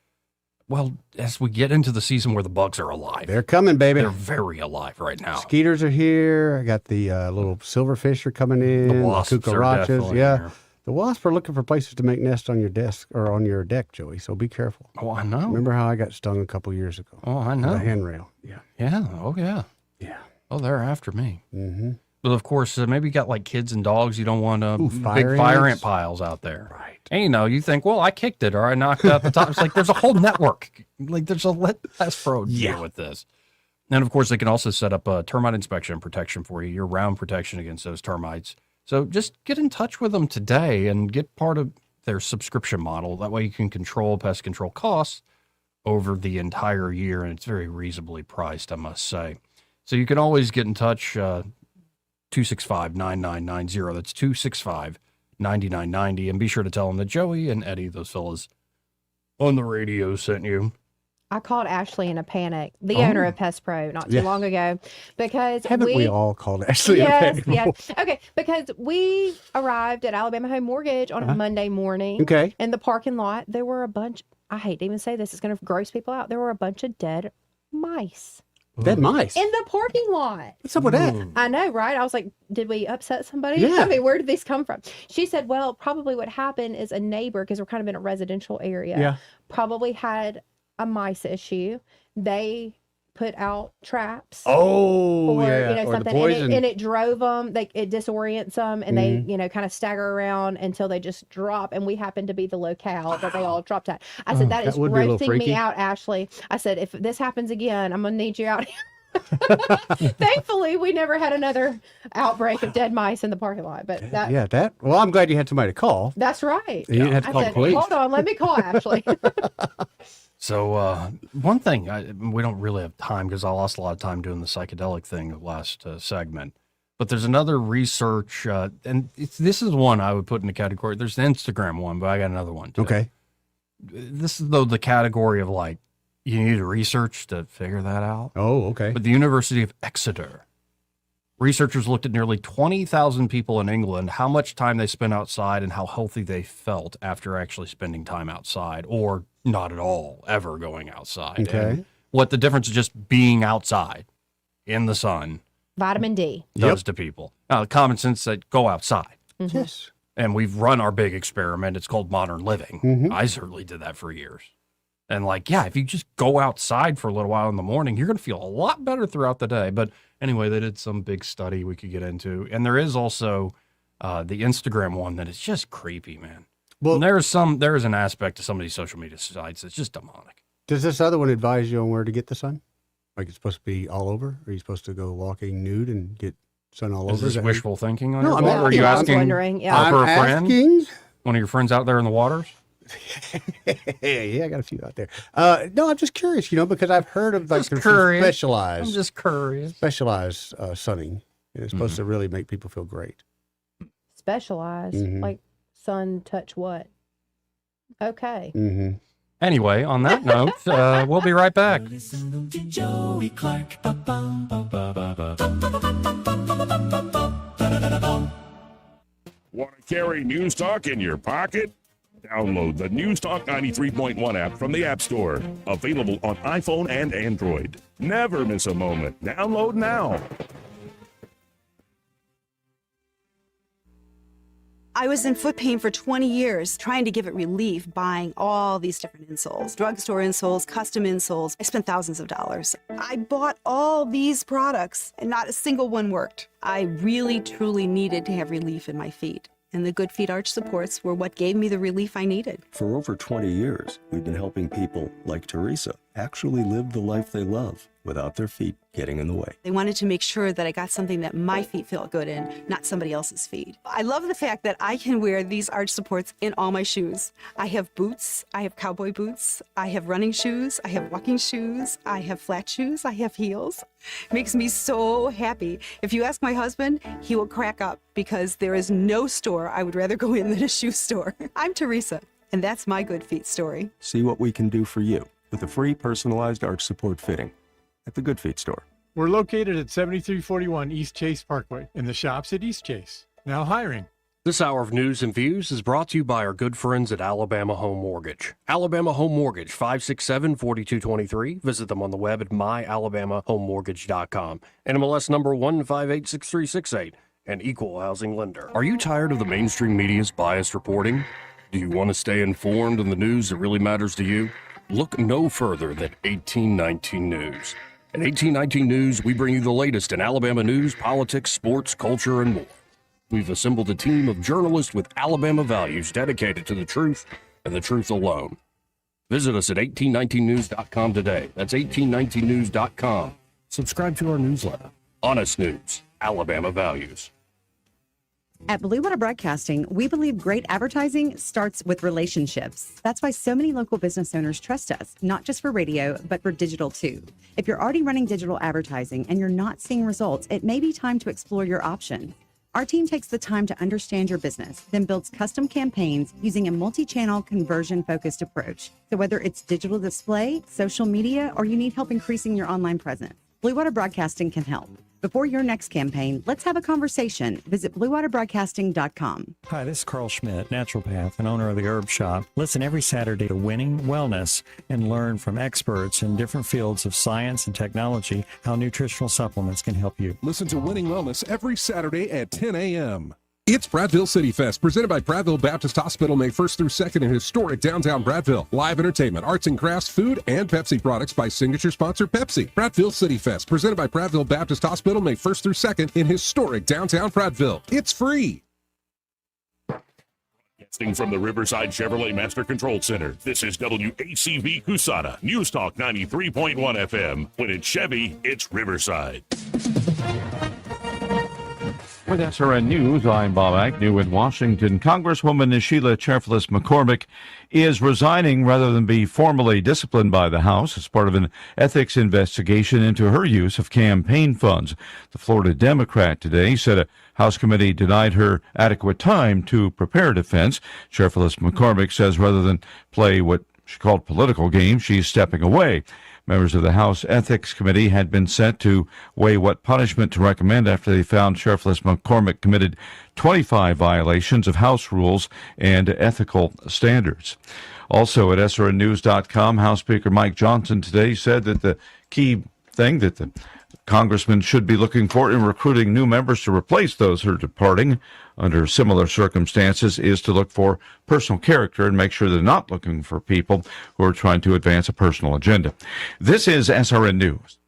Well, as we get into the season where the bugs are alive. They're coming, baby. They're very alive right now. Mosquitoes are here. I got the little silverfish are coming in. The wasps are cucarachas. definitely Yeah. here. The wasps are looking for places to make nests on your desk or on your deck, Joey. So be careful. Oh, I know. Remember how I got stung a couple years ago? Oh, I know. With a handrail. Yeah. Yeah. Oh, yeah. Yeah. Oh, they're after me. Mm-hmm. But of course, maybe you got like kids and dogs. You don't want big fire fire ants? ant piles out there. Right. And you think, well, I kicked it or I knocked out the top. It's like there's a whole network. Like let Pest Pro deal with this. And of course, they can also set up a termite inspection and protection for you, year-round protection against those termites. So just get in touch with them today and get part of their subscription model. That way you can control pest control costs over the entire year, and it's very reasonably priced, I must say. So you can always get in touch, 265-9990. That's 265-9990. And be sure to tell them that Joey and Eddie, those fellas on the radio, sent you. I called Ashley in a panic, the owner of Pest Pro, not too long ago, because Haven't we all called Ashley in a panic? Yes. Okay, because we arrived at Alabama Home Mortgage on a Monday morning. Okay. In the parking lot, there were a bunch, I hate to even say this, it's going to gross people out. There were a bunch of dead mice. Dead mice? In the parking lot. What's up with that? I know, right? I was like, did we upset somebody? Yeah. I mean, where did these come from? She said, well, probably what happened is a neighbor, because we're kind of in a residential area, probably had a mice issue. They put out traps. Oh, or, yeah. You know, Or the something. poison. And it drove them. It disorients them, and they, kind of stagger around until they just drop. And we happen to be the locale that they all dropped at. I said, that is would be a little grossing freaky. me out, Ashley. I said, if this happens again, I'm going to need you out here. Thankfully, we never had another outbreak of dead mice in the parking lot. But well, I'm glad you had somebody to call. That's right. You didn't have to call the police. Hold on, let me call Ashley. So one thing, we don't really have time because I lost a lot of time doing the psychedelic thing last segment. But there's another research, and this is one I would put in the category. There's the Instagram one, but I got another one too. Okay. This is, though, the category of like, you need research to figure that out. Oh, okay. But the University of Exeter, researchers looked at nearly 20,000 people in England, how much time they spent outside and how healthy they felt after actually spending time outside, or not at all, ever going outside. Okay. And what the difference of just being outside in the sun Vitamin D. does to people. Common sense said, go outside. Mm-hmm. Yes. And we've run our big experiment. It's called modern living. Mm-hmm. I certainly did that for years. And like, yeah, if you just go outside for a little while in the morning, you're going to feel a lot better throughout the day. But anyway, they did some big study we could get into. And there is also the Instagram one that is just creepy, man. Well, and there is an aspect to some of these social media sites that's just demonic. Does this other one advise you on where to get the sun? Like it's supposed to be all over? Or are you supposed to go walking nude and get sun all Is over? this wishful thinking on No, your I'm part? Or are you asking for a friend? asking. One of your friends out there in the waters? Yeah, I got a few out there. No, I'm just curious, because I've heard of like there's specialized. I'm just curious. Specialized sunning. And it's supposed to really make people feel great. Specialized, like sun touch what? Okay. Mm-hmm. Anyway, on that note, we'll be right back. Listen to Joey Clark. Want to carry News Talk in your pocket? Download the News Talk 93.1 app from the App Store. Available on iPhone and Android. Never miss a moment. Download now. I was in foot pain for 20 years, trying to give it relief, buying all these different insoles, drugstore insoles, custom insoles. I spent thousands of dollars. I bought all these products, and not a single one worked. I really, truly needed to have relief in my feet. And the Good Feet Arch supports were what gave me the relief I needed. For over 20 years, we've been helping people like Teresa actually live the life they love without their feet getting in the way. They wanted to make sure that I got something that my feet felt good in, not somebody else's feet. I love the fact that I can wear these arch supports in all my shoes. I have boots, I have cowboy boots, I have running shoes, I have walking shoes, I have flat shoes, I have heels. It makes me so happy. If you ask my husband, he will crack up because there is no store I would rather go in than a shoe store. I'm Teresa, and that's my Good Feet story. See what we can do for you with a free personalized arch support fitting at the Good Feet store. We're located at 7341 East Chase Parkway in the shops at East Chase. Now hiring. This hour of news and views is brought to you by our good friends at Alabama Home Mortgage. Alabama Home Mortgage, 567-4223. Visit them on the web at myalabamahomemortgage.com. NMLS number 1586368. an equal housing lender. Are you tired of the mainstream media's biased reporting? Do you want to stay informed on the news that really matters to you? Look no further than 1819 News. At 1819 News, we bring you the latest in Alabama news, politics, sports, culture, and more. We've assembled a team of journalists with Alabama values dedicated to the truth and the truth alone. Visit us at 1819news.com today. That's 1819news.com. Subscribe to our newsletter. Honest News, Alabama Values. At Blue Water Broadcasting, we believe great advertising starts with relationships. That's why so many local business owners trust us, not just for radio, but for digital too. If you're already running digital advertising and you're not seeing results, it may be time to explore your options. Our team takes the time to understand your business, then builds custom campaigns using a multi-channel conversion-focused approach. So whether it's digital display, social media, or you need help increasing your online presence, Blue Water Broadcasting can help. Before your next campaign, let's have a conversation. Visit bluewaterbroadcasting.com. Hi, this is Carl Schmidt, naturopath and owner of the Herb Shop. Listen every Saturday to Winning Wellness and learn from experts in different fields of science and technology how nutritional supplements can help you. Listen to Winning Wellness every Saturday at 10 a.m. It's Prattville City Fest, presented by Prattville Baptist Hospital, May 1st through 2nd in historic downtown Prattville. Live entertainment, arts and crafts, food, and Pepsi products by signature sponsor Pepsi. Prattville City Fest, presented by Prattville Baptist Hospital, May 1st through 2nd in historic downtown Prattville. It's free. Broadcasting from the Riverside Chevrolet Master Control Center, this is WACV Cusana, News Talk 93.1 FM. When it's Chevy, it's Riverside. With SRN News, I'm Bob Agnew in Washington. Congresswoman Sheila Cherfilus McCormick is resigning rather than be formally disciplined by the House as part of an ethics investigation into her use of campaign funds. The Florida Democrat today said a House committee denied her adequate time to prepare a defense. Cherfilus McCormick says rather than play what she called political games, she's stepping away. Members of the House Ethics Committee had been sent to weigh what punishment to recommend after they found Cherfilus McCormick committed 25 violations of House rules and ethical standards. Also at SRNnews.com, House Speaker Mike Johnson today said that the key thing that the congressman should be looking for in recruiting new members to replace those who are departing under similar circumstances is to look for personal character and make sure they're not looking for people who are trying to advance a personal agenda. This is SRN News.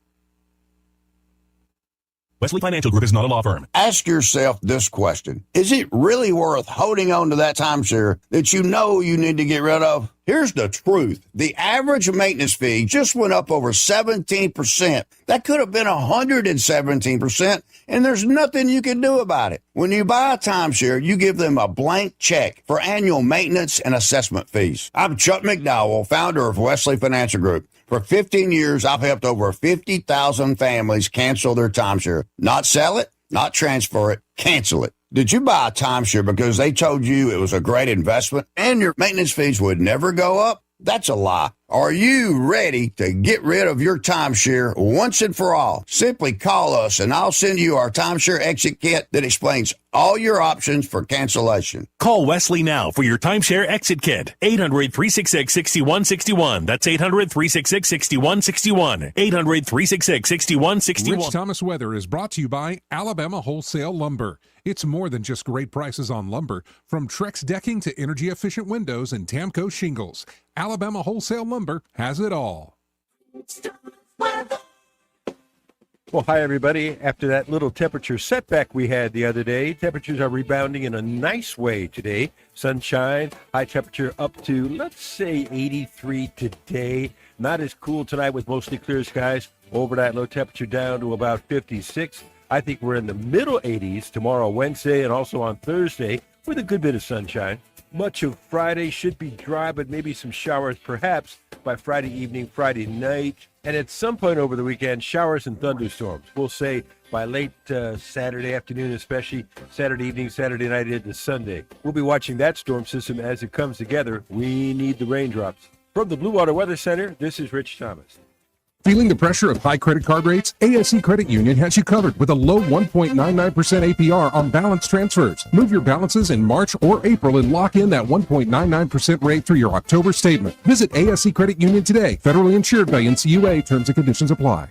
Wesley Financial Group is not a law firm. Ask yourself this question. Is it really worth holding on to that timeshare that you know you need to get rid of? Here's the truth. The average maintenance fee just went up over 17%. That could have been 117%, and there's nothing you can do about it. When you buy a timeshare, you give them a blank check for annual maintenance and assessment fees. I'm Chuck McDowell, founder of Wesley Financial Group. For 15 years, I've helped over 50,000 families cancel their timeshare. Not sell it, not transfer it, cancel it. Did you buy a timeshare because they told you it was a great investment and your maintenance fees would never go up? That's a lie. Are you ready to get rid of your timeshare once and for all? Simply call us and I'll send you our timeshare exit kit that explains all your options for cancellation. Call Wesley now for your timeshare exit kit. 800-366-6161. That's 800-366-6161. 800-366-6161. Rich Thomas Weather is brought to you by Alabama Wholesale Lumber. It's more than just great prices on lumber. From Trex decking to energy-efficient windows and Tamco shingles, Alabama Wholesale Lumber has it all. Well, hi, everybody. After that little temperature setback we had the other day, temperatures are rebounding in a nice way today. Sunshine, high temperature up to, let's say, 83 today. Not as cool tonight with mostly clear skies. Overnight low temperature down to about 56. I think we're in the middle 80s tomorrow, Wednesday, and also on Thursday with a good bit of sunshine. Much of Friday should be dry, but maybe some showers perhaps by Friday evening, Friday night. And at some point over the weekend, showers and thunderstorms. We'll say by late Saturday afternoon, especially Saturday evening, Saturday night into Sunday. We'll be watching that storm system as it comes together. We need the raindrops. From the Blue Water Weather Center, this is Rich Thomas. Feeling the pressure of high credit card rates? ASC Credit Union has you covered with a low 1.99% APR on balance transfers. Move your balances in March or April and lock in that 1.99% rate through your October statement. Visit ASC Credit Union today. Federally insured by NCUA. Terms and conditions apply.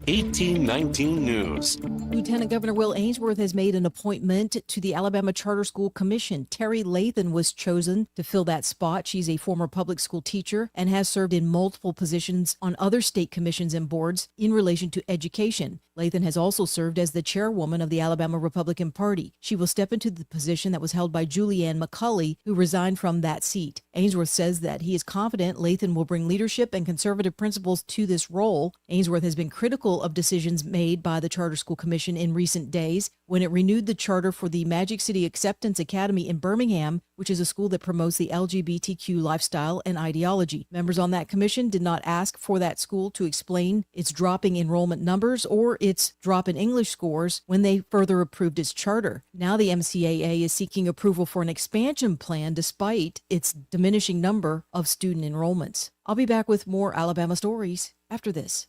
1819 News. Lieutenant Governor Will Ainsworth has made an appointment to the Alabama Charter School Commission. Terry Lathan was chosen to fill that spot. She's a former public school teacher and has served in multiple positions on other state commissions and boards in relation to education. Lathan has also served as the chairwoman of the Alabama Republican Party. She will step into the position that was held by Julianne McCulley, who resigned from that seat. Ainsworth says that he is confident Lathan will bring leadership and conservative principles to this role. Ainsworth has been critical of decisions made by the Charter School Commission in recent days when it renewed the charter for the Magic City Acceptance Academy in Birmingham, which is a school that promotes the LGBTQ lifestyle and ideology. Members on that commission did not ask for that school to explain its dropping enrollment numbers or its drop in English scores when they further approved its charter. Now the MCAA is seeking approval for an expansion plan despite its diminishing number of student enrollments. I'll be back with more Alabama stories after this.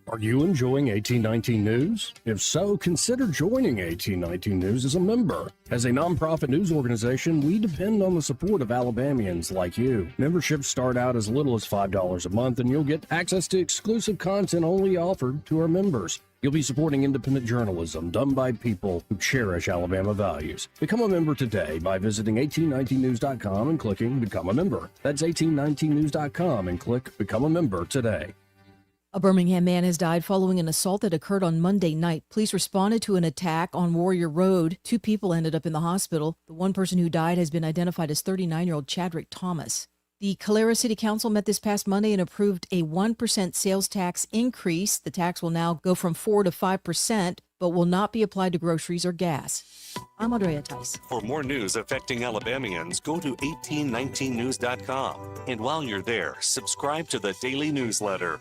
Are you enjoying 1819 News? If so, consider joining 1819 News as a member. As a nonprofit news organization, we depend on the support of Alabamians like you. Memberships start out as little as $5 a month, and you'll get access to exclusive content only offered to our members. You'll be supporting independent journalism done by people who cherish Alabama values. Become a member today by visiting 1819news.com and clicking Become a Member. That's 1819news.com and click Become a Member today. A Birmingham man has died following an assault that occurred on Monday night. Police responded to an attack on Warrior Road. 2 people ended up in the hospital. The one person who died has been identified as 39-year-old Chadrick Thomas. The Calera City Council met this past Monday and approved a 1% sales tax increase. The tax will now go from 4 to 5%, but will not be applied to groceries or gas. I'm Andrea Tice. For more news affecting Alabamians, go to 1819news.com. And while you're there, subscribe to the daily newsletter.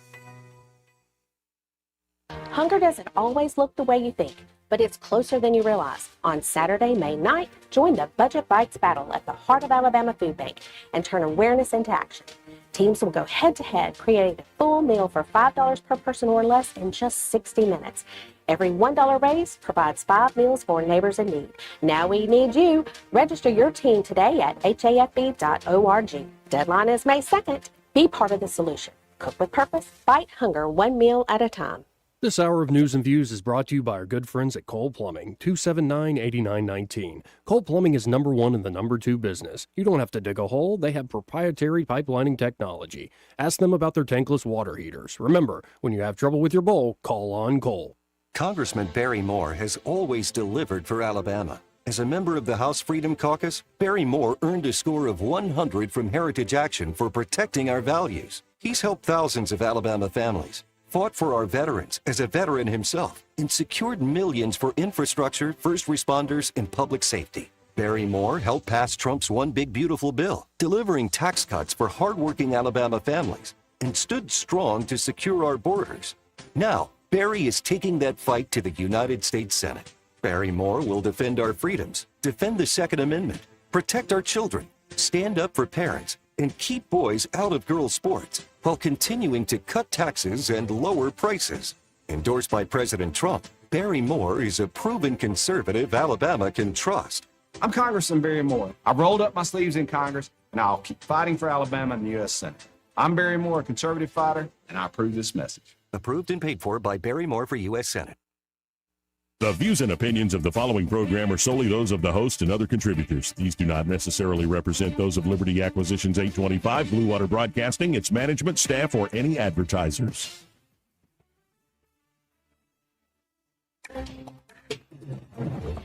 Hunger doesn't always look the way you think, but it's closer than you realize. On Saturday, May 9th, join the Budget Bites battle at the Heart of Alabama Food Bank and turn awareness into action. Teams will go head-to-head, creating a full meal for $5 per person or less in just 60 minutes. Every $1 raise provides 5 meals for neighbors in need. Now we need you. Register your team today at hafb.org. Deadline is May 2nd. Be part of the solution. Cook with purpose, fight hunger one meal at a time. This hour of News and Views is brought to you by our good friends at Cole Plumbing, 279-8919. Cole Plumbing is number 1 in the number 2 business. You don't have to dig a hole. They have proprietary pipelining technology. Ask them about their tankless water heaters. Remember, when you have trouble with your bowl, call on Cole. Congressman Barry Moore has always delivered for Alabama. As a member of the House Freedom Caucus, Barry Moore earned a score of 100 from Heritage Action for protecting our values. He's helped thousands of Alabama families, fought for our veterans as a veteran himself, and secured millions for infrastructure, first responders, and public safety. Barry Moore helped pass Trump's One Big Beautiful Bill, delivering tax cuts for hardworking Alabama families, and stood strong to secure our borders. Now, Barry is taking that fight to the United States Senate. Barry Moore will defend our freedoms, defend the Second Amendment, protect our children, stand up for parents, and keep boys out of girls' sports while continuing to cut taxes and lower prices. Endorsed by President Trump, Barry Moore is a proven conservative Alabama can trust. I'm Congressman Barry Moore. I rolled up my sleeves in Congress, and I'll keep fighting for Alabama in the U.S. Senate. I'm Barry Moore, a conservative fighter, and I approve this message. Approved and paid for by Barry Moore for U.S. Senate. The views and opinions of the following program are solely those of the host and other contributors. These do not necessarily represent those of Liberty Acquisitions 825, Blue Water Broadcasting, its management, staff, or any advertisers.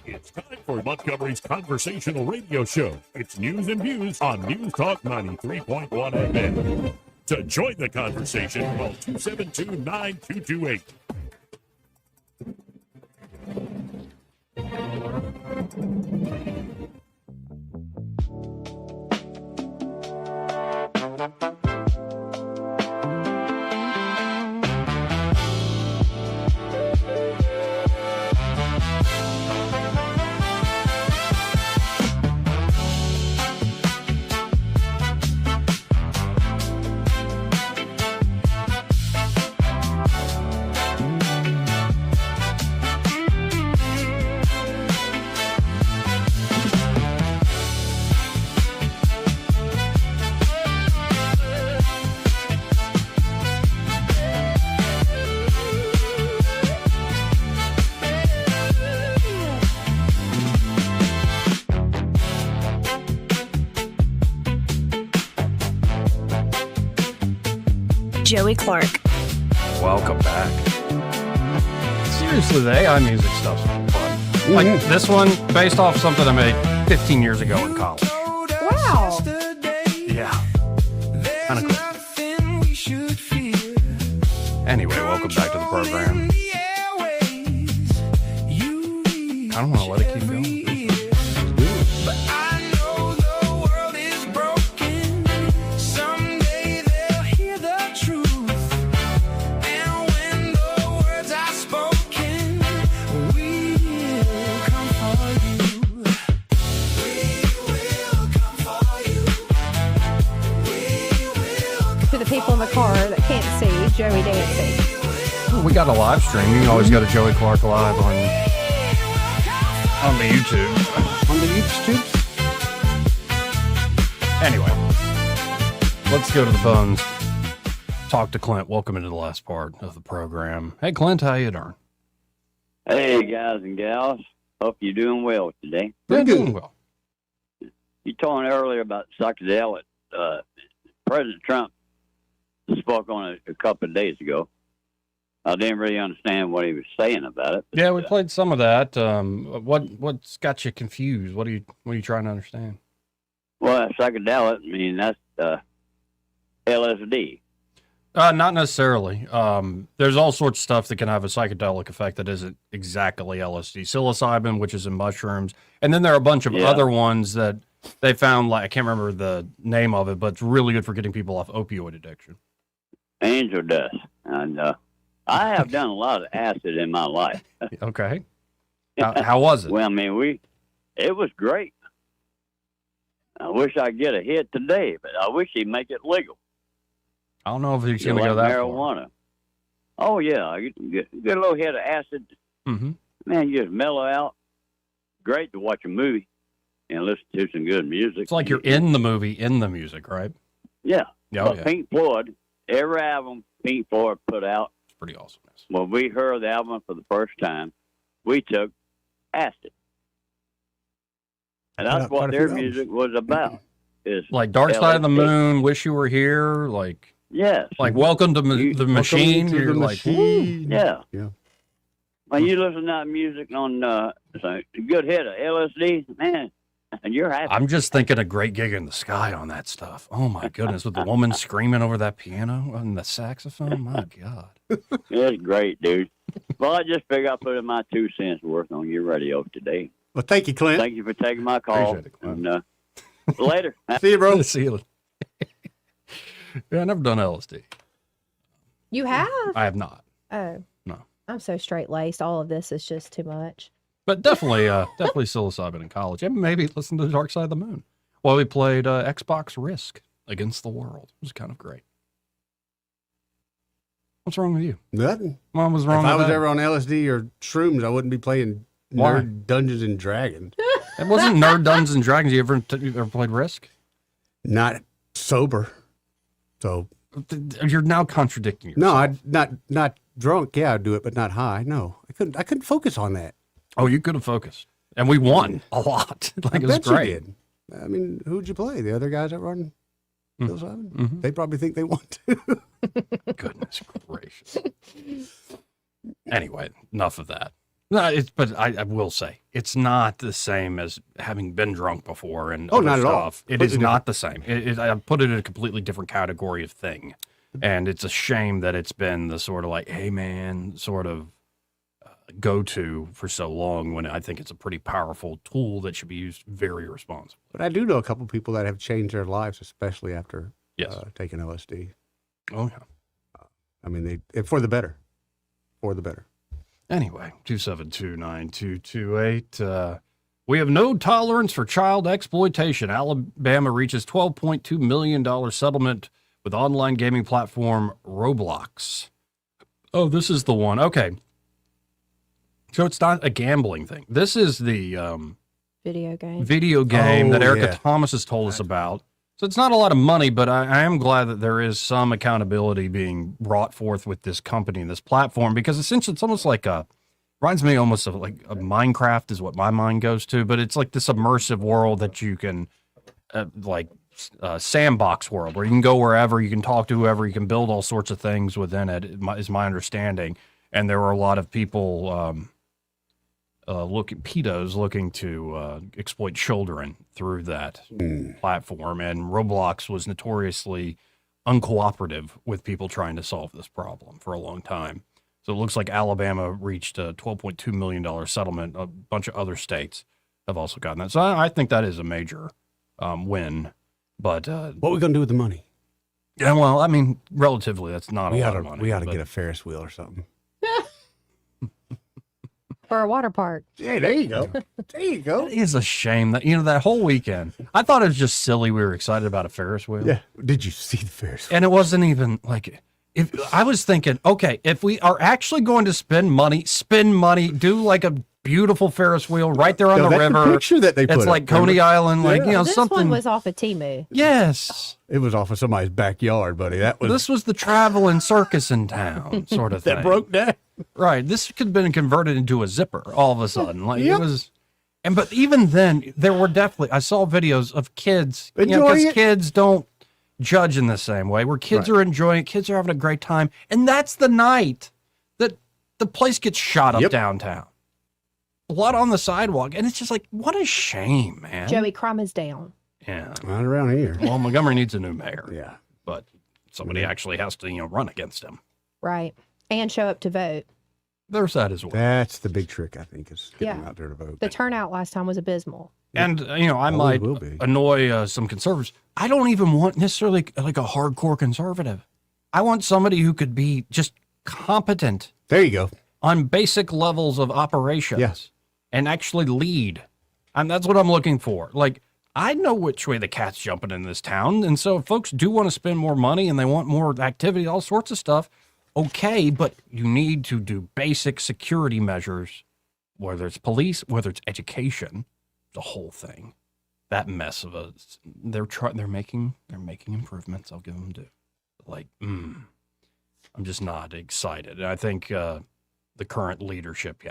It's time for Montgomery's conversational radio show. It's News and Views on News Talk 93.1 FM. To join the conversation, call 272-9228. Joey Clark. Welcome back. Seriously, the AI music stuff's fun. Like this one, based off something I made 15 years ago in college. Wow. Yeah. Kind of cool. Anyway, welcome back to the program. I don't want to let it keep going. To the people in the car that can't see Joey dancing. We got a live stream. You can always go to Joey Clark Live on the YouTube. On the YouTube? Anyway, let's go to the phones. Talk to Clint. Welcome into the last part of the program. Hey, Clint, how you doing? Hey, guys and gals. Hope you're doing well today. We're doing well. You talking earlier about psychedelic. President Trump spoke on it a couple of days ago. I didn't really understand what he was saying about it. Yeah, we played some of that. What's got you confused? What are you trying to understand? Well, psychedelic, I mean, that's LSD. Not necessarily. There's all sorts of stuff that can have a psychedelic effect that isn't exactly LSD. Psilocybin, which is in mushrooms, and then there are a bunch of other ones that they found. Like I can't remember the name of it, but it's really good for getting people off opioid addiction. Angel dust, and I have done a lot of acid in my life. Okay. How was it? Well, I mean, it was great. I wish I'd get a hit today, but I wish he'd make it legal. I don't know if he's going to like go that marijuana. Oh, yeah. I get a little hit of acid. Mm-hmm. Man, you just mellow out. Great to watch a movie and listen to some good music. It's like you're in the movie, in the music, right? Yeah. Oh, yeah. Pink Floyd, every album Pink Floyd put out. It's pretty awesome. When we heard the album for the first time, we took acid. And that's what their music was about. Is like Dark Side of the Moon, Wish You Were Here, like yes, like Welcome to the Machine. To You're the like, machine. woo. Yeah. Yeah. When you listen to that music on a good hit of LSD, man, and you're happy. I'm just thinking a Great Gig in the Sky on that stuff. Oh my goodness, with the woman screaming over that piano and the saxophone. My God. It's great, dude. Well, I just figured I'd put in my 2 cents worth on your radio today. Well, thank you, Clint. Thank you for taking my call. Appreciate it, Clint. And, later. See you, bro. See you. Yeah, I've never done LSD. You have? I have not. Oh. No. I'm so straight-laced. All of this is just too much. But definitely psilocybin in college. And maybe listen to Dark Side of the Moon. Well, we played Xbox Risk Against the World. It was kind of great. What's wrong with you? Nothing. What was wrong If with I was that? ever on LSD or shrooms, I wouldn't be playing Why? Nerd Dungeons and Dragons. It wasn't Nerd Dungeons and Dragons. You ever played Risk? Not sober. So you're now contradicting yourself. No, not drunk. Yeah, I'd do it, but not high. No, I couldn't focus on that. Oh, you could have focused, and we won a lot. Like it was bet you great. did. I mean, who'd you play? The other guys that run psilocybin? Mhm. They probably think they want to. Goodness gracious. Anyway, enough of that. No, but I will say it's not the same as having been drunk before and other not at all. stuff. It is not the same. I put it in a completely different category of thing, and it's a shame that it's been the sort of like, hey man, sort of go-to for so long. When I think it's a pretty powerful tool that should be used very responsibly. But I do know a couple people that have changed their lives, especially after taking LSD. Oh yeah. I mean, they for the better. For the better. Anyway, 272-9228. We have no tolerance for child exploitation. Alabama reaches $12.2 million settlement with online gaming platform Roblox. Oh, this is the one. Okay. So it's not a gambling thing. This is the Video game. that Erica Thomas has told us about. So it's not a lot of money, but I am glad that there is some accountability being brought forth with this company and this platform, because essentially it's almost like reminds me almost of like a Minecraft is what my mind goes to, but it's like this immersive world that you can like sandbox world where you can go wherever, you can talk to whoever, you can build all sorts of things within it, is my understanding. And there were a lot of people pedos looking to exploit children through that platform. And Roblox was notoriously uncooperative with people trying to solve this problem for a long time. So it looks like Alabama reached a $12.2 million settlement. A bunch of other states have also gotten that. So I think that is a major win. But what are we going to do with the money? Yeah, well, I mean, relatively, that's not a lot of money. We ought to get a Ferris wheel or something. For a water park. Yeah, there you go. There you go. It is a shame that, that whole weekend, I thought it was just silly we were excited about a Ferris wheel. Yeah. Did you see the Ferris wheel? And it wasn't even like, if I was thinking, okay, if we are actually going to spend money, do like a beautiful Ferris wheel right there on the river. The picture that they put it's like Coney Island, This something. one was off of Temu. Yes. It was off of somebody's backyard, buddy. This was the traveling circus in town sort of thing. That broke down. Right. This could have been converted into a zipper all of a sudden. It was, but even then, there were definitely, I saw videos of kids, because kids don't judge in the same way, where kids are enjoying it, kids are having a great time. And that's the night that the place gets shot up downtown. Blood on the sidewalk. And it's just like, what a shame, man. Joey, crime is down. Yeah. Not around here. Well, Montgomery needs a new mayor. Yeah. But somebody actually has to, run against him. Right. And show up to vote. There's that as well. That's the big trick, I think, is getting out there to vote. The turnout last time was abysmal. And, I might annoy some conservatives. I don't even want necessarily like a hardcore conservative. I want somebody who could be just competent. There you go. On basic levels of operations. Yes. And actually lead. And that's what I'm looking for. Like, I know which way the cat's jumping in this town. And so if folks do want to spend more money and they want more activity, all sorts of stuff, okay, but you need to do basic security measures, whether it's police, whether it's education, the whole thing. That mess of they're making improvements. I'll give them due. Like, I'm just not excited. And I think the current leadership,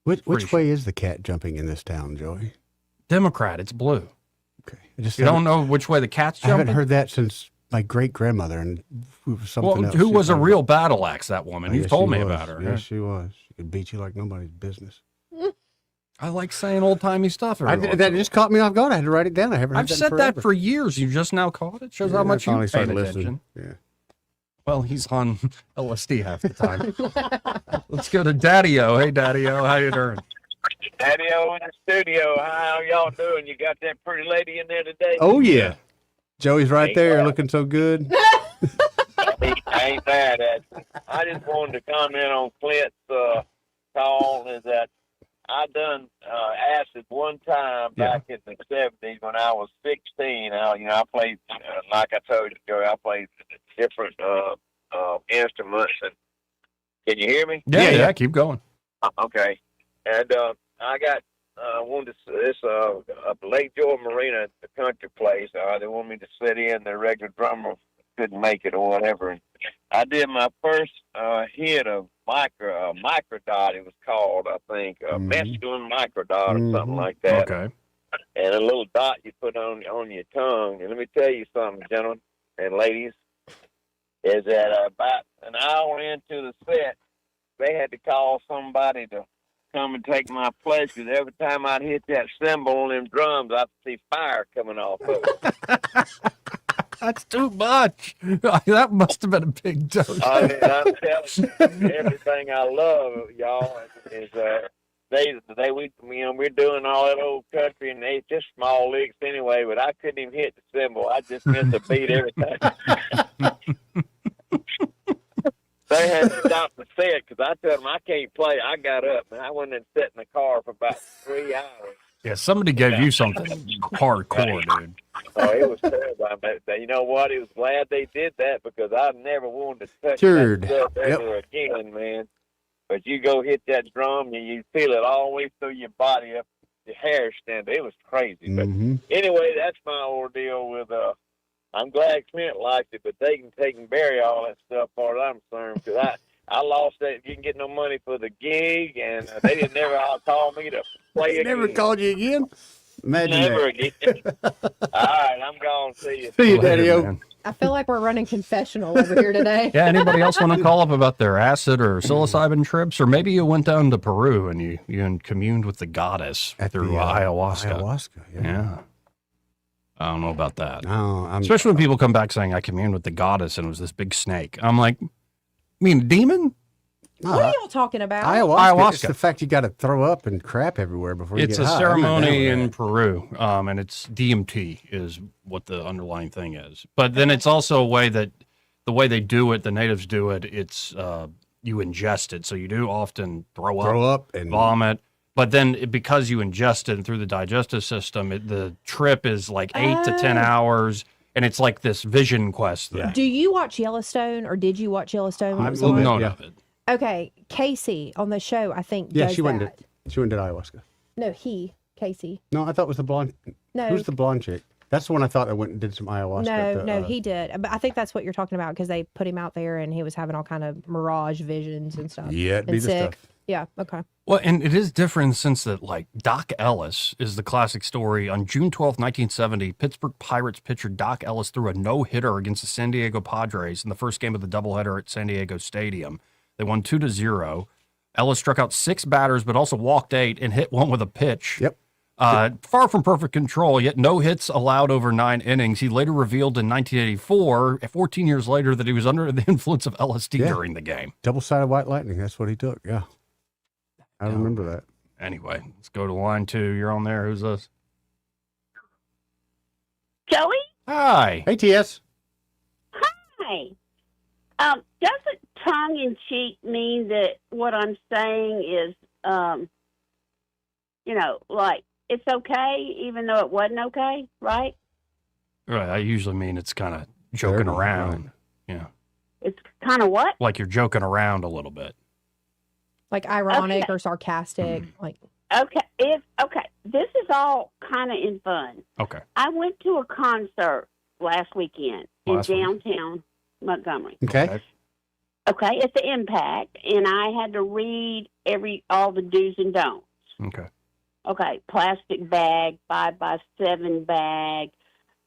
Which way is the cat jumping in this town, Joey? Democrat. It's blue. Okay. You don't know which way the cat's jumping? I haven't heard that since my great-grandmother, and something else. Who was a real battle axe, that woman. You've told me about her. Yes, she was. She could beat you like nobody's business. I like saying old-timey stuff. That just caught me off guard. I had to write it down. I've said that for years. You just now caught it? Shows how much you paid attention. Yeah. Well, he's on LSD half the time. Let's go to Daddy-O. Hey, Daddy-O, how you doing? Daddy-O in the studio. How y'all doing? You got that pretty lady in there today? Oh, yeah. Joey's right there looking so good. I ain't mad at you. I just wanted to comment on Clint's call is that I done acid one time back in the 70s when I was 16. I played, like I told you, Joey, I played different instruments. And can you hear me? Yeah, keep going. Okay. And I got wanted to this Lake George Marina, the country place. They wanted me to sit in. The regular drummer couldn't make it or whatever. And I did my first hit of microdot. It was called, I think, mescaline microdot or something like that. Okay. And a little dot you put on your tongue. And let me tell you something, gentlemen and ladies, is that about an hour into the set, they had to call somebody to come and take my place, because every time I'd hit that cymbal on them drums, I'd see fire coming off of it. That's too much. That must have been a big dose. I'm telling you, everything I love, y'all, is we're doing all that old country, and they just small licks anyway. But I couldn't even hit the cymbal. I just missed a beat every time. They had to stop the set because I told them I can't play. I got up and I went and sat in the car for about 3 hours. Yeah, somebody gave you something hardcore, dude. Oh, it was terrible. But you know what? It was glad they did that, because I never wanted to touch that stuff ever again, man. But you go hit that drum and you feel it all the way through your body, up your hair stand. It was crazy. But anyway, that's my ordeal with I'm glad Clint liked it, but they can take and bury all that stuff as far as I'm concerned, because I lost that. Didn't get no money for the gig, and they didn't never call me to play again. Never called you again? Imagine Never that. again. All right, I'm going. See you. See you, Later, Daddy-O. man. I feel like we're running confessional over here today. Yeah, anybody else want to call up about their acid or psilocybin trips? Or maybe you went down to Peru and you communed with the goddess through ayahuasca. Ayahuasca, Yeah. I don't know about that. No, Especially when people come back saying, I communed with the goddess and it was this big snake. I'm like, you mean a demon? What are y'all talking about? Ayahuasca. It's the fact you got to throw up and crap everywhere before you It's get a high. ceremony in Peru, and it's DMT is what the underlying thing is. But then it's also a way that the way they do it, the natives do it, it's you ingest it. So you do often throw up and vomit. But then because you ingest it through the digestive system, the trip is like 8 to 10 hours, and it's like this vision quest thing. Do you watch Yellowstone, or did you watch Yellowstone? when it was No, on? none of it. Okay, Casey on the show, I think. Yeah, does she went that. to ayahuasca. No, Casey. No, I thought it was the blonde. No. Who's the blonde chick? That's the one I thought I went and did some ayahuasca. No, he did. But I think that's what you're talking about because they put him out there and he was having all kind of mirage visions and stuff. Yeah, it'd be and the sick. stuff. Yeah. Okay. Well, and it is different in the sense that, like, Doc Ellis is the classic story. On June 12th, 1970, Pittsburgh Pirates pitcher Doc Ellis threw a no-hitter against the San Diego Padres in the first game of the doubleheader at San Diego Stadium. They won 2-0. Ellis struck out 6 batters, but also walked 8 and hit one with a pitch. Yep. Far from perfect control, yet no hits allowed over 9 innings. He later revealed in 1984, 14 years later, that he was under the influence of LSD during the game. Double-sided white lightning. That's what he took. Yeah. I remember that. Anyway, let's go to line 2. You're on there. Who's this? Joey? Hi. Hey, TS. Hi. Doesn't tongue-in-cheek mean that what I'm saying is, like, it's okay even though it wasn't okay, right? Right. I usually mean it's kind of joking around. Yeah. It's kind of what? Like you're joking around a little bit. Like ironic or sarcastic. Like. Okay. This is all kind of in fun. Okay. I went to a concert last weekend in downtown Montgomery. Okay. Okay, at the Impact, and I had to read all the do's and don'ts. Okay. Okay, plastic bag, 5x7 bag,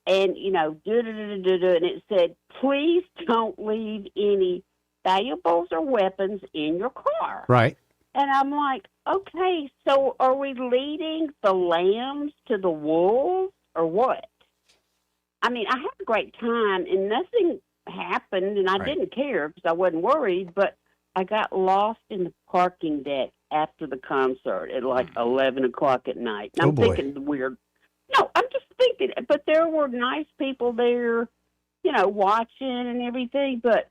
and and it said, please don't leave any valuables or weapons in your car. Right. And I'm like, okay, so are we leading the lambs to the wolves or what? I mean, I had a great time, and nothing happened, and I didn't care because I wasn't worried, but I got lost in the parking deck after the concert at like 11 o'clock at night. And I'm thinking weird. No, I'm just thinking, but there were nice people there, watching and everything, but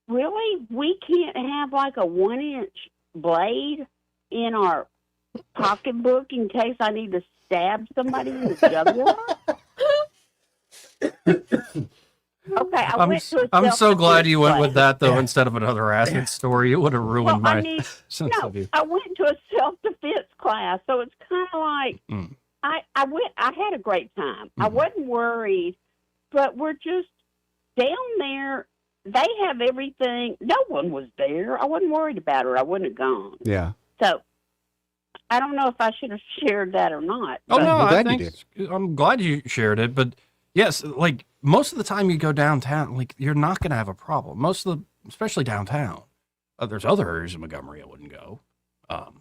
really, we can't have like a 1-inch blade in our pocketbook in case I need to stab somebody in the jugular? Okay, I'm so glad you went with that though instead of another acid story. It would have ruined my sense of you. I went to a self-defense class, so it's kind of like I had a great time. I wasn't worried, but we're just down there. They have everything. No one was there. I wasn't worried about her. I wouldn't have gone. Yeah. So I don't know if I should have shared that or not. Oh, but- no, I'm glad you shared it. But yes, like most of the time you go downtown, like you're not going to have a problem. Especially downtown. There's other areas of Montgomery I wouldn't go. But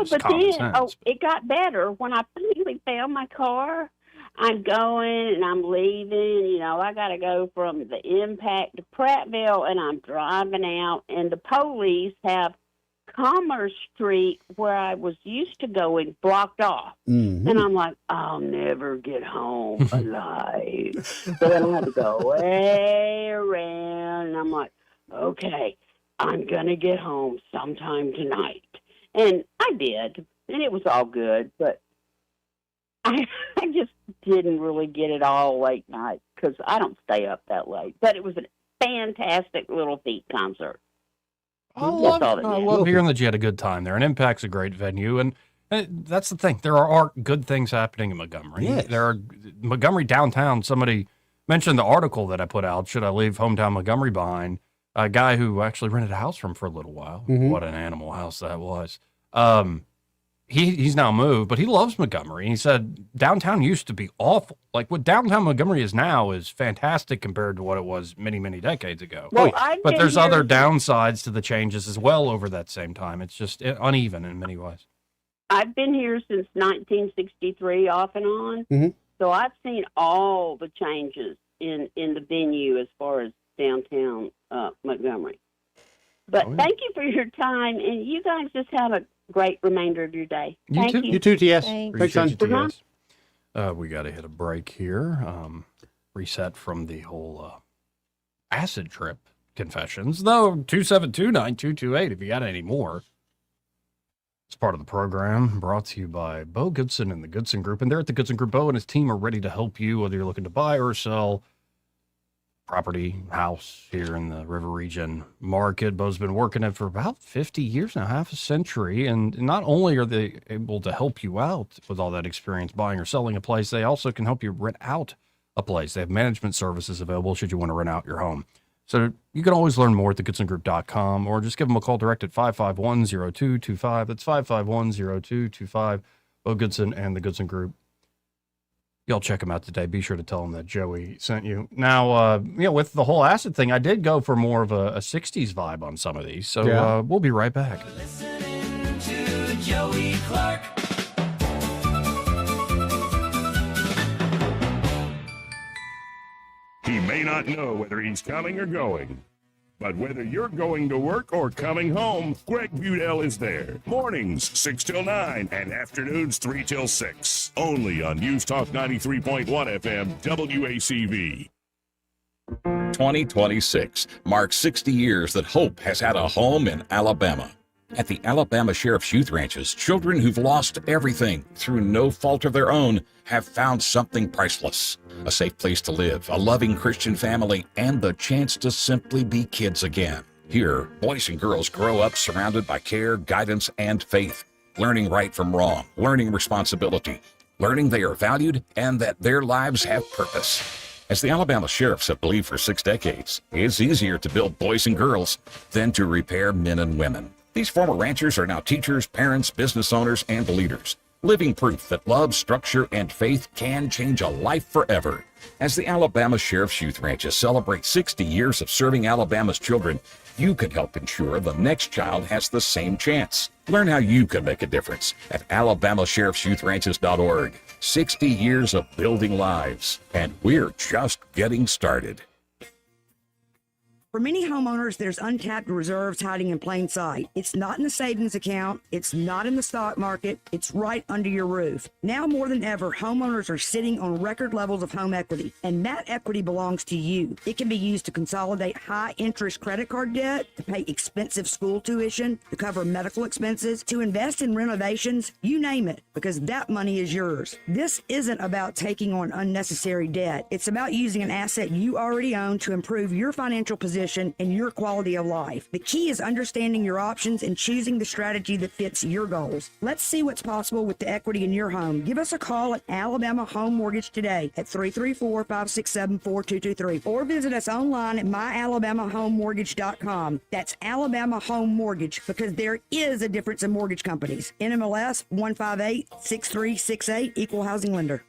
then, it got better. When I finally found my car, I'm going and I'm leaving. I got to go from the Impact to Prattville, and I'm driving out, and the police have Commerce Street, where I was used to going, blocked off. Mm-hmm. And I'm like, I'll never get home alive. So then I had to go way around, and I'm like, okay, I'm going to get home sometime tonight. And I did, and it was all good, but I just didn't really get it all late night because I don't stay up that late. But it was a fantastic Little Feat concert. I love hearing that you had a good time there. And Impact's a great venue. And that's the thing. There are good things happening in Montgomery. Yes. There are Montgomery downtown. Somebody mentioned the article that I put out, Should I Leave Hometown Montgomery Behind? A guy who actually rented a house from for a little while. Mhm. What an animal house that was. he's now moved, but he loves Montgomery. He said downtown used to be awful. Like what downtown Montgomery is now is fantastic compared to what it was many, many decades ago. Well, but there's other downsides to the changes as well over that same time. It's just uneven in many ways. I've been here since 1963, off and on. Mm-hmm. So I've seen all the changes in the venue as far as downtown Montgomery. But thank you for your time, and you guys just have a great remainder of your day. Thank you. You too, TS. Appreciate Thanks, son. you, TS. We got to hit a break here. Reset from the whole acid trip confessions, though. 272-9228 if you got any more. It's part of the program brought to you by Bo Goodson and the Goodson Group. And they're at the Goodson Group. Bo and his team are ready to help you, whether you're looking to buy or sell property, house here in the River Region market. Bo's been working it for about 50 years now, half a century. And not only are they able to help you out with all that experience buying or selling a place, they also can help you rent out a place. They have management services available should you want to rent out your home. So you can always learn more at thegoodsongroup.com or just give them a call direct at 551-0225. That's 551-0225. Bo Goodson and the Goodson Group. Y'all check them out today. Be sure to tell them that Joey sent you. Now, with the whole acid thing, I did go for more of a 60s vibe on some of these. So we'll be right back. Listening to Joey Clark. He may not know whether he's coming or going, but whether you're going to work or coming home, Greg Budell is there. Mornings 6 till 9 and afternoons 3 till 6. Only on News Talk 93.1 FM WACV. 2026 marks 60 years that hope has had a home in Alabama. At the Alabama Sheriff's Youth Ranches, children who've lost everything through no fault of their own have found something priceless. A safe place to live, a loving Christian family, and the chance to simply be kids again. Here, boys and girls grow up surrounded by care, guidance, and faith, learning right from wrong, learning responsibility, learning they are valued and that their lives have purpose. As the Alabama Sheriffs have believed for 6 decades, it's easier to build boys and girls than to repair men and women. These former ranchers are now teachers, parents, business owners, and leaders, living proof that love, structure, and faith can change a life forever. As the Alabama Sheriff's Youth Ranches celebrate 60 years of serving Alabama's children, you can help ensure the next child has the same chance. Learn how you can make a difference at alabamasheriffsyouthranches.org. 60 years of building lives, and we're just getting started. For many homeowners, there's untapped reserves hiding in plain sight. It's not in the savings account. It's not in the stock market. It's right under your roof. Now more than ever, homeowners are sitting on record levels of home equity, and that equity belongs to you. It can be used to consolidate high-interest credit card debt, to pay expensive school tuition, to cover medical expenses, to invest in renovations, you name it, because that money is yours. This isn't about taking on unnecessary debt. It's about using an asset you already own to improve your financial position and your quality of life. The key is understanding your options and choosing the strategy that fits your goals. Let's see what's possible with the equity in your home. Give us a call at Alabama Home Mortgage today at 334-567-4223 or visit us online at myalabamahomemortgage.com. That's Alabama Home Mortgage, because there is a difference in mortgage companies. NMLS 1586368, Equal Housing Lender.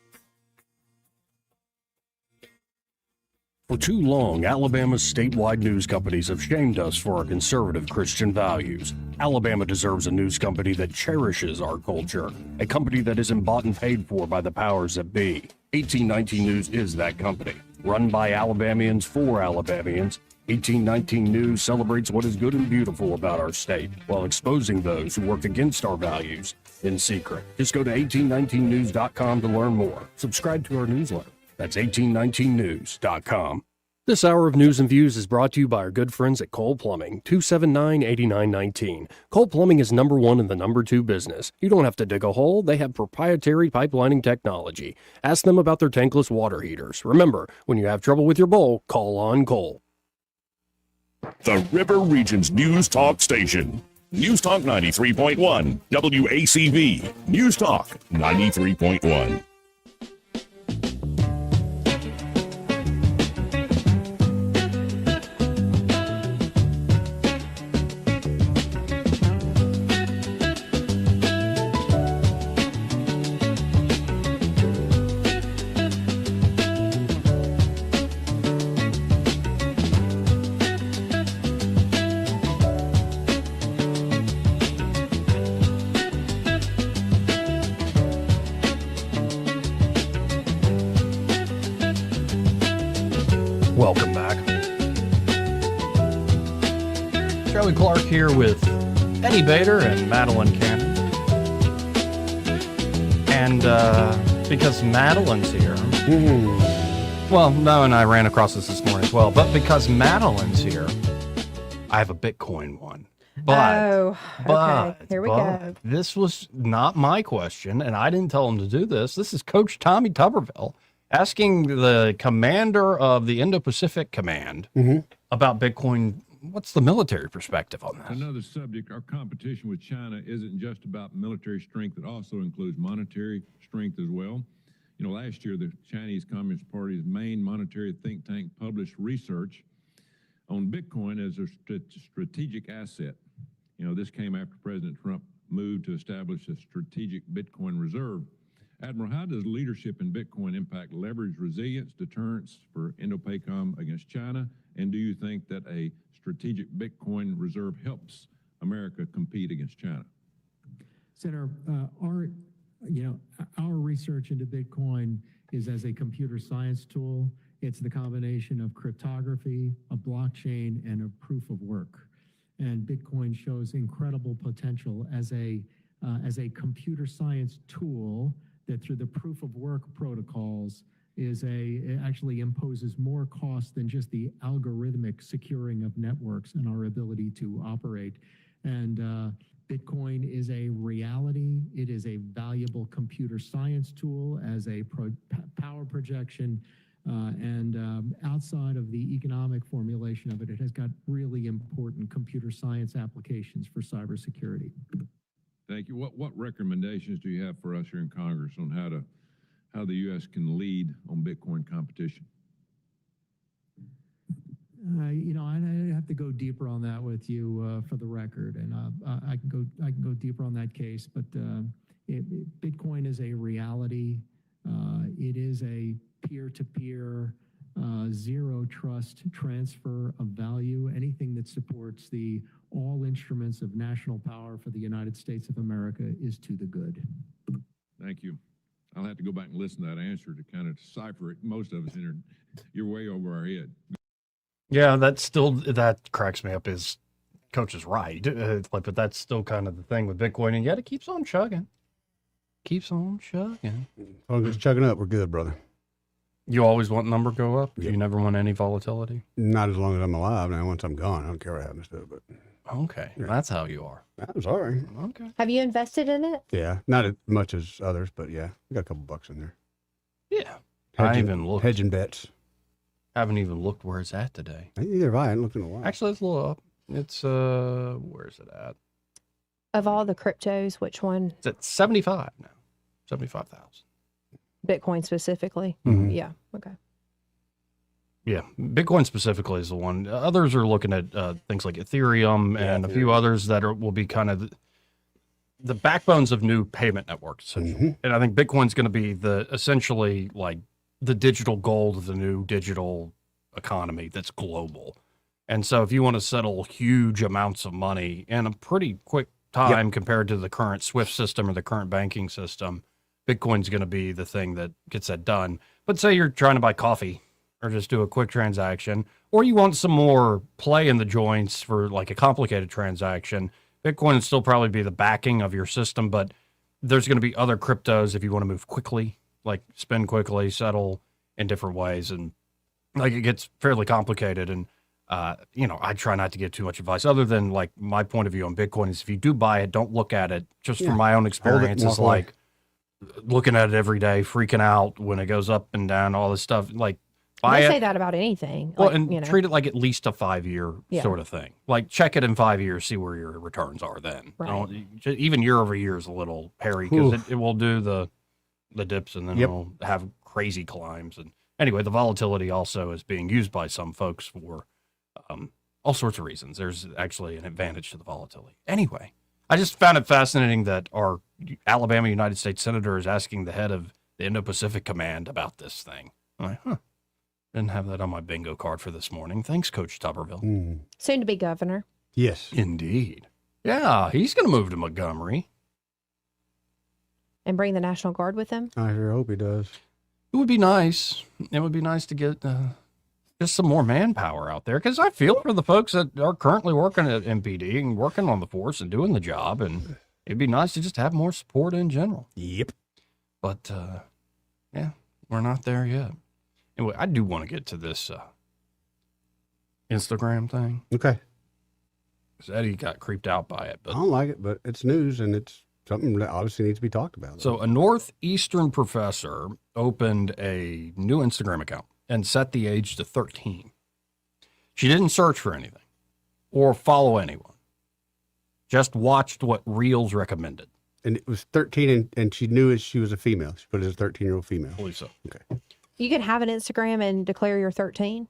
For too long, Alabama's statewide news companies have shamed us for our conservative Christian values. Alabama deserves a news company that cherishes our culture, a company that isn't bought and paid for by the powers that be. 1819 News is that company. Run by Alabamians for Alabamians, 1819 News celebrates what is good and beautiful about our state, while exposing those who work against our values in secret. Just go to 1819news.com to learn more. Subscribe to our newsletter. That's 1819news.com. This hour of News and Views is brought to you by our good friends at Cole Plumbing, 279-8919. Cole Plumbing is number one in the number two business. You don't have to dig a hole. They have proprietary pipelining technology. Ask them about their tankless water heaters. Remember, when you have trouble with your bowl, call on Cole. The River Region's News Talk Station. News Talk 93.1, WACV. News Talk 93.1. Welcome back. Joey Clark here with Eddie Bader and Madeline Cannon. And because Madeline's here. Well, no, and I ran across this morning as well. But because Madeline's here, I have a Bitcoin one. But here we go. This was not my question, and I didn't tell him to do this. This is Coach Tommy Tuberville asking the commander of the Indo-Pacific Command about Bitcoin. What's the military perspective on this? Another subject, our competition with China isn't just about military strength. It also includes monetary strength as well. You know, last year, the Chinese Communist Party's main monetary think tank published research on Bitcoin as a strategic asset. You know, this came after President Trump moved to establish a strategic Bitcoin reserve. Admiral, how does leadership in Bitcoin impact leverage resilience, deterrence for Indo-PACOM against China? And do you think that a strategic Bitcoin reserve helps America compete against China? Senator, our research into Bitcoin is as a computer science tool. It's the combination of cryptography, a blockchain, and a proof of work. And Bitcoin shows incredible potential as a computer science tool that through the proof of work protocols it actually imposes more cost than just the algorithmic securing of networks and our ability to operate. And Bitcoin is a reality. It is a valuable computer science tool as a power projection. And outside of the economic formulation of it, it has got really important computer science applications for cybersecurity. Thank you. What recommendations do you have for us here in Congress on how the U.S. can lead on Bitcoin competition? I have to go deeper on that with you for the record, and I can go deeper on that case. But Bitcoin is a reality. It is a peer-to-peer, zero trust transfer of value. Anything that supports the all instruments of national power for the United States of America is to the good. Thank you. I'll have to go back and listen to that answer to kind of decipher it. Most of us you're way over our head. Yeah, that cracks me up. Is Coach is right, but that's still kind of the thing with Bitcoin, and yet it keeps on chugging. Keeps on chugging. As long as it's chugging up, we're good, brother. You always want number go up? Yep. You never want any volatility? Not as long as I'm alive. Now, once I'm gone, I don't care what happens to it. But okay, yeah. That's how you are. I'm sorry. Okay. Have you invested in it? Yeah, not as much as others, but yeah, I got a couple bucks in there. Yeah, I even looked. Hedging bets. Haven't even looked where it's at today. Neither have I. I haven't looked in a while. Actually, it's a little up. It's where's it at? Of all the cryptos, which one? It's at 75 now. 75,000. Bitcoin specifically? Mm-hmm. Yeah. Okay. Yeah. Bitcoin specifically is the one. Others are looking at things like Ethereum and a few others that will be kind of the backbones of new payment networks. Essentially. And I think Bitcoin's going to be essentially like the digital gold of the new digital economy that's global. And so if you want to settle huge amounts of money in a pretty quick time compared to the current SWIFT system or the current banking system, Bitcoin's going to be the thing that gets that done. But say you're trying to buy coffee or just do a quick transaction, or you want some more play in the joints for like a complicated transaction, Bitcoin would still probably be the backing of your system, but there's going to be other cryptos if you want to move quickly, like spend quickly, settle in different ways. And like it gets fairly complicated. And, I try not to give too much advice other than like my point of view on Bitcoin is if you do buy it, don't look at it just from my own experience. It's like looking at it every day, freaking out when it goes up and down, all this stuff. Like They say that about anything. Well, and treat it like at least a 5-year sort of thing. Like check it in 5 years, see where your returns are then. Right. Even year over year is a little hairy because it will do the dips and then it'll have crazy climbs. And anyway, the volatility also is being used by some folks for all sorts of reasons. There's actually an advantage to the volatility. Anyway, I just found it fascinating that our Alabama United States Senator is asking the head of the Indo-Pacific Command about this thing. I'm like, didn't have that on my bingo card for this morning. Thanks, Coach Tuberville. Soon to be governor. Yes. Indeed. Yeah, he's going to move to Montgomery. And bring the National Guard with him? I sure hope he does. It would be nice. It would be nice to get just some more manpower out there, because I feel for the folks that are currently working at MPD and working on the force and doing the job, and it'd be nice to just have more support in general. Yep. But, yeah, we're not there yet. Anyway, I do want to get to this Instagram thing. Okay. Because Eddie got creeped out by it. But I don't like it, but it's news, and it's something that obviously needs to be talked about. So a Northeastern professor opened a new Instagram account and set the age to 13. She didn't search for anything or follow anyone. Just watched what Reels recommended. And it was 13, and she knew she was a female. She put it as a 13-year-old female. I believe so. Okay. You can have an Instagram and declare you're 13.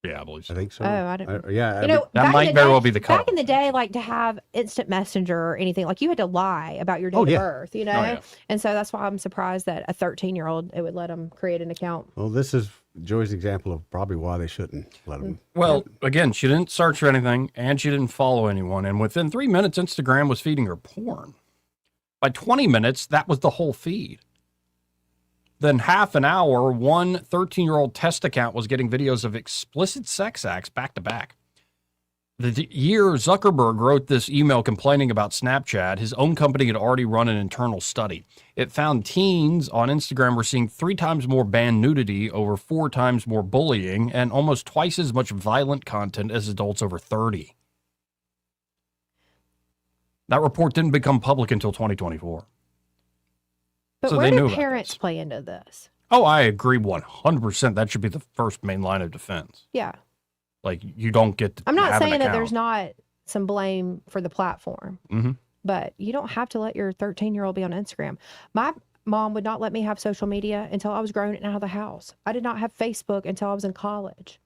Yeah, I believe so. I think so. Oh, I didn't. Yeah. You know, that might very well be the cut. Back in the day, like to have instant messenger or anything, like you had to lie about your date of birth, you know? Oh, yeah. And so that's why I'm surprised that a 13-year-old, it would let them create an account. Well, this is Joy's example of probably why they shouldn't let them. Well, again, she didn't search for anything and she didn't follow anyone. And within 3 minutes, Instagram was feeding her porn. By 20 minutes, that was the whole feed. Then half an hour, one 13-year-old test account was getting videos of explicit sex acts back to back. The year Zuckerberg wrote this email complaining about Snapchat, his own company had already run an internal study. It found teens on Instagram were seeing 3 times more banned nudity, over 4 times more bullying, and almost twice as much violent content as adults over 30. That report didn't become public until 2024. But So where they knew do about parents play into this? Oh, I agree 100%. That should be the first main line of defense. Yeah. Like, you don't get to I'm not have an saying that account. there's not some blame for the platform, Mm-hmm. but you don't have to let your 13-year-old be on Instagram. My mom would not let me have social media until I was grown and out of the house. I did not have Facebook until I was in college.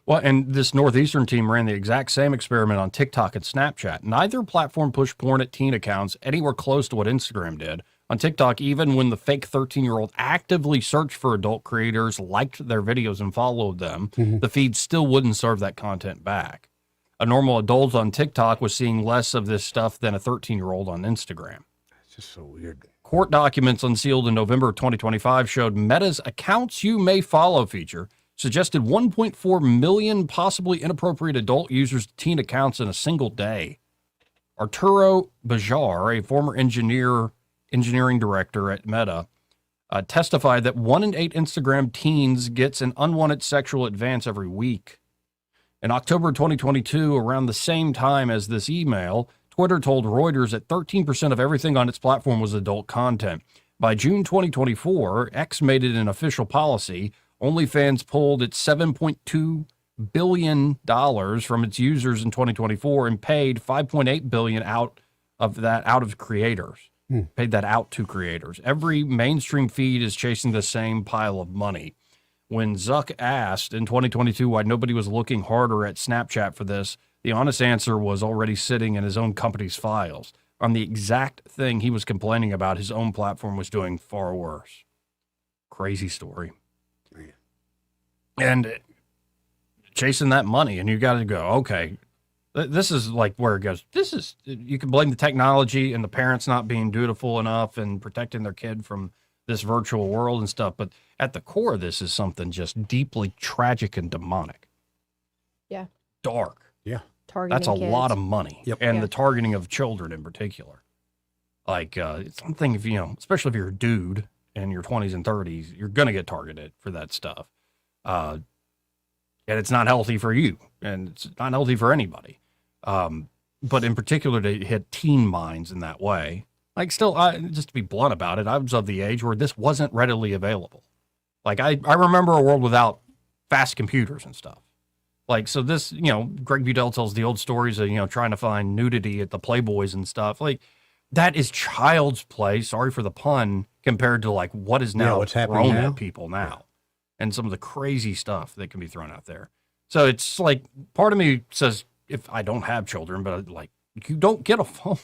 Well, and this Northeastern team ran the exact same experiment on TikTok and Snapchat. Neither platform pushed porn at teen accounts anywhere close to what Instagram did. On TikTok, even when the fake 13-year-old actively searched for adult creators, liked their videos, and followed them, the feed still wouldn't serve that content back. A normal adult on TikTok was seeing less of this stuff than a 13-year-old on Instagram. It's just so weird. Court documents unsealed in November of 2025 showed Meta's Accounts You May Follow feature suggested 1.4 million possibly inappropriate adult users to teen accounts in a single day. Arturo Bajar, a former engineering director at Meta, testified that 1 in 8 Instagram teens gets an unwanted sexual advance every week. In October 2022, around the same time as this email, Twitter told Reuters that 13% of everything on its platform was adult content. By June 2024, X made it an official policy. OnlyFans pulled its $7.2 billion from its users in 2024 and paid $5.8 billion out of creators. Paid that out to creators. Every mainstream feed is chasing the same pile of money. When Zuck asked in 2022 why nobody was looking harder at Snapchat for this, the honest answer was already sitting in his own company's files on the exact thing he was complaining about. His own platform was doing far worse. Crazy story. And chasing that money, and you got to go, okay, this is like where it goes. You can blame the technology and the parents not being dutiful enough and protecting their kid from this virtual world and stuff. But at the core of this is something just deeply tragic and demonic. Yeah. Dark. Yeah. Targeting That's a kids. lot of money. Yep. And Yeah. the targeting of children in particular. Like, it's something if, especially if you're a dude in your 20s and 30s, you're going to get targeted for that stuff. And it's not healthy for you, and it's not healthy for anybody. But in particular, to hit teen minds in that way, like still, just to be blunt about it, I was of the age where this wasn't readily available. Like I remember a world without fast computers and stuff. Like, so this, Greg Budell tells the old stories of, trying to find nudity at the Playboys and stuff. Like, that is child's play, sorry for the pun, compared to like what is now what's happening thrown now? at people now. And some of the crazy stuff that can be thrown out there. So it's like, part of me says, if I don't have children, but like, you don't get a phone.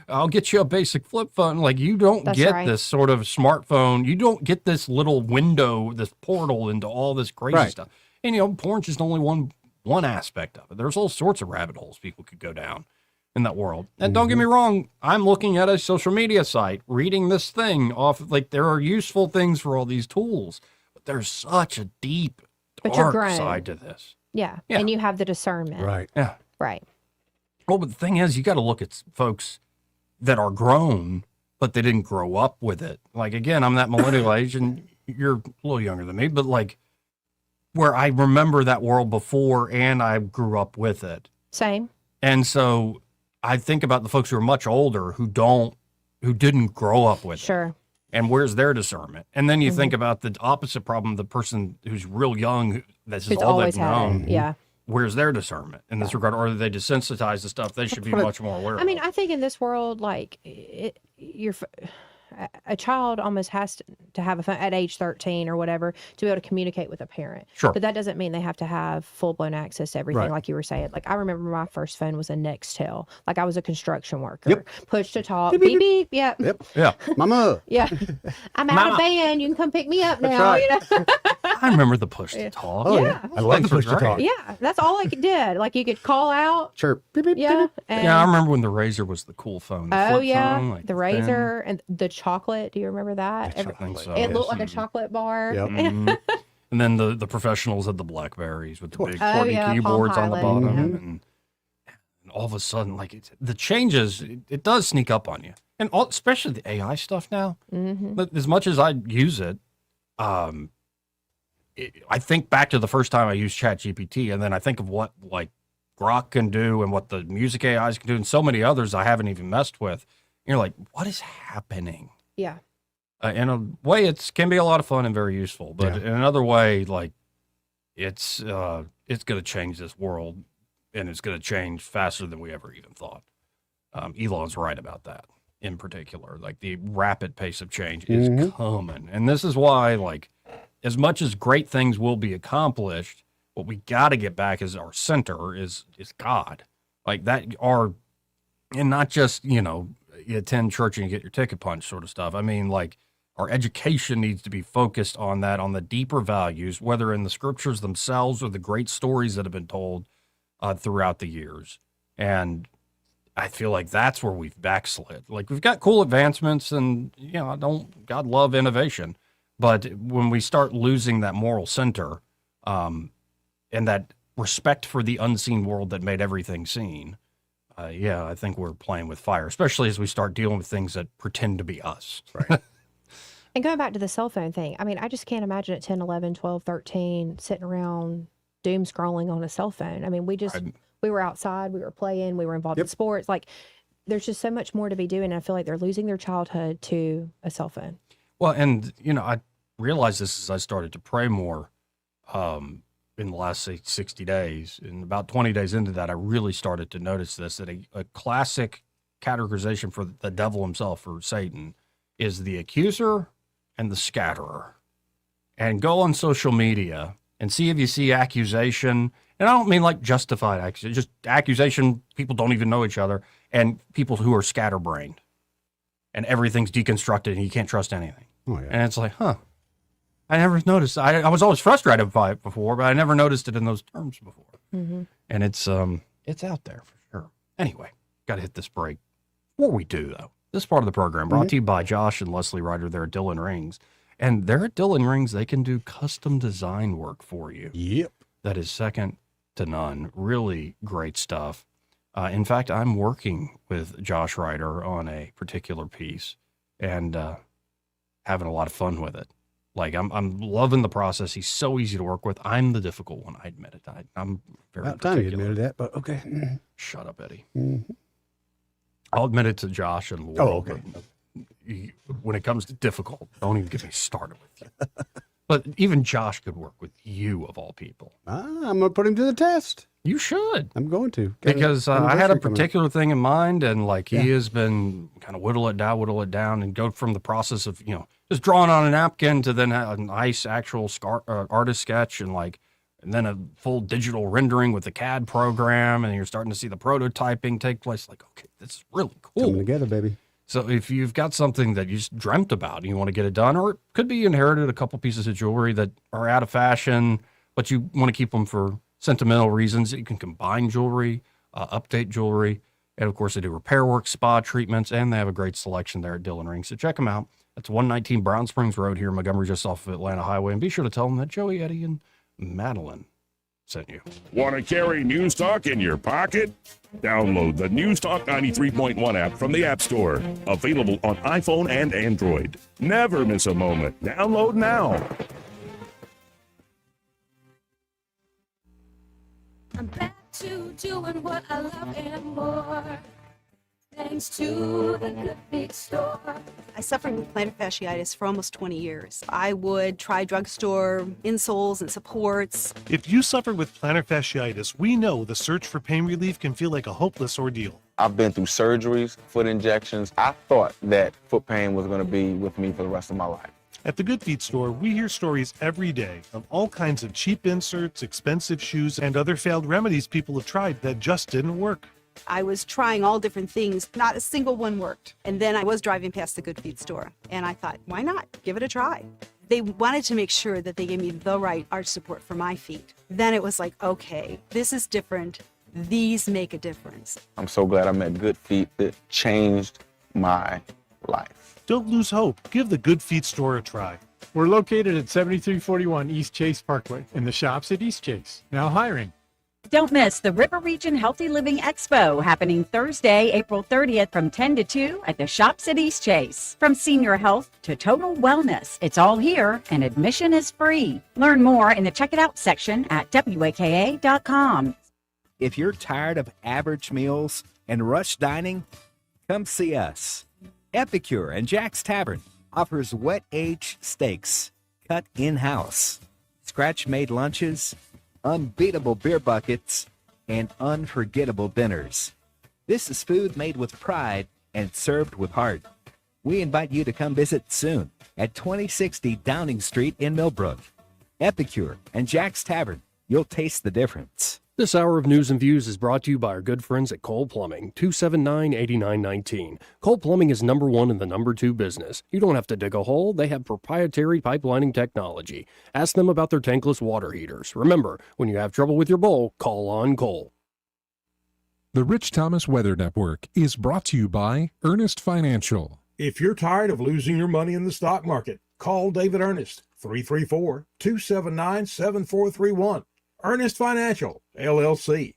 I'll get you a basic flip phone. Like, you don't That's get right. this sort of smartphone. You don't get this little window, this portal into all this crazy Right. stuff. And, porn's just only one aspect of it. There's all sorts of rabbit holes people could go down in that world. And don't get me wrong, I'm looking at a social media site, reading this thing off, like, there are useful things for all these tools, but there's such a deep But you're dark grown. side to this. Yeah. Yeah. And you have the discernment. Right. Yeah. Right. Well, but the thing is, you got to look at folks that are grown, but they didn't grow up with it. Like, again, I'm that millennial age, and you're a little younger than me, but like where I remember that world before and I grew up with it. Same. And so I think about the folks who are much older who didn't grow up with it. Sure. And where's their discernment? And then you Mm-hmm. think about the opposite problem, the person who's real young, this is Who's all they've always had known. it. Yeah. Where's their discernment in this regard? Or are they desensitized to stuff they should be much more aware I of? mean, I think in this world, like, a child almost has to have a phone at age 13 or whatever to be able to communicate with a parent. Sure. But that doesn't mean they have to have full-blown access to everything, Right. like you were saying. Like, I remember my first phone was a Nextel. Like, I was a construction worker. Push to talk. Beep, beep, beep. Yep. Yep. Yeah. Mama. Yeah. I'm out of band. You can come pick me up That's now. right. You know? I remember the push to talk. Oh, Yeah. I love the push to Great. talk. Yeah. That's all I did. Like, you could call out. Chirp. Beep, beep, Yeah. beep. And, Yeah, I remember when the Razor was the cool phone. The Oh flip yeah, phone, like the Razor and the chocolate. Do you remember that? I think so. It looked like a Mhm. chocolate bar. Yep. Mhm. And then the professionals had the Blackberries with the big Oh, QWERTY yeah, Palm keyboards on the Pilot, bottom, yeah. and all of a sudden, like the changes, it does sneak up on you, and especially the AI stuff now. Mm-hmm. But as much as I use it, I think back to the first time I used ChatGPT, and then I think of what like Grok can do and what the music AIs can do, and so many others I haven't even messed with. You're like, what is happening? Yeah. In a way, it can be a lot of fun and very useful, but Yeah. in another way, like it's going to change this world, and it's going to change faster than we ever even thought. Elon's right about that in particular. Like the rapid pace of change is coming, and this is why, like, as much as great things will be accomplished, what we got to get back is our center is God, like that. And not just you attend church and you get your ticket punched sort of stuff. I mean, like. Our education needs to be focused on that, on the deeper values, whether in the scriptures themselves or the great stories that have been told throughout the years. And I feel like that's where we've backslid. Like we've got cool advancements and, God love innovation. But when we start losing that moral center and that respect for the unseen world that made everything seen, I think we're playing with fire, especially as we start dealing with things that pretend to be us. Right. And going back to the cell phone thing, I mean, I just can't imagine at 10, 11, 12, 13 sitting around doom scrolling on a cell phone. I mean, we were outside, we were playing, we were involved in sports. Like, there's just so much more to be doing. And I feel like they're losing their childhood to a cell phone. Well, and, I realized this as I started to pray more in the last, say, 60 days. And about 20 days into that, I really started to notice this, that a classic categorization for the devil himself, for Satan, is the accuser and the scatterer. And go on social media and see if you see accusation. And I don't mean like justified accusation, just accusation, people don't even know each other, and people who are scatterbrained. And everything's deconstructed and you can't trust anything. Oh, yeah. And it's like, I never noticed. I was always frustrated by it before, but I never noticed it in those terms before. Mm-hmm. And it's out there for sure. Anyway, got to hit this break. Before we do, though, this part of the program brought to you by Josh and Leslie Ryder there at Dillon Rings. And they're at Dillon Rings. They can do custom design work for you. Yep. That is second to none. Really great stuff. In fact, I'm working with Josh Ryder on a particular piece and having a lot of fun with it. Like, I'm loving the process. He's so easy to work with. I'm the difficult one. I admit it. I'm very About time you particular. admitted that, but okay. Shut up, Eddie. Mm-hmm. I'll admit it to Josh and Laurel. Oh, okay. When it comes to difficult, don't even get me started with you. But even Josh could work with you, of all people. I'm going to put him to the test. You should. I'm going to. Got Because an I had a anniversary coming up. particular thing in mind, and like he has been kind of whittle it down, and go from the process of, just drawing on a napkin to then a nice actual artist sketch and then a full digital rendering with the CAD program, and you're starting to see the prototyping take place. Like, okay, this is really cool. Coming together, baby. So if you've got something that you just dreamt about and you want to get it done, or it could be you inherited a couple pieces of jewelry that are out of fashion, but you want to keep them for sentimental reasons, you can combine jewelry, update jewelry, and of course they do repair work, spa treatments, and they have a great selection there at Dillon Rings. So check them out. That's 119 Brown Springs Road here in Montgomery, just off of Atlanta Highway. And be sure to tell them that Joey, Eddie, and Madeline sent you. Want to carry News Talk in your pocket? Download the News Talk 93.1 app from the App Store. Available on iPhone and Android. Never miss a moment. Download now. I'm back to doing what I love and more. Thanks to the Good Feet store. I suffered with plantar fasciitis for almost 20 years. I would try drugstore insoles and supports. If you suffer with plantar fasciitis, we know the search for pain relief can feel like a hopeless ordeal. I've been through surgeries, foot injections. I thought that foot pain was going to be with me for the rest of my life. At the Good Feet store, we hear stories every day of all kinds of cheap inserts, expensive shoes, and other failed remedies people have tried that just didn't work. I was trying all different things. Not a single one worked. And then I was driving past the Good Feet store, and I thought, why not? Give it a try. They wanted to make sure that they gave me the right arch support for my feet. Then it was like, okay, this is different. These make a difference. I'm so glad I met Good Feet. It changed my life. Don't lose hope. Give the Good Feet store a try. We're located at 7341 East Chase Parkway in the shops at East Chase. Now hiring. Don't miss the River Region Healthy Living Expo happening Thursday, April 30th from 10 to 2 at the shops at East Chase. From senior health to total wellness, it's all here and admission is free. Learn more in the Check It Out section at WAKA.com. If you're tired of average meals and rush dining, come see us. Epicure and Jack's Tavern offers wet-aged steaks cut in-house, scratch-made lunches, unbeatable beer buckets, and unforgettable dinners. This is food made with pride and served with heart. We invite you to come visit soon at 2060 Downing Street in Millbrook. Epicure and Jack's Tavern. You'll taste the difference. This hour of News and Views is brought to you by our good friends at Cole Plumbing, 279-8919. Cole Plumbing is number one in the number two business. You don't have to dig a hole. They have proprietary pipelining technology. Ask them about their tankless water heaters. Remember, when you have trouble with your bowl, call on Cole. The Rich Thomas Weather Network is brought to you by Ernest Financial. If you're tired of losing your money in the stock market, call David Ernest, 334-279-7431. Ernest Financial, LLC.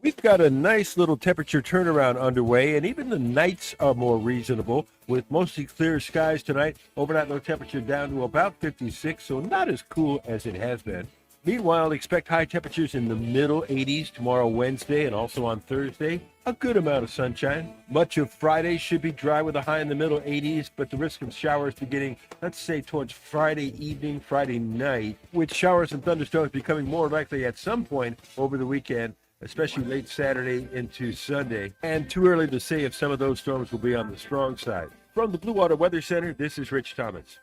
We've got a nice little temperature turnaround underway, and even the nights are more reasonable with mostly clear skies tonight. Overnight low temperature down to about 56, so not as cool as it has been. Meanwhile, expect high temperatures in the middle 80s tomorrow, Wednesday, and also on Thursday. A good amount of sunshine. Much of Friday should be dry with a high in the middle 80s, but the risk of showers beginning, let's say, towards Friday evening, Friday night, with showers and thunderstorms becoming more likely at some point over the weekend, especially late Saturday into Sunday. And too early to say if some of those storms will be on the strong side. From the Blue Water Weather Center, this is Rich Thomas.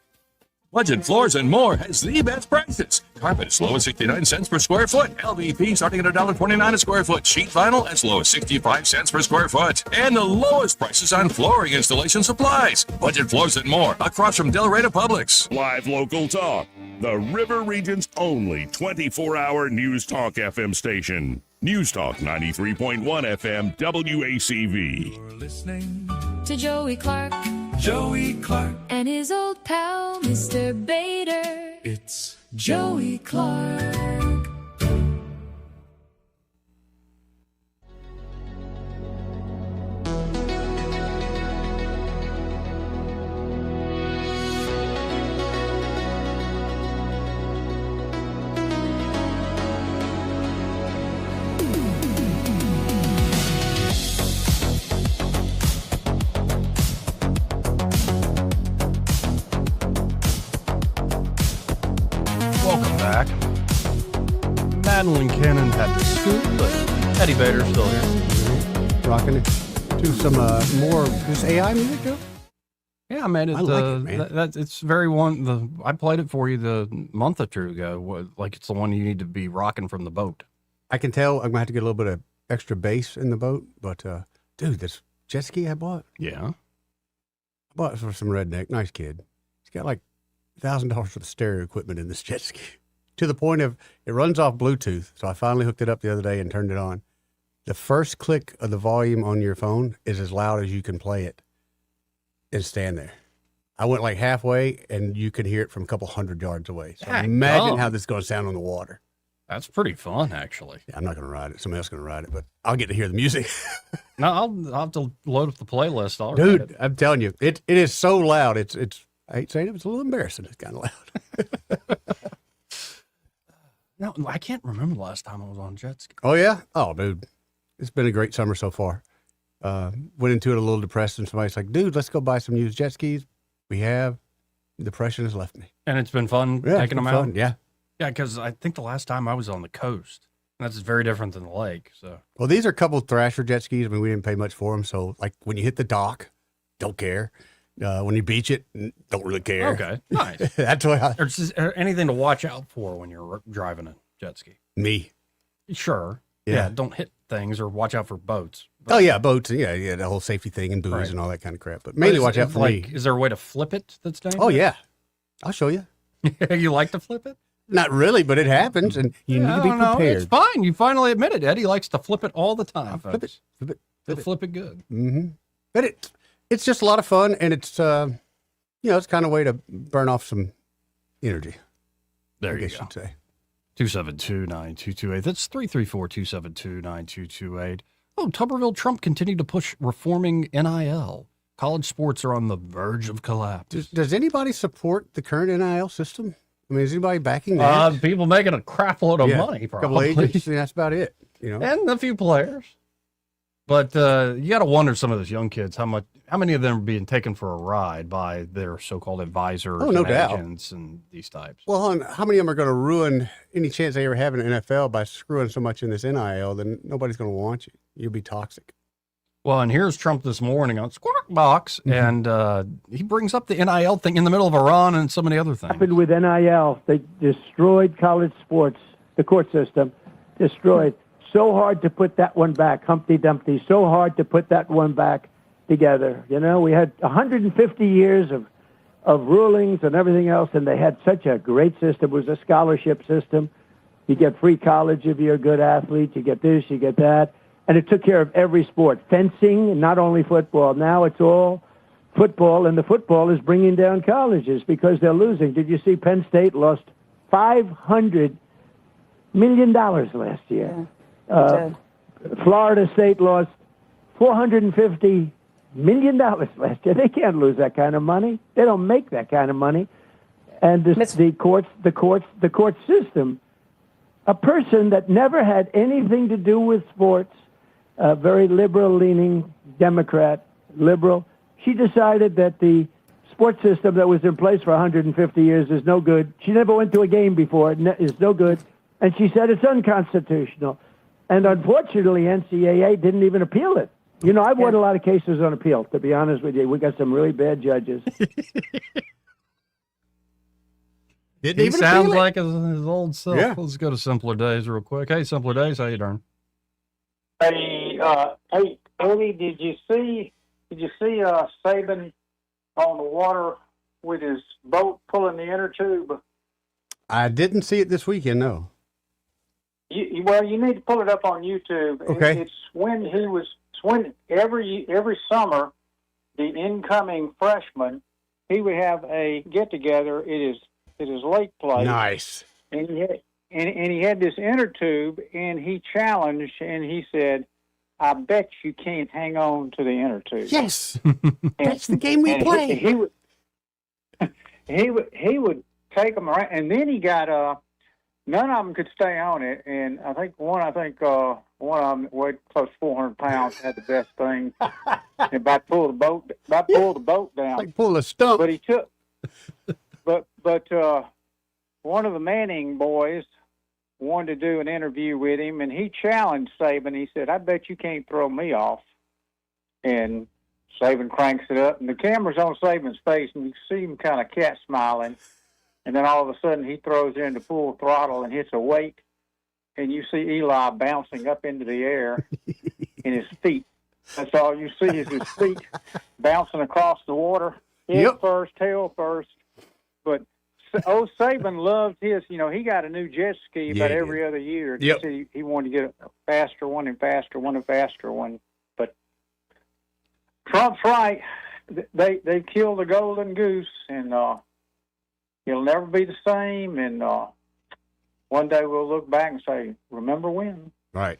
Budget Floors and More has the best prices. Carpet as low as 69 cents per square foot. LVP starting at $1.29 a square foot. Sheet vinyl as low as 65 cents per square foot. And the lowest prices on flooring installation supplies. Budget Floors and More across from Delray to Publix. Live local talk. The River Region's only 24-hour News Talk FM station. News Talk 93.1 FM WACV. You're listening to Joey Clark. Joey Clark. And his old pal, Mr. Bader. It's Joey Clark. Welcome back. Madeline Cannon had to scoot, but Eddie Bader's still here. Rocking it to some more just AI music, Joe? Yeah, man, I like it, man. It's very one. I played it for you the month or two ago. Like it's the one you need to be rocking from the boat. I can tell I'm going to have to get a little bit of extra bass in the boat, but dude, this jet ski I bought. Yeah. I bought it for some redneck. Nice kid. He's got like $1,000 worth of stereo equipment in this jet ski to the point of it runs off Bluetooth. So I finally hooked it up the other day and turned it on. The first click of the volume on your phone is as loud as you can play it and stand there. I went like halfway, and you could hear it from a couple hundred yards away. So Heck, imagine oh. how this is going to sound on the water. That's pretty fun, actually. Yeah, I'm not going to ride it. Somebody else is going to ride it, but I'll get to hear the music. No, I'll have to load up the playlist. Dude, I'm telling you, it is so loud. It's I hate saying it, it's a little embarrassing. It's kind of loud. No, I can't remember the last time I was on jet ski. Oh, yeah? Oh, dude. It's been a great summer so far. Went into it a little depressed, and somebody's like, dude, let's go buy some used jet skis. We have. Depression has left me. And it's been fun Yeah, taking them it's out? fun, yeah. Yeah, because I think the last time I was on the coast. That's very different than the lake. So, Well, these are a couple of Thrasher jet skis. I mean, we didn't pay much for them. So, like, when you hit the dock, don't care. When you beach it, don't really care. Okay, nice. That's why Is there anything to watch out for when you're driving a jet ski? Me. Sure. Yeah. Don't hit things or watch out for boats. Oh, yeah, boats. Yeah, the whole safety thing and booze Right. and all that kind of crap. But mainly watch out for me. Is there a way to flip it that's dangerous? Oh, yeah. I'll show you. You like to flip it? Not really, but it happens, and you need to be prepared. It's fine. You finally admitted Eddie likes to flip it all the time. Flip it. He'll flip it good. Mm-hmm. But it's just a lot of fun, and it's it's kind of a way to burn off some energy. There I you guess go. you'd say. 272-9228. That's 334-272-9228. Oh, Tuberville Trump continued to push reforming NIL. College sports are on the verge of collapse. Does anybody support the current NIL system? I mean, is anybody backing that? People making a crap load of money, A couple probably. agents, and that's about it. And a few players. But you got to wonder, some of those young kids, how many of them are being taken for a ride by their so-called advisors Oh, no and doubt. agents and these types. Well, hon, how many of them are going to ruin any chance they ever have in the NFL by screwing so much in this NIL? Then nobody's going to want you. You'll be toxic. Well, and here's Trump this morning on Squawk Box, and he brings up the NIL thing in the middle of Iran and so many other things. Happened with NIL. They destroyed college sports, the court system, destroyed. So hard to put that one back, Humpty Dumpty, so hard to put that one back together. We had 150 years of rulings and everything else, and they had such a great system. It was a scholarship system. You get free college if you're a good athlete. You get this, you get that. And it took care of every sport. Fencing, not only football. Now it's all football, and the football is bringing down colleges because they're losing. Did you see Penn State lost $500 million last year? Florida State lost $450 million last year. They can't lose that kind of money. They don't make that kind of money. And the court system, a person that never had anything to do with sports, a very liberal-leaning Democrat, liberal, she decided that the sports system that was in place for 150 years is no good. She never went to a game before. It's no good. And she said it's unconstitutional. And unfortunately, NCAA didn't even appeal it. I've won a lot of cases on appeal, to be honest with you. We got some really bad judges. He sounds like his old self. Yeah. Let's go to Simpler Days real quick. Hey, Simpler Days, how you doing? Hey, Eddie, did you see Saban on the water with his boat pulling the inner tube? I didn't see it this weekend, no. You need to pull it up on YouTube. Okay. It's when every summer, the incoming freshman, he would have a get together. It is lake place. Nice. And he had this inner tube, and he challenged, and he said, "I bet you can't hang on to the inner tube." Yes, that's the game we play. He would take them around, and then he got none of them could stay on it, and I think one of them weighed close to 400 pounds, had the best thing, and about pull the boat down, like pull a stump. But he took, but one of the Manning boys wanted to do an interview with him, and he challenged Saban. He said, "I bet you can't throw me off." And Saban cranks it up, and the camera's on Saban's face, and you see him kind of cat smiling. And then all of a sudden, he throws into full throttle and hits a wake, and you see Eli bouncing up into the air in his feet. That's all you see is his feet bouncing across the water, head first, tail first. But Saban loved his. He got a new jet ski about every other year. Yep. He wanted to get a faster one and faster one and faster one. But Trump's right. they killed the golden goose, and it'll never be the same. And one day we'll look back and say, "Remember when?" Right.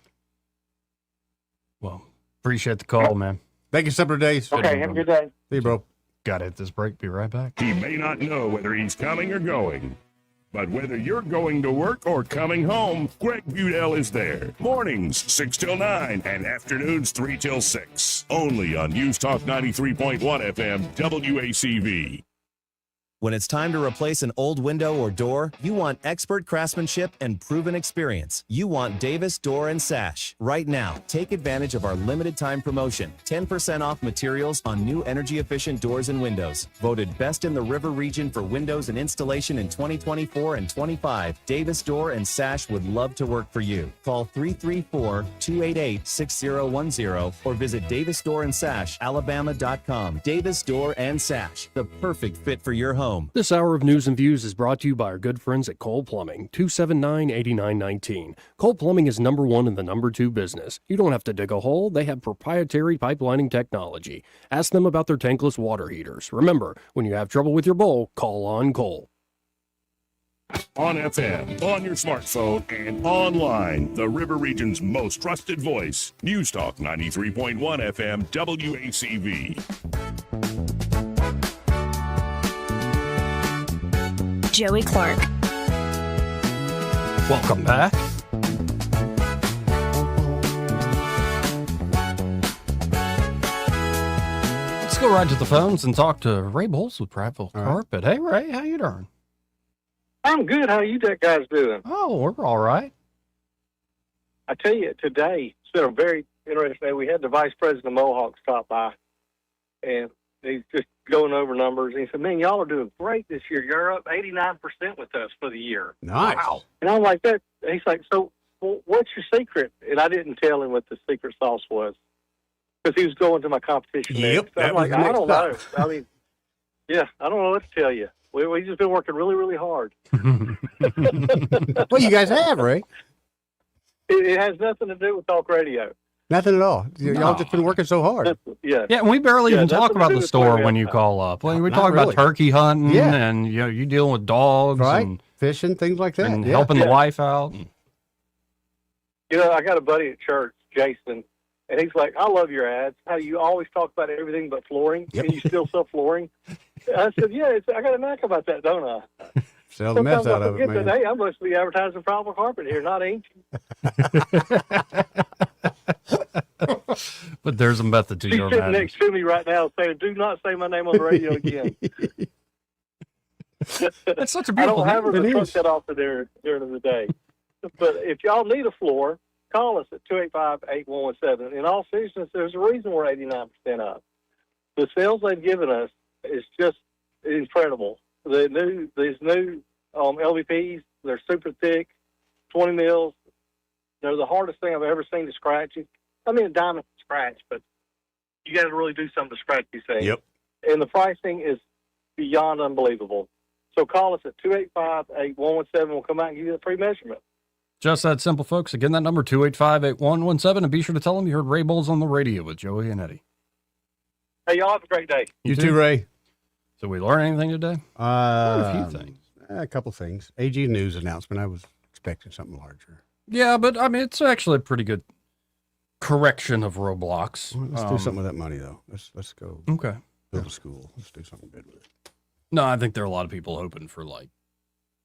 Well, appreciate the call, man. Thank you, Supper Days. Okay, have a good day. See you, bro. Got to hit this break. Be right back. He may not know whether he's coming or going, but whether you're going to work or coming home, Greg Budell is there. Mornings 6 till 9 and afternoons 3 till 6. Only on News Talk 93.1 FM WACV. When it's time to replace an old window or door, you want expert craftsmanship and proven experience. You want Davis Door and Sash. Right now, take advantage of our limited time promotion. 10% off materials on new energy-efficient doors and windows. Voted best in the River region for windows and installation in 2024 and 25. Davis Door and Sash would love to work for you. Call 334-288-6010 or visit davisdoorandsashalabama.com. Davis Door and Sash, the perfect fit for your home. This hour of News and Views is brought to you by our good friends at Cole Plumbing, 279-8919. Cole Plumbing is number one in the number two business. You don't have to dig a hole. They have proprietary pipelining technology. Ask them about their tankless water heaters. Remember, when you have trouble with your bowl, call on Cole. On FM, on your smartphone, and online, the River Region's most trusted voice. News Talk 93.1 FM WACV. Joey Clark. Welcome back. Let's go right to the phones and talk to Ray Bowles with Prattville Carpet. Hey, Ray, how you doing? I'm good. How you guys doing? Oh, we're all right. I tell you, today, it's been a very interesting day. We had the Vice President of Mohawk stop by, and he's just going over numbers. And he said, "Man, y'all are doing great this year. You're up 89% with us for the year." Nice. Wow. And I'm like, that. He's like, "So what's your secret?" And I didn't tell him what the secret sauce was because he was going to my competition. Yep. So I'm like, I don't know. I mean, yeah, I don't know what to tell you. We just been working really, really hard. Well, you guys have, Ray. It has nothing to do with talk radio. Nothing at all. Y'all just been working so hard. Yeah. Yeah, and we barely even talk about the store when you call up. Well, we talk about turkey hunting and you dealing with dogs, right? And fishing, things like that, and helping the wife out. You know, I got a buddy at church, Jason, and he's like, "I love your ads. How you always talk about everything but flooring, and you still sell flooring." I said, "Yeah, I got a knack about that, don't I?" Sell the mess out of it, man. Hey, I must be advertising Private Carpet here, not ancient. But there's a method to He's your sitting madness. next to me right now saying, "Do not say my name on the radio again." That's such a I beautiful don't have her thing. the It truck is. set off to there during the day. But if y'all need a floor, call us at 285-8117. In all seriousness, there's a reason we're 89% up. The sales they've given us is just incredible. These new LVPs, they're super thick, 20 mils. They're the hardest thing I've ever seen to scratch. I mean, a diamond to scratch, but you got to really do something to scratch these things. Yep. And the pricing is beyond unbelievable. So call us at 285-8117. We'll come out and give you a free measurement. Just that simple, folks. Again, that number, 285-8117. And be sure to tell them you heard Ray Bowles on the radio with Joey and Eddie. Hey, y'all have a great day. You too, Ray. So we learn anything today? A few things. A couple things. AG News announcement. I was expecting something larger. Yeah, but I mean, it's actually a pretty good correction of roadblocks. Let's do something with that money, though. Let's go. Okay. Build a school. Let's do something good with it. No, I think there are a lot of people hoping for, like,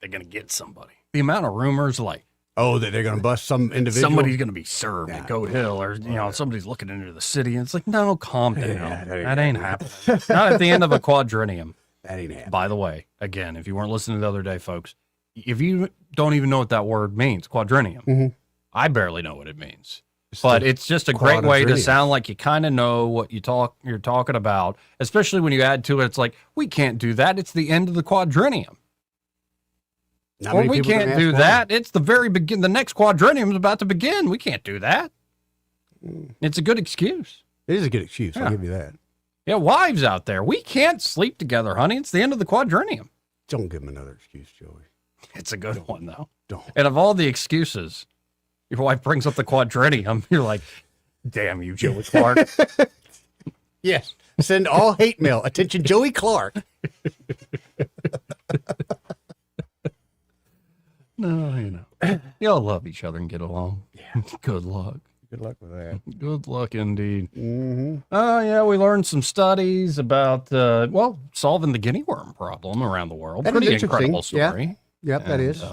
they're going to get somebody. The amount of rumors, like, oh, that they're going to bust some individual. somebody's going to be served at Goat Hill, or, somebody's looking into the city. And it's like, no, calm down. That ain't happening. Not at the end of a quadrennium. That ain't happening. By the way, again, if you weren't listening the other day, folks, if you don't even know what that word means, quadrennium, I barely know what it means. But it's just a great way to sound like you kind of know what you're talking about, especially when you add to it. It's like, we can't do that. It's the end of the quadrennium. Or we can't do that. It's the very begin. The next quadrennium is about to begin. We can't do that. It's a good excuse. It is a good excuse. I'll give you that. Yeah, wives out there, we can't sleep together, honey. It's the end of the quadrennium. Don't give them another excuse, Joey. It's a good one, though. Don't. And of all the excuses, your wife brings up the quadrennium. You're like, damn you, Joey Clark. Yes, Send all hate mail. Attention, Joey Clark. No, you know. Y'all love each other and get along. Yeah. Good luck. Good luck with that. Good luck indeed. Mm-hmm. Yeah, we learned some studies about, solving the guinea worm problem around the world. That Pretty is incredible interesting. story. Yeah. Yep, that is.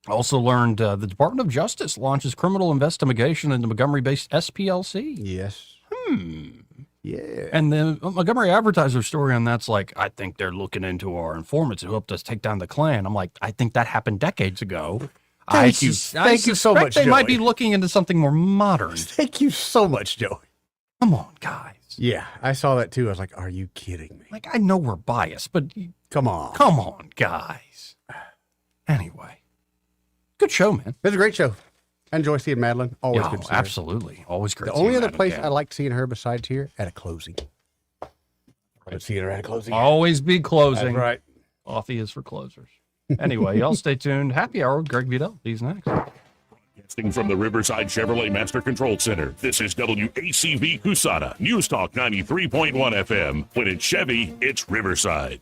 Also learned the Department of Justice launches criminal investigation into Montgomery-based SPLC. Yes. Yeah. And the Montgomery Advertiser story on that's like, I think they're looking into our informants who helped us take down the Klan. I'm like, I think that happened decades ago. Thank you so much, They might Joey. be looking into something more modern. Thank you so much, Joey. Come on, guys. Yeah, I saw that too. I was like, are you kidding me? Like, I know we're biased, but Come on. come on, guys. Anyway, good show, man. It was a great show. I enjoy seeing Madeline. Always Yeah, good to see her. absolutely. Always great. The only seeing other Madeline place again. I like seeing her besides here, at a closing. I'd see her at a closing. Always be closing. That's right. Coffee is for closers. Anyway, y'all stay tuned. Happy Hour with Greg Vidal. He's next. Broadcasting from the Riverside Chevrolet Master Control Center, this is WACV Cusana, News Talk 93.1 FM. When it's Chevy, it's Riverside.